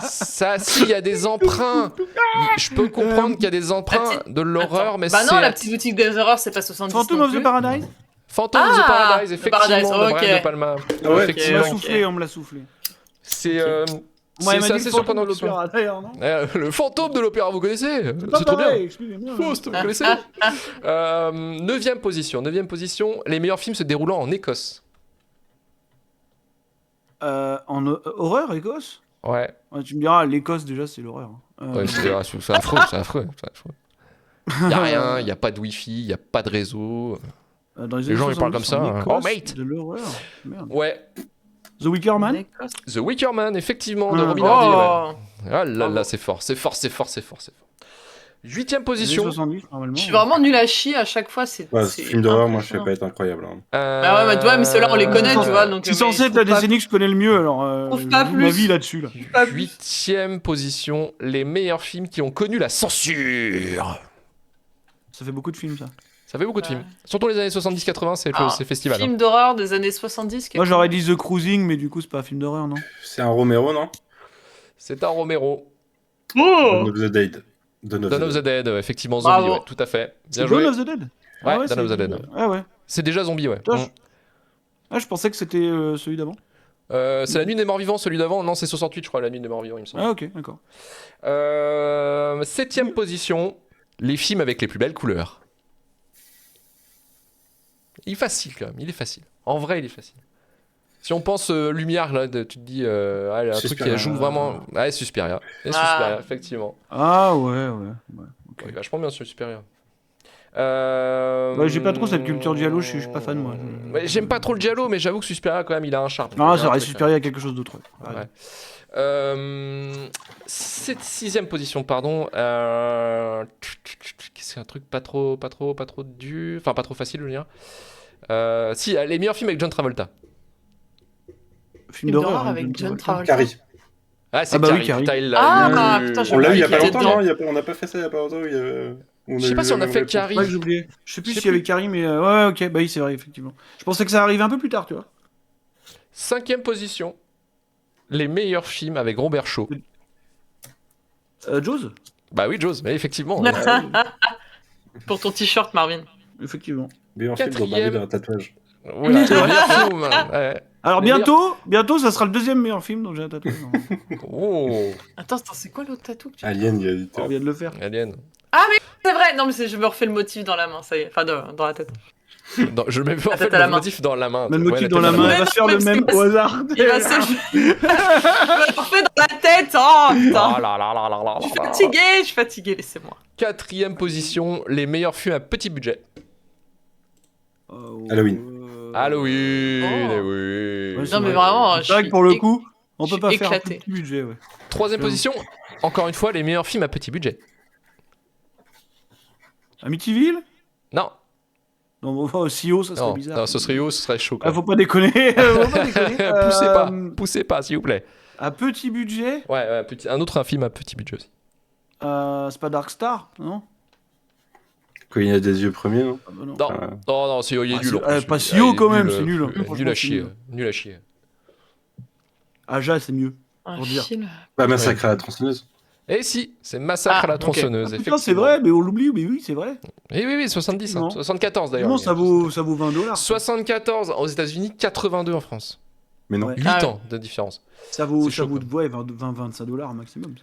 Ça, si, il y a des emprunts. Je peux comprendre qu'il y a des emprunts de l'horreur, mais Bah c'est... non, la petite boutique des horreurs, c'est pas 70 Phantom non of the plus. Paradise. Phantom of the Ah, Paradise, The effectivement, Paradise, de Brian ok. De Palma. Ah ouais, Effectivement. On me l'a ok. soufflé, on me l'a soufflé. C'est Moi, il m'a c'est dit assez le fantôme surprenant de qu'il soit. l'opéra, d'ailleurs, non? Le fantôme de l'opéra, vous connaissez? C'est pas C'est trop bien. pareil, excusez-moi. Faust, vous connaissez? Neuvième position. Les meilleurs films se déroulant en Écosse. En horreur, Écosse? Ouais. Ouais, tu me diras, l'Écosse, déjà, c'est l'horreur. Ouais, c'est affreux, c'est affreux. Il n'y a rien, il n'y a pas de wifi, il n'y a pas de réseau. Dans Les années gens, ils parlent 70, comme ça, en hein. Écosse, Oh, mate. De l'horreur. Merde. Ouais. The Wicker Man? Écosse. The Wicker Man, effectivement, de Ah. Robin Hardy. Ouais. Oh, Ah là là, Bravo. c'est fort. 8ème Années position. 70, normalement. je suis vraiment nul à chier à chaque fois. C'est Ouais, ce film d'horreur, moi, je sais impressionnant. pas être incroyable. Hein. Ah ouais, mais ceux-là, on les connaît, tu vois. Donc, C'est censé être la décennie que je connais le mieux, alors Trouve pas je joue ma plus. vie là-dessus. Là. Pas plus. 8ème position, les meilleurs films qui ont connu la censure. Ça fait beaucoup de films, ça. Ça fait beaucoup de films. Surtout les années 70-80, c'est Ah, le festival. hein. Film d'horreur des années 70. Moi, j'aurais dit The Cruising, mais du coup, c'est pas un film d'horreur, non? C'est un Romero, non? C'est un Romero. Oh Dawn of the Dead. Dawn of the Dead, effectivement, Bravo. zombie, ouais, tout à fait. Bien C'est joué. Dawn of the Dead? Ouais, Dawn c'est- of the Dead. Ah ouais. C'est déjà zombie, ouais. Putain, je pensais que c'était celui d'avant. C'est La Nuit des Morts Vivants, celui d'avant. Non, c'est 68, je crois, La Nuit des Morts Vivants, il me semble. Ah ok, d'accord. 7ème position, les films avec les plus belles couleurs. Il est facile quand même, il est facile. En vrai, il est facile. Si on pense lumière, là, tu te dis, ah, il y a un truc qui Suspiria. joue vraiment. Ouais, Suspiria. Et Suspiria, effectivement. Ah ouais. Ok. Ouais, vachement bien sur Suspiria. Ouais, j'ai pas trop cette culture giallo, je suis pas fan, moi. Ouais, j'aime pas trop le giallo, mais j'avoue que Suspiria, quand même, il a un charme. Non, Il a c'est un vrai, truc, Suspiria, il y a quelque chose d'autre. Ouais. Ouais. 6ème position, pardon. C'est un truc pas trop dur. Enfin, pas trop facile, je veux dire. Si, les meilleurs films avec John Travolta. Film d'horreur avec John John Travolta. Travolta. Carrie. Ah, c'est Ah bah oui, Carrie. Carrie. Putain, il l'a Ah, eu. putain, je On l'a eu il y a qui pas était longtemps, dedans. non? On n'a pas fait ça il y a pas longtemps. Je sais pas si on a fait Carrie. Ouais, j'ai oublié. Je sais plus Je sais s'il y avait Carrie, mais ouais, ok, bah oui, c'est vrai, effectivement. Je pensais que ça arrivait un peu plus tard, tu vois. 5ème position. Les meilleurs films avec Robert Shaw. Jaws? Bah oui, Jaws, mais effectivement. Pour ton t-shirt, Marvin. Effectivement. Mais en film, dans Barbie, il a un tatouage. Voilà, les meilleurs films. Ouais. Alors Les bientôt, ça sera le deuxième meilleur film, donc j'ai un tatouage. Oh, Attends, c'est quoi l'autre tatou que tu as Alien, il y a dit. On vient de le faire. Alien. C'est vrai, non, mais je me refais le motif dans la main, ça y est. Enfin, dans la tête. Je mets en La fait tête à la le main. motif dans la main. Même Ouais, motif la dans tête la à main, main. elle va se faire le Ouais, même c'est au hasard. Il va se. Je me refais dans la tête, oh putain. Oh là là là là là Je suis là. fatigué, laissez-moi. 4ème position, les meilleurs films à petit budget. Halloween. Halloween, Oh. eh oui. Ouais, c'est Non, mais vrai. vraiment, C'est vrai que pour le coup, on je peut suis pas faire un éclaté. petit budget, ouais. 3ème position, encore une fois, les meilleurs films à petit budget. Amityville? Non, Non, bon, enfin, CEO, ça serait non, bizarre. non, ce serait haut, ce serait chaud. Ah, Quoi. faut pas déconner. Faut pas déconner. Poussez pas, s'il vous plaît. À petit budget, Ouais, un autre film à petit budget aussi. c'est pas Dark Star, non? Quand il y a des yeux premiers, non? Ah, bah non. Non, Ah. non, c'est il est Ah, nul. c'est- en plus. pas si Ah, haut, il est quand même, c'est nul, hein. Nul Franchement, à c'est chier, nul. nul à chier. Aja, c'est mieux. Un Pour dire. film. Pas Massacre à la tronçonneuse. Et si, c'est Massacre à la ok. tronçonneuse, Putain, effectivement. c'est vrai, mais on l'oublie, mais oui, c'est vrai. Oui, 70, hein, Non. 74 d'ailleurs. Non, mais- ça vaut $20. 74 aux États-Unis, 82 en France. Mais non. Ouais. 8 Ah ouais. ans de différence. Ça vaut, C'est chaud, ouais, 20-25$ maximum.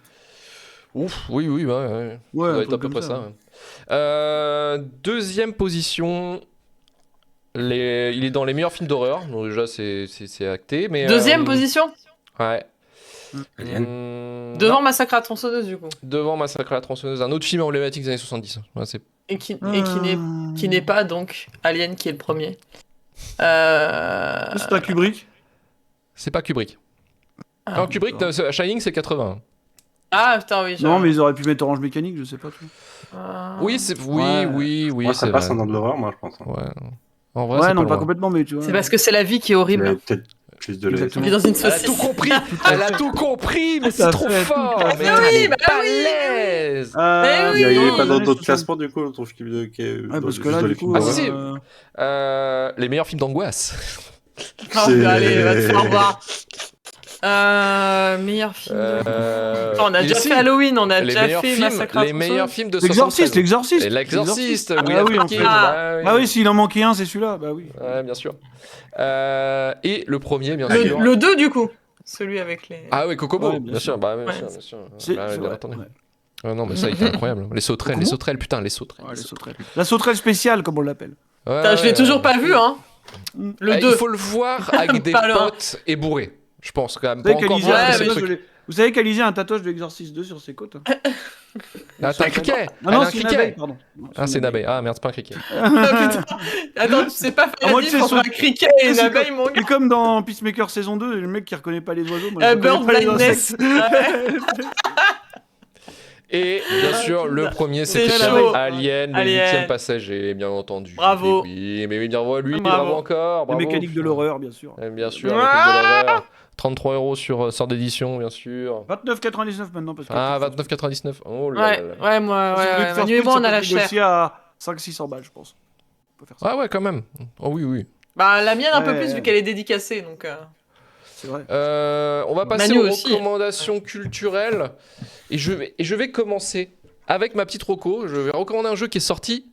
Ouf, oui, ouais. Ça Ouais, doit un être à truc peu près comme ça. Ouais. 2ème position. Il est dans les meilleurs films d'horreur, donc déjà c'est acté. Mais, Deuxième position. Ouais. Alien. Devant Non, Massacre à la tronçonneuse, du coup. devant Massacre à la tronçonneuse, un autre film emblématique des années 70. Ouais, c'est... Et qui n'est pas donc Alien qui est le premier. C'est un Kubrick. c'est pas Kubrick. Ah, non, Kubrick, Shining, c'est 80. Ah putain, oui. Non, mais ils auraient pu mettre Orange Mécanique, je sais pas. Tu vois. Oui, c'est... Ouais. oui, Moi, c'est ça passe vrai. en dans de l'horreur, moi, je pense. hein. Ouais. En vrai, Ouais, c'est non, pas pas loin. complètement, mais tu vois. C'est parce que c'est la vie qui est horrible. Mais peut-être plus de Exactement. Il est dans une Elle a saucisse. tout compris, elle a tout compris, mais c'est à trop fait, fort. tout à Mais fait. elle est Bah oui, balèze. Ah, Mais Il n'y oui. avait pas dans d'autres classements, du coup, on trouve qu'il y a. Ouais, parce que là, du coup. Ah, si, si. Les meilleurs films d'angoisse. Oh, allez, va te faire voir. Meilleur film. On a déjà ici, fait Halloween, on a les déjà meilleurs fait films, Massacre à la les meilleurs films de L'exorciste, 73. l'exorciste. Et l'exorciste, Ah, William oui, en Friedkin. fait. Bah Ah oui, s'il en manquait un, c'est celui-là. Bah oui. Ouais, bien sûr. Et le premier, bien tronçonneuse. sûr. Le 2 du coup. Celui avec les. Ah oui, Kokomo, Ouais, bien sûr. Bah, bien Ouais. sûr, bien sûr. C'est Bah, bien vrai, entendu. ouais. Non, mais ça, il était incroyable. Les sauterelles, putain, les sauterelles. Ouais, les sauterelles. La sauterelle spéciale, comme on l'appelle. Ouais, Putain, je l'ai toujours pas vu, hein. Le 2. Il faut le voir avec des Pas loin. potes et bourré. Je pense quand même. Vous savez Pas encore qu'Alizé voir a un que mais ce tatouage truc. vous savez qu'Alizé a un tatouage de Exorcist 2 sur ses côtes. Ah, t'as un criquet. Non, Elle a non, un c'est une criquet. abeille, pardon. Non, Ah, c'est une abeille. Ah merde, c'est pas un criquet. Ah, putain. Attends, tu sais pas faire Ah, moi, la tu sais, diff entre ce- un criquet et une c'est abeille, mon gars. Et comme dans Peacemaker saison 2, le mec qui reconnaît pas les oiseaux, moi je Bird reconnais pas les blindness. insectes. Et bien sûr, le premier, C'est c'était chaud. Alien, le Alien. 8e passager, bien entendu. Bravo. Mais oui, bravo à lui, Bravo. bravo encore. Les Bravo. mécaniques de l'horreur, bien sûr. Bien sûr, Ah. mécanique de l'horreur. 33 € sur sort d'édition, bien sûr. 29,99 maintenant parce que. Ah, 29,99. Oh là Ouais, là là. ouais, moi, Si vous voulez ouais, le faire Manu et moi, ça on a peut la se chair. négocier à 500-600 balles, je pense. On peut faire ça. Ah ouais, quand même. Oh oui, oui. Bah, la mienne un peu Ouais. plus vu qu'elle est dédicacée, donc. C'est vrai. On va passer Manu aux aussi. recommandations culturelles. Et je vais commencer avec ma petite reco. Je vais recommander un jeu qui est sorti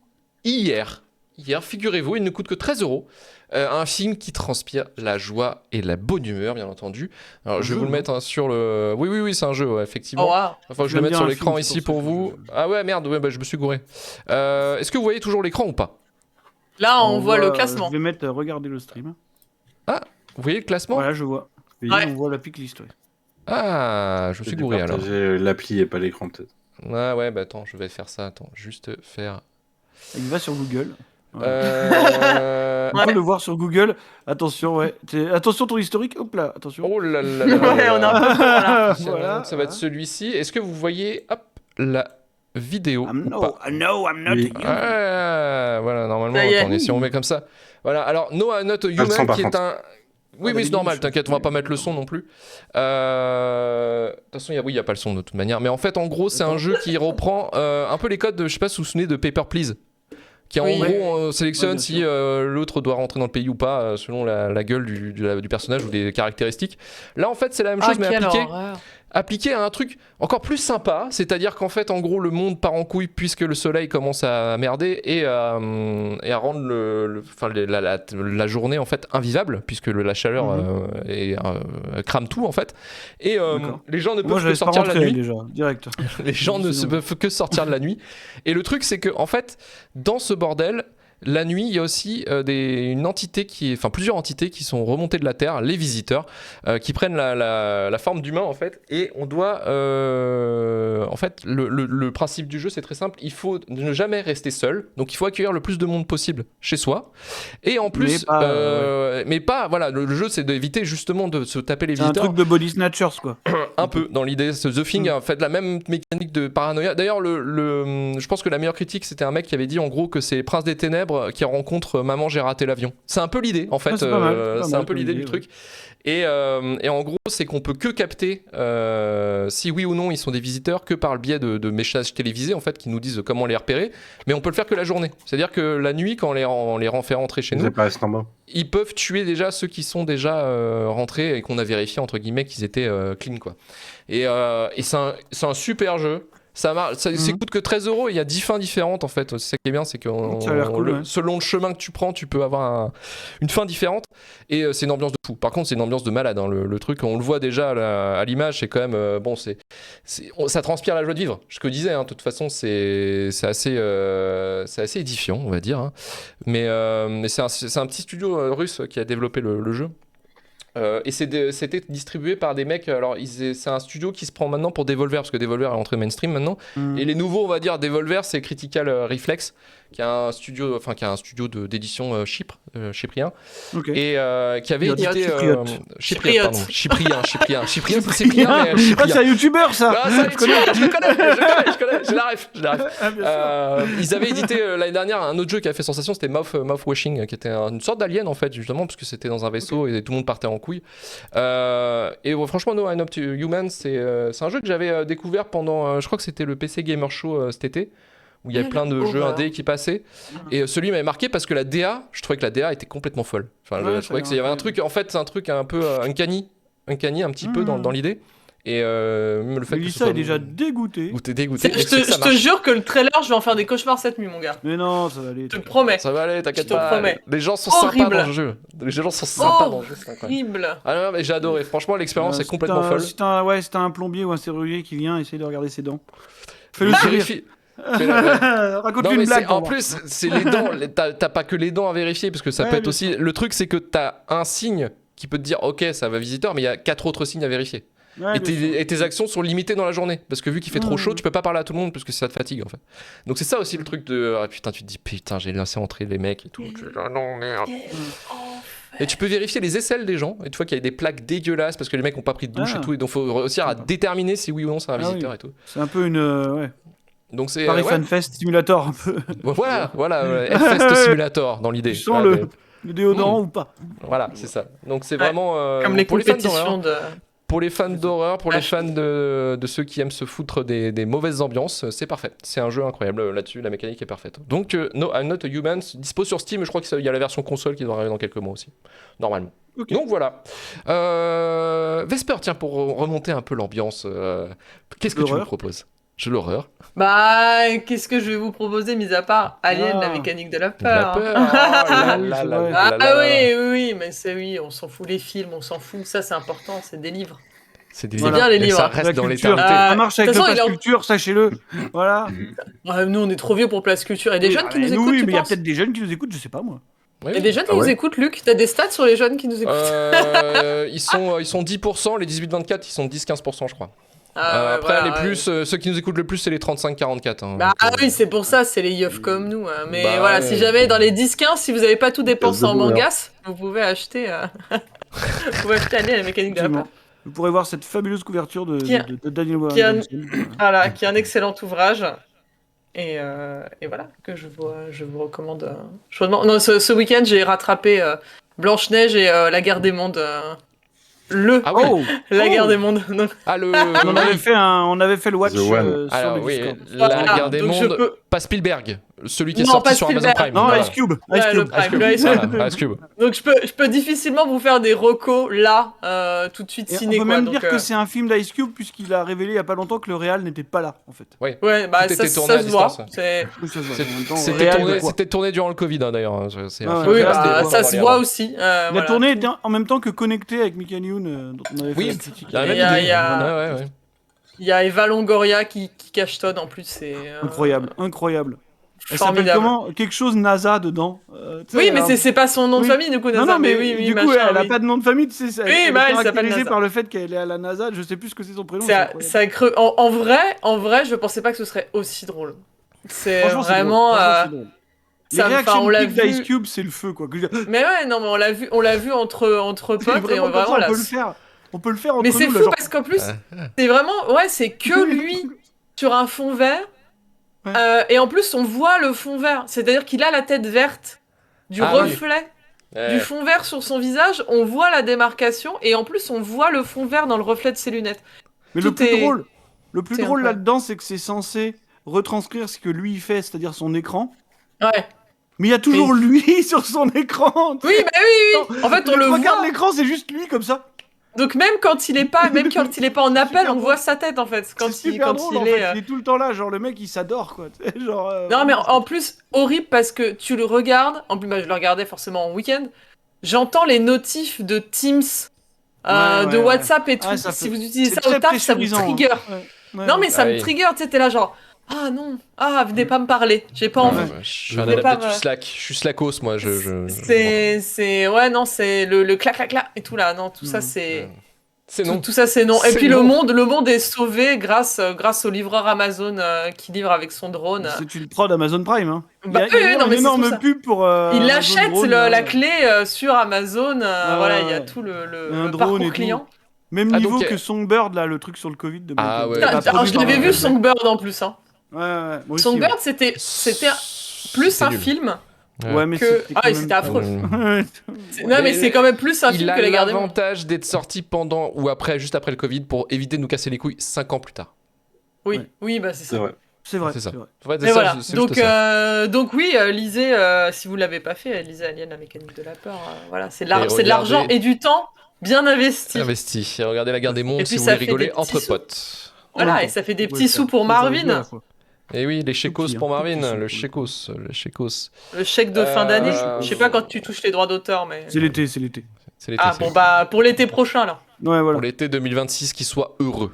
hier. Hier, figurez-vous, il ne coûte que 13 €. Un film qui transpire la joie et la bonne humeur, bien entendu. Alors, je vais jeu, vous le non mettre sur le. Oui, c'est un jeu, ouais, effectivement. Oh, waouh. Enfin, je vais J'aime le mettre bien sur un l'écran film, c'est ici pour pour ça que vous. je- Ah ouais, merde, ouais, bah, je me suis gouré. Est-ce que vous voyez toujours l'écran ou pas? Là, on voit le classement. Je vais mettre regarder le stream. Vous voyez le classement? Voilà, je vois. Oui. Ouais. On voit la pick list, ouais. Ah, je me suis gouré alors. Partager l'appli et pas l'écran peut-être. Ouais, bah attends, je vais faire ça. Attends, juste faire. Il va sur Google. Ouais. Euh... On peut le voir sur Google. Attention, ouais. Attention ton historique. Hop là, attention. Oh là là là là Ouais, là on a un là. peu peur, là. Voilà. Ça va être celui-ci. Est-ce que vous voyez, hop, la vidéo ou pas? I'm not Oui. you. Voilà, normalement, Ça y est. attendez, si on met comme ça. Voilà, alors No I'm Not a le Human son, par qui est contre. un. Oui, Ah, mais c'est bah, normal, je- t'inquiète, on va pas mettre le son non plus. De toute façon, il y a pas le son de toute manière. Mais en fait, en gros, c'est un jeu qui reprend un peu les codes de, je sais pas si vous vous souvenez de Paper Please. Qui en Oui. gros sélectionne Ouais, bien si sûr. l'autre doit rentrer dans le pays ou pas, selon la gueule du personnage ou des caractéristiques. Là, en fait, c'est la même chose, mais quelle appliquée. horreur. Appliqué à un truc encore plus sympa, c'est-à-dire qu'en fait, en gros, le monde part en couille puisque le soleil commence à merder et à rendre la journée en fait invivable puisque la chaleur crame tout en fait. Et D'accord. les gens ne Moi, peuvent je que laisse pas sortir la rentrer nuit. déjà, direct. Les gens ne se peuvent que sortir de la nuit. Et le truc, c'est que en fait, dans ce bordel, la nuit, il y a aussi plusieurs entités qui sont remontées de la Terre, les visiteurs, qui prennent la forme d'humains en fait. Et on doit, en fait, le principe du jeu, c'est très simple. Il faut ne jamais rester seul. Donc, il faut accueillir le plus de monde possible chez soi. Et en plus, mais pas, voilà, le jeu, c'est d'éviter justement de se taper les C'est un visiteurs. truc de body snatchers, quoi. Un peu dans l'idée, The Thing a fait la même mécanique de paranoïa. D'ailleurs, je pense que la meilleure critique, c'était un mec qui avait dit en gros que c'est Prince des Ténèbres qui rencontre Maman, j'ai raté l'avion. C'est un peu l'idée en fait. Ouais, c'est pas mal, c'est pas c'est mal un peu comme l'idée idée, du truc. Et en gros, c'est qu'on peut que capter si oui ou non ils sont des visiteurs que par le biais de messages télévisés en fait qui nous disent comment les repérer. Mais on peut le faire que la journée. C'est-à-dire que la nuit, quand on les fait rentrer chez nous, C'est pas resté en bas. ils peuvent tuer déjà ceux qui sont déjà rentrés et qu'on a vérifié entre guillemets qu'ils étaient clean quoi. Et c'est un super jeu. Ça coûte que 13 €. Il y a 10 fins différentes en fait. C'est ça qui est bien, c'est que Ça a l'air cool, ouais. selon le chemin que tu prends, tu peux avoir une fin différente. Et c'est une ambiance de fou. Par contre, c'est une ambiance de malade. Hein, le truc, on le voit déjà à l'image. C'est quand même bon. Ça transpire la joie de vivre. Ce que je disais. Hein, de toute façon, c'est assez édifiant, on va dire. Hein. Mais c'est un petit studio russe qui a développé le jeu. Et c'était distribué par des mecs. Alors, c'est un studio qui se prend maintenant pour Devolver, parce que Devolver est entré mainstream maintenant. Et les nouveaux, on va dire, Devolver, c'est Critical Reflex, qui a un studio, d'édition chyprien, Ok. et qui avait Chypriote. édité. Chypriote. Pardon. Chyprien, c'est Cyprien, mais Ah, chyprien. c'est un youtubeur, ça. Ah, ça, Je connais. je connais, j'ai la ref. Ah, bien sûr. Ils avaient édité l'année dernière un autre jeu qui a fait sensation, c'était Mouthwashing, qui était une sorte d'alien en fait, justement, parce que c'était dans un vaisseau et tout le monde partait en couille. Franchement, No I'm Not Human, c'est un jeu que j'avais découvert pendant, je crois que c'était le PC Gamer Show cet été, où il y avait plein de jeux indés qui passaient. Et celui m'avait marqué parce que la DA, je trouvais que la DA était complètement folle. Enfin, Ouais, je trouvais qu'il y avait un truc, en fait, c'est un truc un peu uncanny un petit peu dans l'idée. Et même le fait que ce Mélissa soit est déjà dégoûtée. Ou t'es dégoûté. Je mais c'est que ça te marche. jure que le trailer, je vais en faire des cauchemars cette nuit, mon gars. Mais non, ça va aller. Je te le promets. Ça va aller, t'inquiète Je te pas. promets. Les gens sont sympas Horrible. dans le jeu. Les gens sont sympas dans le jeu, c'est incroyable. Horrible. Ah non, mais j'ai adoré. Franchement, l'expérience est Si complètement t'as- folle. Si t'as un plombier ou un serrurier qui vient essayer de regarder ses dents, fais-le Mais sourire. vérifie. Fais-la, ouais. Raconte-lui Non, une mais blague. en pour plus, c'est les dents. T'as pas que les dents à vérifier, parce que ça Ouais, peut être bien aussi. Le truc, c'est que t'as un signe qui peut te dire, ok, ça va visiteur, mais il y a 4 autres signes à vérifier. voir. Ouais, bien sûr. Et tes actions sont limitées dans la journée. Parce que vu qu'il fait trop Ouais. chaud, tu peux pas parler à tout le monde parce que ça te fatigue en fait. Donc c'est ça aussi le truc de. Ah putain, tu te dis putain, j'ai laissé entrer les mecs et tout. Ah non, merde. Et tu peux vérifier les aisselles des gens. Et tu vois qu'il y a des plaques dégueulasses parce que les mecs ont pas pris de douche Ah. et tout. Et donc faut réussir à déterminer si oui ou non c'est un Ah visiteur oui. et tout. C'est un peu une. Ouais. Donc c'est. Paris ouais. FanFest Simulator, un peu. Voilà, Hellfest Simulator dans l'idée. Tu sens Voilà, le déodorant ou pas. Voilà, c'est ça. Donc c'est Ouais. vraiment. Comme les pour les fans d'horreur. compétitions de. Pour les fans d'horreur, pour les Ah, fans de ceux qui aiment se foutre des mauvaises ambiances, c'est parfait. C'est un jeu incroyable là-dessus, la mécanique est parfaite. Donc, No, I'm Not a Human, dispo sur Steam, je crois qu'il y a la version console qui doit arriver dans quelques mois aussi, normalement. Ok. Donc voilà. Vesper, tiens, pour remonter un peu l'ambiance, qu'est-ce que tu me L'horreur. proposes? J'ai l'horreur. Bah, qu'est-ce que je vais vous proposer, mis à part Alien, Ah. la mécanique de la La peur. peur. Oh là Oui, là c'est là vrai. là là Ah là. oui, oui, mais c'est oui, on s'en fout les films, on s'en fout, ça c'est important, c'est des livres. C'est des Voilà. livres. bien, les Et livres. ça reste La dans culture. l'éternité. Ah, Ça marche avec de le toute façon, pass il est en- culture, sachez-le. Voilà. Ouais, nous, on est trop vieux pour Place Culture. Et des Oui, jeunes ah, qui mais nous écoutent, oui, tu mais il y a penses peut-être des jeunes qui nous écoutent, je sais pas moi. Oui. Il y a des jeunes qui Ah nous ouais écoutent, Luc. T'as des stats sur les jeunes qui nous écoutent Ils sont 10%, les 18-24, ils sont 10-15%, je crois. Ah, ouais, Après, voilà, les ouais. plus, ceux qui nous écoutent le plus, c'est les 35-44. Hein. Bah Donc, ah oui, c'est pour ça, c'est les yeufs comme nous. Hein. Mais Bah, voilà, ouais. si jamais dans les 10-15, si vous avez pas tout dépensé de en boomer. mangas, vous pouvez acheter, vous pouvez acheter Alien, la mécanique de la peur. Effectivement. Vous pourrez voir cette fabuleuse couverture de Qui a- Daniel qui a- Williamson. Voilà, qui est un excellent ouvrage. Et voilà, que je vous recommande chaudement. Non, ce week-end, j'ai rattrapé Blanche-Neige et la guerre des mondes. Ah oui. Oh, La Oh. guerre des mondes. Donc, Ah, le. on avait fait le watch The One. sur Alors, le oui, Discord. la voilà, guerre des donc je mondes, peux- pas Spielberg, celui qui est Non, sorti pas sur Amazon Spielberg. Prime. Non, voilà. Ice Cube. Ouais, Ice le Cube. Prime, Ice Cube, le Ice Cube. voilà, Ice Cube. Donc je peux difficilement vous faire des recos là, tout de suite Et ciné on peut quoi. même Donc, dire que c'est un film d'Ice Cube puisqu'il a révélé il y a pas longtemps que le réal n'était pas là en fait. ouais, bah Tout ça, était tourné ça à se voit. distance. C'est... Oui, ça se voit. C'est- En même temps, C'était réal de tourné, quoi c'était tourné durant le Covid hein, d'ailleurs. hein. C'est un Ouais, film Oui, qui reste bah, dans ça les se radars. voit aussi. Il a voilà. tourné en même temps que connecté avec Mickey Youn dont on avait Oui, fait la critique. il y a la même Il y a- idée. il y a- Ouais, ouais, ouais. Il y a Eva Longoria qui cachetonne en plus, c'est Incroyable, incroyable. Elle s'appelle formidable. comment? Quelque chose NASA dedans. Tu sais, Oui, mais alors- c'est pas son nom de Oui. famille du coup. Non, NASA, non, mais oui, oui, du coup, machin, elle a oui. pas de nom de famille, tu sais. Oui, Elle bah, est elle s'appelle caractérisée NASA. par le fait qu'elle est à la NASA. Je sais plus ce que c'est son prénom. Ça, c'est incroyable. ça creux. En vrai, je pensais pas que ce serait aussi drôle. C'est Franchement, c'est vraiment. drôle. Franchement, c'est drôle. Les ça me- réactions enfin, on l'a clips d'Ice vu. Cube, c'est le feu, quoi. Mais ouais, non, mais on l'a vu entre C'est potes et vraiment comme ça, vraiment on là. peut le faire. On peut le faire entre Mais nous. c'est là, fou genre- parce qu'en plus, c'est vraiment, ouais, c'est que lui sur un fond vert. Ouais. Et en plus, on voit le fond vert. C'est-à-dire qu'il a la tête verte du Ah oui. reflet Ouais. du fond vert sur son visage. On voit la démarcation et en plus, on voit le fond vert dans le reflet de ses lunettes. Mais le Tout plus est- drôle, le plus c'est drôle incroyable. là-dedans, c'est que c'est censé retranscrire ce que lui il fait, c'est-à-dire son écran. Ouais. Mais il y a toujours lui sur son écran. Oui, bah oui. En fait, on le Regarde voit. l'écran, c'est juste lui comme ça. Donc même quand il est pas en appel, super on voit sa tête en fait. Quand C'est il, super quand drôle, il en est. fait. Il est tout le temps là, genre le mec il s'adore quoi. Tu sais, genre, Non, mais en plus, horrible parce que tu le regardes. En plus, bah, je le regardais forcément en week-end. J'entends les notifs de Teams, de ouais. WhatsApp et tout. Ah, ça Si fait- vous utilisez c'est ça au très taf, ça vous pressurisant, trigger. hein. Ouais. Non, mais ça Ah me oui. trigger. Tu sais, t'es là genre, ah non, ah, venez pas me parler. J'ai pas envie. Je suis un Je vais pas adepte me- du Slack. Je suis Slackos, moi. Ouais, non, c'est le clac, clac, clac et tout là. Non, tout ça, c'est. C'est non. Tout ça, c'est non. Et C'est puis non. le monde est sauvé grâce au livreur Amazon qui livre avec son drone. C'est une prod Amazon Prime. Hein. Bah, il y a oui, non, mais une c'est pour énorme ça. pub pour. Il Amazon achète Drone, la clé sur Amazon. Voilà, il y a ouais. tout le Un drone parcours et tout. client. Même Ah, niveau donc, que Songbird, là, le truc sur le Covid de Ah, Michael ouais. Bay. Putain, Bah, alors, je produit l'avais par vu Michael Bay. Songbird en plus. Hein. Ouais, moi aussi. Songbird, c'était plus C'était un nul. film Ouais, mais que. c'était Ah, quand et même- c'était affreux. Ouais. Non, mais c'est quand même plus un Il film a que Les Gardes des Mondes. l'avantage d'être sorti pendant ou après, juste après le Covid, pour éviter de nous casser les couilles 5 ans plus tard. Oui, Ouais. oui, bah c'est C'est ça. vrai. C'est vrai. C'est ça. c'est vrai. En fait, c'est Et ça, voilà. c'est juste Donc, ça. donc oui, lisez, si vous l'avez pas fait, lisez Alien, la mécanique de la peur. Voilà, c'est de Et l'argent regardez- et du temps bien investi. Investi. Et regardez la guerre des mondes Et si puis, vous ça voulez fait rigoler des entre petits sous. potes. Voilà, et ça fait des petits sous pour Marvin. Et oui, les chécos petit, pour tout Marvin, petit le sous, chécos, le chécos. Le chèque de fin d'année. Euh, Je sais pas quand tu touches les droits d'auteur, mais. C'est l'été, c'est l'été. C'est l'été. Ah c'est bon, l'été. bah, pour l'été prochain, alors. Ouais, voilà. Pour l'été 2026, qu'il soit heureux.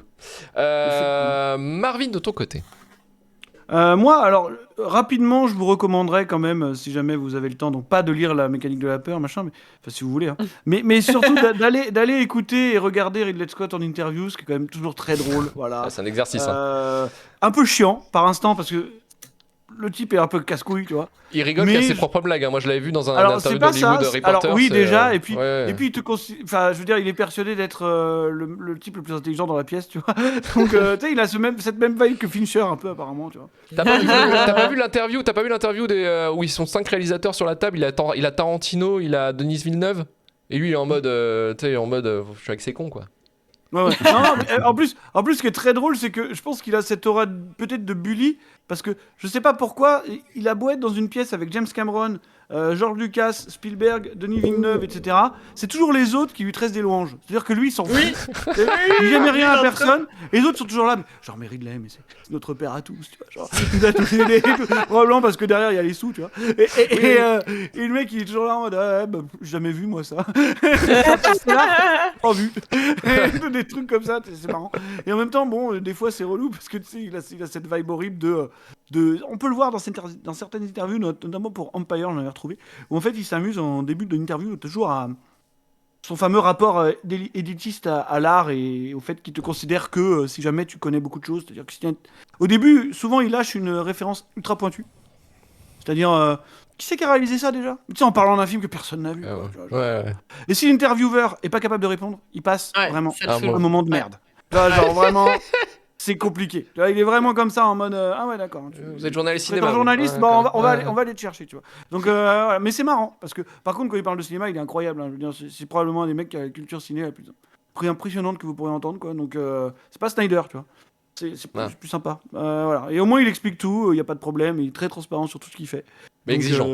Marvin, de ton côté. Moi, alors, rapidement, je vous recommanderais quand même, si jamais vous avez le temps, donc pas de lire La mécanique de la peur, machin, mais enfin, si vous voulez, hein. mais surtout d'aller écouter et regarder Ridley Scott en interview, ce qui est quand même toujours très drôle, voilà. Ah, c'est un exercice. Hein. Un peu chiant par instant parce que le type est un peu casse-couille, tu vois. Il rigole Mais qu'il a ses je- propres blagues. Hein. Moi, je l'avais vu dans un Alors interview c'est pas d'Hollywood ça. Reporter. Alors oui c'est, déjà, et puis ouais. il te enfin, je veux dire, il est persuadé d'être le type le plus intelligent dans la pièce, tu vois. Donc tu sais, il a cette même vibe que Fincher un peu apparemment, tu vois. T'as pas vu l'interview des, où ils sont 5 réalisateurs sur la table. Il a Tarantino, il a Denis Villeneuve. Et lui, il est en mode, tu sais, je suis avec ces cons, quoi. Ouais, ouais. Non, mais, en plus, ce qui est très drôle, c'est que je pense qu'il a cette aura peut-être de bully, parce que je sais pas pourquoi, il a beau être dans une pièce avec James Cameron, George Lucas, Spielberg, Denis Villeneuve, etc. C'est toujours les autres qui lui tressent des louanges. C'est-à-dire que lui, il s'en fout. Il dit jamais rien à personne, et les autres sont toujours là, mais, genre, mais Ridley, mais c'est notre père à tous, tu vois. Genre, il nous a tous aidés, probablement parce que derrière, il y a les sous, tu vois. Et le mec, il est toujours là en mode, j'ai jamais vu, moi, ça. C'est là, pas vu. Des trucs comme ça, c'est marrant. Et en même temps, bon, des fois c'est relou parce que tu sais, il a cette vibe horrible de. On peut le voir dans certaines interviews, notamment pour Empire, j'en ai retrouvé, où en fait il s'amuse en début de l'interview toujours à son fameux rapport élitiste à l'art et au fait qu'il te considère que si jamais tu connais beaucoup de choses, c'est-à-dire que au début, souvent il lâche une référence ultra pointue. C'est-à-dire, qui c'est qui a réalisé ça déjà? Tu sais, en parlant d'un film que personne n'a vu. Quoi, tu vois, genre. Ouais. Et si l'intervieweur est pas capable de répondre, il passe Ouais, vraiment ça le fait. un moment de merde. Tu vois, genre vraiment, c'est compliqué. Tu vois, il est vraiment comme ça en mode ah ouais d'accord. Vous êtes journaliste Tu es cinéma. journaliste, vous. bon, Ouais, on va aller te chercher, tu vois. Donc voilà. Mais c'est marrant parce que par contre quand il parle de cinéma, il est incroyable. Hein. Je veux dire, c'est probablement un des mecs qui a la culture ciné la plus impressionnante que vous pourrez entendre quoi. Donc c'est pas Snyder, tu vois. C'est plus sympa. Voilà. Et au moins il explique tout, il y a pas de problème, il est très transparent sur tout ce qu'il fait. Mais Donc, exigeant.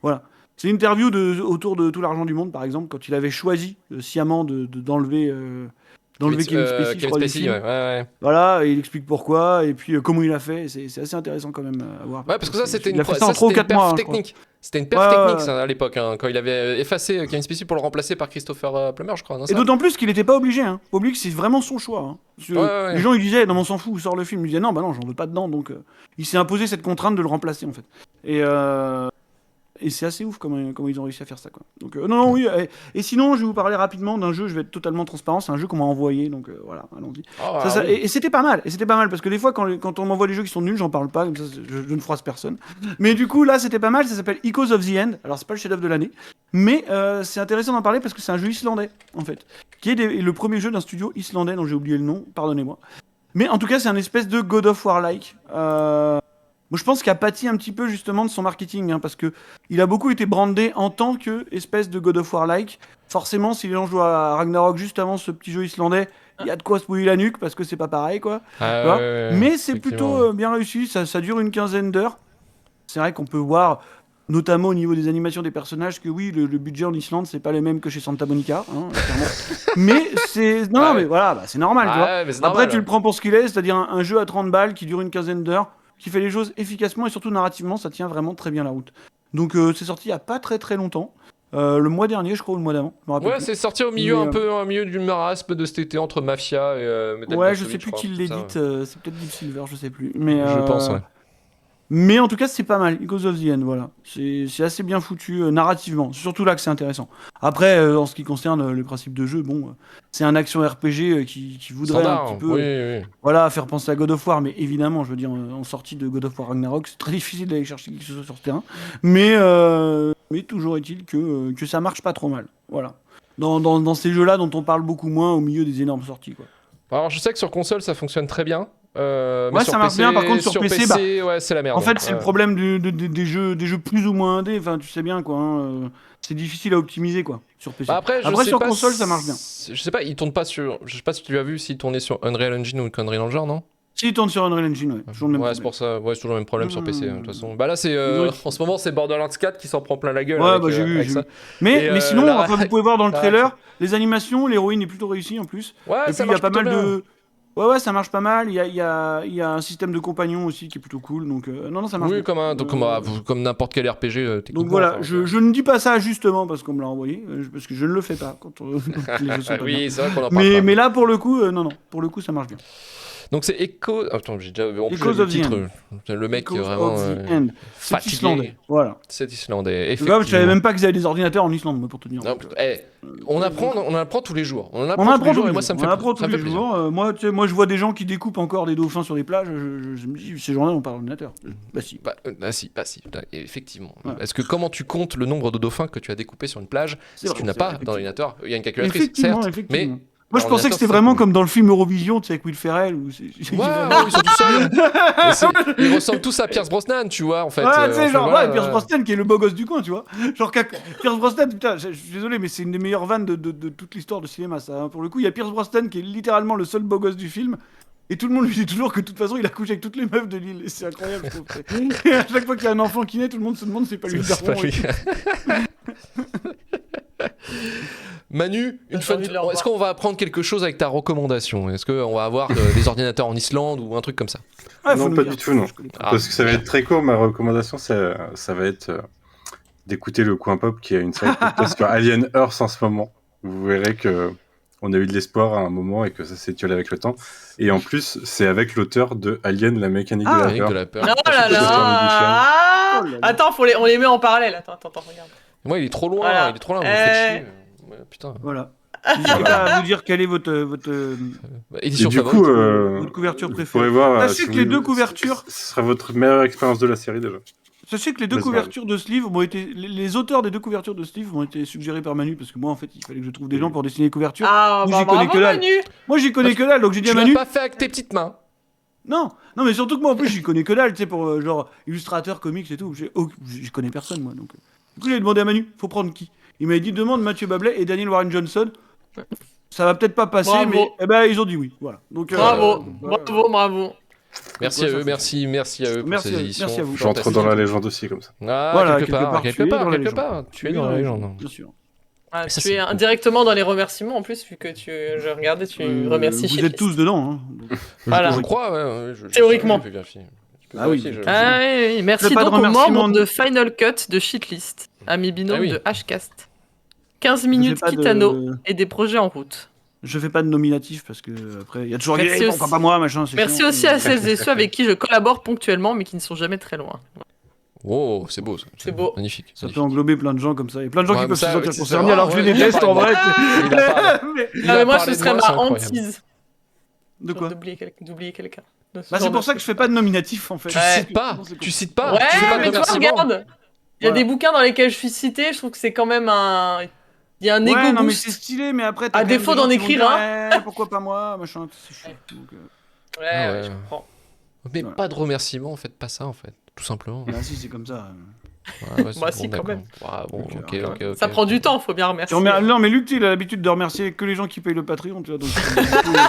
Voilà. C'est une interview autour de Tout l'argent du monde, par exemple, quand il avait choisi sciemment d'enlever Kevin Spacey, je crois, du film. Ouais. Voilà, et il explique pourquoi, et puis comment il a fait. C'est assez intéressant quand même à voir. Ouais, parce que ça, c'était Il une a fait ça en 3 ou 4 mois, hein, je crois. technique. C'était une perf Ouais, technique ouais. ça, à l'époque, hein, quand il avait effacé Kevin Spacey pour le remplacer par Christopher Plummer, je crois. Non, Et d'autant plus qu'il n'était pas obligé. Hein. Faut oublier que c'est vraiment son choix. Hein. Parce que Ouais. les gens ils disaient non, mais on s'en fout, sort le film. Il disait non, bah non, j'en veux pas dedans. Donc il s'est imposé cette contrainte de le remplacer en fait. Et c'est assez ouf comment ils ont réussi à faire ça quoi. Donc non oui. Et sinon je vais vous parler rapidement d'un jeu. Je vais être totalement transparent. C'est un jeu qu'on m'a envoyé. Donc voilà, allons-y. Oui. Et c'était pas mal. Et c'était pas mal parce que des fois quand on m'envoie des jeux qui sont nuls, j'en parle pas. Comme ça, je ne froisse personne. Mais du coup là c'était pas mal. Ça s'appelle Echoes of the End. Alors c'est pas le chef-d'œuvre de l'année, mais c'est intéressant d'en parler parce que c'est un jeu islandais en fait, qui est le premier jeu d'un studio islandais dont j'ai oublié le nom. Pardonnez-moi. Mais en tout cas c'est un espèce de God of War-like. Moi, je pense qu'il a pâti un petit peu justement de son marketing, hein, parce que il a beaucoup été brandé en tant que espèce de God of War-like. Forcément, si les gens jouent à Ragnarok juste avant ce petit jeu islandais, il y a de quoi se mouiller la nuque parce que c'est pas pareil, quoi. Mais c'est plutôt bien réussi. Ça dure une quinzaine d'heures. C'est vrai qu'on peut voir, notamment au niveau des animations des personnages, que oui, le budget en Islande, c'est pas le même que chez Santa Monica, hein, clairement. Mais c'est mais voilà, c'est normal, tu vois. Mais c'est Après, normal. tu le prends pour ce qu'il est, c'est-à-dire un jeu à 30 balles qui dure une quinzaine d'heures, qui fait les choses efficacement et surtout narrativement, ça tient vraiment très bien la route. Donc c'est sorti il y a pas très longtemps, le mois dernier je crois ou le mois d'avant. Je me rappelle plus. C'est sorti au milieu, Mais, un peu au milieu du marasme de cet été entre Mafia et Metal Gear Ouais, je Solid, sais plus crois. qui Ça, l'édite, c'est peut-être Deep Silver, je sais plus. Mais je pense, ouais. Mais en tout cas, c'est pas mal. Echoes of the End, voilà. C'est assez bien foutu narrativement. C'est surtout là que c'est intéressant. Après, en ce qui concerne le principe de jeu, bon, c'est un action RPG qui voudrait Standard, un petit peu, oui. voilà, faire penser à God of War. Mais évidemment, je veux dire, en sortie de God of War Ragnarok, c'est très difficile d'aller chercher quelque chose sur ce terrain. Mais toujours est-il que ça marche pas trop mal. Voilà. Dans ces jeux-là dont on parle beaucoup moins au milieu des énormes sorties, quoi. Alors, je sais que sur console, ça fonctionne très bien. Mais Ouais, sur ça marche PC, bien. Par contre, sur PC, ouais, c'est la merde. en fait, c'est Ouais. le problème des jeux plus ou moins indés. Enfin, tu sais bien, quoi. Hein, c'est difficile à optimiser, quoi, sur PC. Bah après, sur console, ça marche bien. Je sais pas, il tourne pas sur. Je sais pas si tu as vu s'il tournait sur Unreal Engine ou une connerie dans le genre, non? Si, il tourne sur Unreal Engine, ouais. Toujours le même Ouais, c'est problème. pour ça. Ouais, c'est toujours le même problème sur PC, de toute façon. Bah là, c'est Oui. en ce moment, c'est Borderlands 4 qui s'en prend plein la gueule Ouais, avec, bah j'ai avec vu. ça. Mais, Et, mais sinon, la- enfin, vous pouvez voir dans le la trailer, les animations, l'héroïne est plutôt réussie en plus. Ouais, Et ça puis il y a marche pas mal plutôt bien. de. Ouais, ça marche pas mal. Il y a un système de compagnons aussi qui est plutôt cool. Donc, non, ça marche Oui, bien. comme n'importe quel RPG, techniquement. Donc voilà, enfin, je ne dis pas ça justement parce qu'on me l'a envoyé, parce que je ne le fais pas quand les jeux sont pas bien. oui, c'est vrai qu'on en parle pas. Mais là, pour le coup, non, pour le coup, ça marche bien. Donc c'est Echo. Attends, j'ai déjà. En plus, Echoes j'ai le of the titre. End. Le mec Echoes vraiment. of the End. C'est fatigué. islandais. Voilà. C'est islandais. Tu vois, je savais Effectivement. même pas qu'ils avaient des ordinateurs en Islande, moi, pour te dire. Non, Donc, on apprend tous les jours. On on apprend tous apprend les jours tous et les moi jours. ça me On fait apprend ça tous me les fait plaisir. jours. Moi, tu sais, moi, je vois des gens qui découpent encore des dauphins sur les plages. Je me dis, ces gens-là, on parle ordinateur. Bah si. Si, putain, effectivement. Ouais. Est-ce que comment tu comptes le nombre de dauphins que tu as découpés sur une plage C'est si vrai, tu n'as c'est pas vrai, dans effectivement. l'ordinateur? Il y a une calculatrice, Effectivement, certes, effectivement. mais Moi, je pensais que l'ordinateur, c'était c'est vraiment cool. comme dans le film Eurovision, tu sais, avec Will Ferrell. Ouais, ils sont tous seuls. Et ils ressemblent tous à Pierce Brosnan, tu vois, en fait. Ouais, tu sais, enfin, genre, voilà, ouais, Pierce Brosnan qui est le beau gosse du coin, tu vois. Genre, Pierce Brosnan, putain, je suis désolé, mais c'est une des meilleures vannes de toute l'histoire du cinéma, ça. Hein. Pour le coup, il y a Pierce Brosnan qui est littéralement le seul beau gosse du film. Et tout le monde lui dit toujours que de toute façon, il a couché avec toutes les meufs de l'île. Et c'est incroyable, je trouve. Et à chaque fois qu'il y a un enfant qui naît, tout le monde se demande si c'est pas lui le C'est pas daron. lui. Manu, J'ai envie de le revoir. est-ce qu'on va apprendre quelque chose avec ta recommandation? Est-ce qu'on va avoir des ordinateurs en Islande ou un truc comme ça? Ouais, faut Non, nous pas dire. du tout, non. Je connais pas. Ah, Parce que ça va être très court, ma recommandation, ça va être d'écouter le Coin Pop qui a une série de podcasts sur Alien Earth en ce moment. Vous verrez que on a eu de l'espoir à un moment et que ça s'est tué avec le temps. Et en plus, c'est avec l'auteur de Alien, la mécanique de la avec peur. de la peur. Oh là c'est là. Oh là là. Attends, on les met en parallèle. Attends, regarde. Moi, il est trop loin, Voilà. vous me faites chier. Ouais, putain. Voilà. N'hésitez pas à vous dire quelle est votre Et Édition du favorite. coup, votre couverture vous préférée. pourrez voir. Sachez si que vous les voulez, deux couvertures- Ce sera votre meilleure expérience de la série déjà. Sachez que les deux Vas-y, couvertures de ce livre m'ont été. Les auteurs des deux couvertures de ce livre m'ont été suggérés par Manu parce que moi en fait il fallait que je trouve des gens pour dessiner les couvertures. Ah, Moi, bah j'y connais bravo que dalle. Manu. Moi j'y connais que dalle donc j'ai dit Tu à l'as Manu. pas fait avec tes petites mains. Non, mais surtout que moi en plus j'y connais que dalle, tu sais, pour genre illustrateur, comics et tout. J'y connais personne moi donc. Du coup j'ai demandé à Manu, faut prendre qui? Il m'a dit demande Mathieu Bablet et Daniel Warren Johnson. Ça va peut-être pas passer, Bravo. mais eh ben, ils ont dit oui. Voilà. Donc, Bravo, voilà. bravo. Merci Ouais, à ça eux, fait- merci à eux pour Merci ces à eux, éditions. merci à vous. J'entre dans la légende aussi comme ça. Ah, Voilà, quelque part, tu es dans la légende. tu es dans la légende. Bien sûr. Ah, Ça, tu c'est es cool. indirectement dans les remerciements en plus, vu que je regardais, tu remercies Vous chez êtes tous dedans. Hein. Donc, Voilà. Je crois, ouais. Théoriquement. Je peux vérifier. Ah oui. Ah oui, merci Fais pas de donc aux remerciements membres de- de Final Cut de Shitlist, amis binômes Ah oui. de Hcast. 15 minutes pas de- Kitano et des projets en route. Je fais pas de nominatif parce que après il y a toujours Merci des pourquoi aussi. pas moi machin. c'est Merci chiant. aussi à celles et ceux avec qui je collabore ponctuellement mais qui ne sont jamais très loin. Oh, c'est beau ça. C'est beau. Magnifique. Ça peut englober plein de gens comme ça. Il y a plein de gens Ouais, qui mais peuvent se ça, sentir c'est concernés vrai, alors que je ouais, les il a déteste en vrai. parlé Il a parlé. Mais- Il Non, a mais moi parlé ce de serait moi, c'est ma incroyable. hantise De quoi d'oublier quelqu'un. De ce Bah genre c'est pour de ça que je fais pas de nominatif en fait. Tu Ouais. cites pas. Tu cites pas. Ouais, Tu fais pas de mais toi, remerciements. regarde. Il y a Voilà. des bouquins dans lesquels je suis cité, je trouve que c'est quand même un. Il y a un Ouais, ego non mais boost. c'est stylé mais après À t'as quand même défaut des gens d'en qui vont écrire dire, pourquoi pas moi machin c'est chiant. Donc, Ouais, Ah ouais. je comprends. Mais Voilà. pas de remerciements, faites pas ça en fait, tout simplement. bah si c'est comme ça. Ouais, c'est Bah, bon, si, quand d'accord. même. Ah, bon, Donc, ok. Ça prend du temps, faut bien Tu remercier. Non mais Luc il a l'habitude de remercier que les gens qui payent le Patreon tu vois donc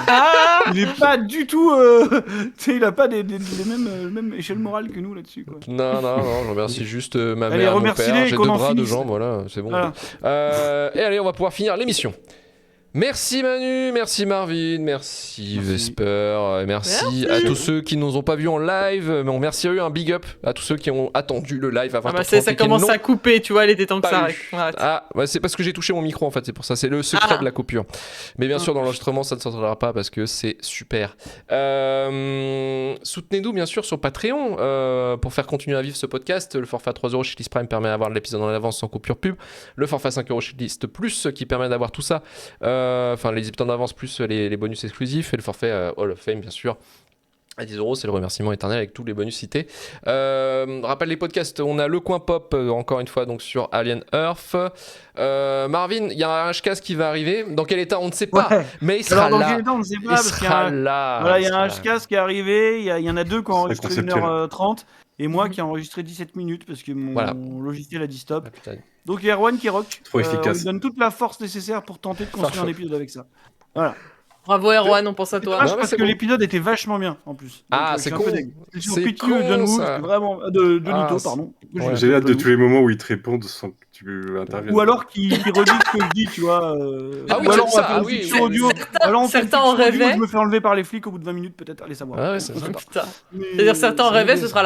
Ah il est pas du tout tu sais il a pas les mêmes échelle morale que nous là-dessus quoi. Non, je remercie juste ma Allez, mère, mon remercie-les père. et J'ai qu'on 2 en bras, 2 finisse. jambes, voilà, c'est bon. Voilà. Et allez, on va pouvoir finir l'émission. Merci Manu, merci Marvin, merci Vesper, merci à tous ceux qui nous ont pas vus en live, mais on merci à eux, un big up à tous ceux qui ont attendu le live à 20h30 Ah bah, ça et qui commence n'ont à couper, tu vois, il était temps que pas ça eu. arrête. Arrête. Ah, ouais, c'est parce que j'ai touché mon micro en fait, c'est pour ça, c'est le secret Ah. de la coupure. Mais bien sûr, dans l'enregistrement, ça ne s'entendra pas parce que c'est super. Soutenez-nous bien sûr sur Patreon pour faire continuer à vivre ce podcast. Le forfait à 3€ chez List Prime permet d'avoir l'épisode en avance sans coupure pub. Le forfait à 5€ chez List Plus qui permet d'avoir tout ça, enfin les épisodes en avance plus les bonus exclusifs et le forfait Hall of Fame bien sûr. À 10€, c'est le remerciement éternel avec tous les bonus cités. Rappelle les podcasts, on a Le Coin Pop, encore une fois, donc sur Alien Earth. Marvin, il y a un HCast qui va arriver. Dans quel état, on ne sait pas. Ouais. Mais il sera Alors dans là. quel état on ne sait pas Il parce qu'il y a sera un... là. Voilà, il y a sera un là. HCast qui est arrivé, il y en a deux qui ont enregistré conceptuel. 1h30 et moi qui ai enregistré 17 minutes parce que mon Voilà. logiciel a dit stop. Ah, putain. Donc il y a Erwan qui rock. Trop On efficace. lui donne toute la force nécessaire pour tenter de construire un épisode avec ça. Voilà. Bravo Erwan, on pense à toi. Dommage Non, mais parce c'est que bon. l'épisode était vachement bien en plus. Ah, je c'est suis un peu con. deg. C'est sur C'est Pity con, de John Woo, ça. c'était vraiment de Ah, Lito, c'est- pardon. Ouais. J'ai hâte de John tous Woo. les moments où ils te répondent sans que tu interviennes. Ou alors qui redit ce que je dis, tu vois. Ah oui, ou alors t'aimes on va ça, faire ah une oui. fiction audio. Certains- Alors on fait une certains en fiction audio où rêvaient. je me fais enlever par les flics au bout de 20 minutes peut-être. Allez savoir. Ah ouais, c'est sympa. Putain. Mais- C'est-à-dire certains en c'est rêvaient, réglé, ce ça. sera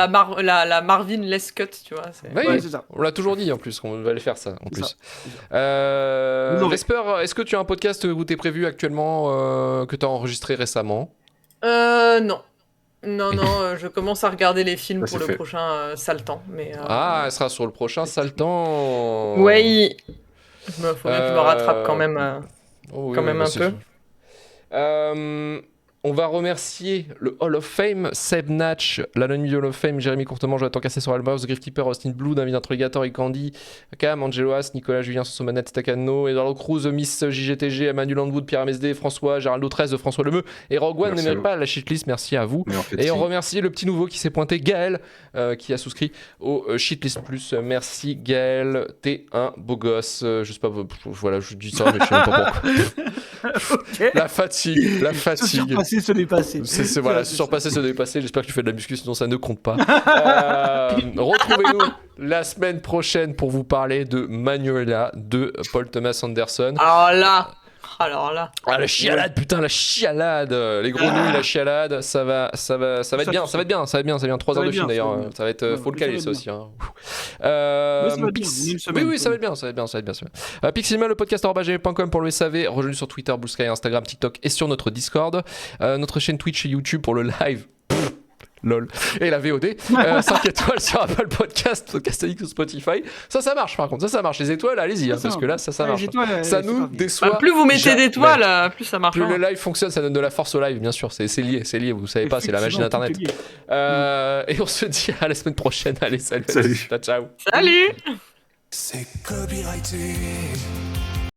la Marvin Less Cut, tu vois. Oui, Ouais, c'est ça. on l'a toujours dit en plus, on va aller faire ça en C'est plus. ça, Vous l'aurez. Vesper, est-ce que tu as un podcast où t'es prévu actuellement que tu as enregistré récemment? Non. Non, je commence à regarder les films Ça, pour c'est le fait. prochain sale temps. Mais, Ah, elle sera sur le prochain Saltan. ouais, faut bien que je me rattrape quand même. Oh, oui, quand oui, même bah, un c'est peu. sûr. On va remercier le Hall of Fame, Seb Natch, l'Anonyme Hall of Fame, Jérémy Courtemans, Jonathan Cassé sur Almouse, Griffkeeper, Austin Blue, David Intrigator, Candy, Cam, Angelo As, Nicolas Julien Sosomanette, Takano, Eduardo Cruz, Miss JGTG, Emmanuel Landwood, Pierre MSD, François, Géraldo 13 de François Lemeu et Rogue One ne Merci à mérite vous. pas la shitlist, merci à vous. Mais en fait, Et on si. remercie le petit nouveau qui s'est pointé, Gaël, qui a souscrit au Shitlist Plus. Merci Gaël, t'es un beau gosse. Je sais pas, voilà, je dis ça, mais je sais même pas pourquoi. Ok. La fatigue, la Se fatigue. surpasser, se dépasser. Voilà, C'est surpasser, se dépasser. J'espère que tu fais de la muscu, sinon ça ne compte pas. Retrouvez-nous la semaine prochaine pour vous parler de Manuela de Paul Thomas Anderson. Alors là. Ah, la chialade, putain, la chialade. Les grenouilles, la chialade, ça va être bien, ça va être bien, ça va être bien. 3 Ça heures va de film bien, d'ailleurs, ça va bien. ça va être, Ouais, faut le ça va caler être ça bien. aussi. Hein. Mais ça va bien, on est une semaine, Oui, ça va être bien, ça va être bien. Pixelma, le podcast @gmail.com pour le SAV, rejoignez sur Twitter, Blue Sky, Instagram, TikTok et sur notre Discord. Notre chaîne Twitch et YouTube pour le live. Lol. Et la VOD. 5 étoiles sur Apple Podcast Addict ou Spotify. Ça marche par contre. Ça marche. Les étoiles, allez-y. Hein, parce que là, ça marche. Ça nous déçoit. Plus vous mettez jamais. d'étoiles, plus ça marche. Plus le live fonctionne, ça donne de la force au live, bien sûr. C'est lié. Vous savez pas, c'est la magie d'Internet. Et on se dit à la semaine prochaine. Allez, salut. Salut. Ciao. Salut. C'est copyrighté.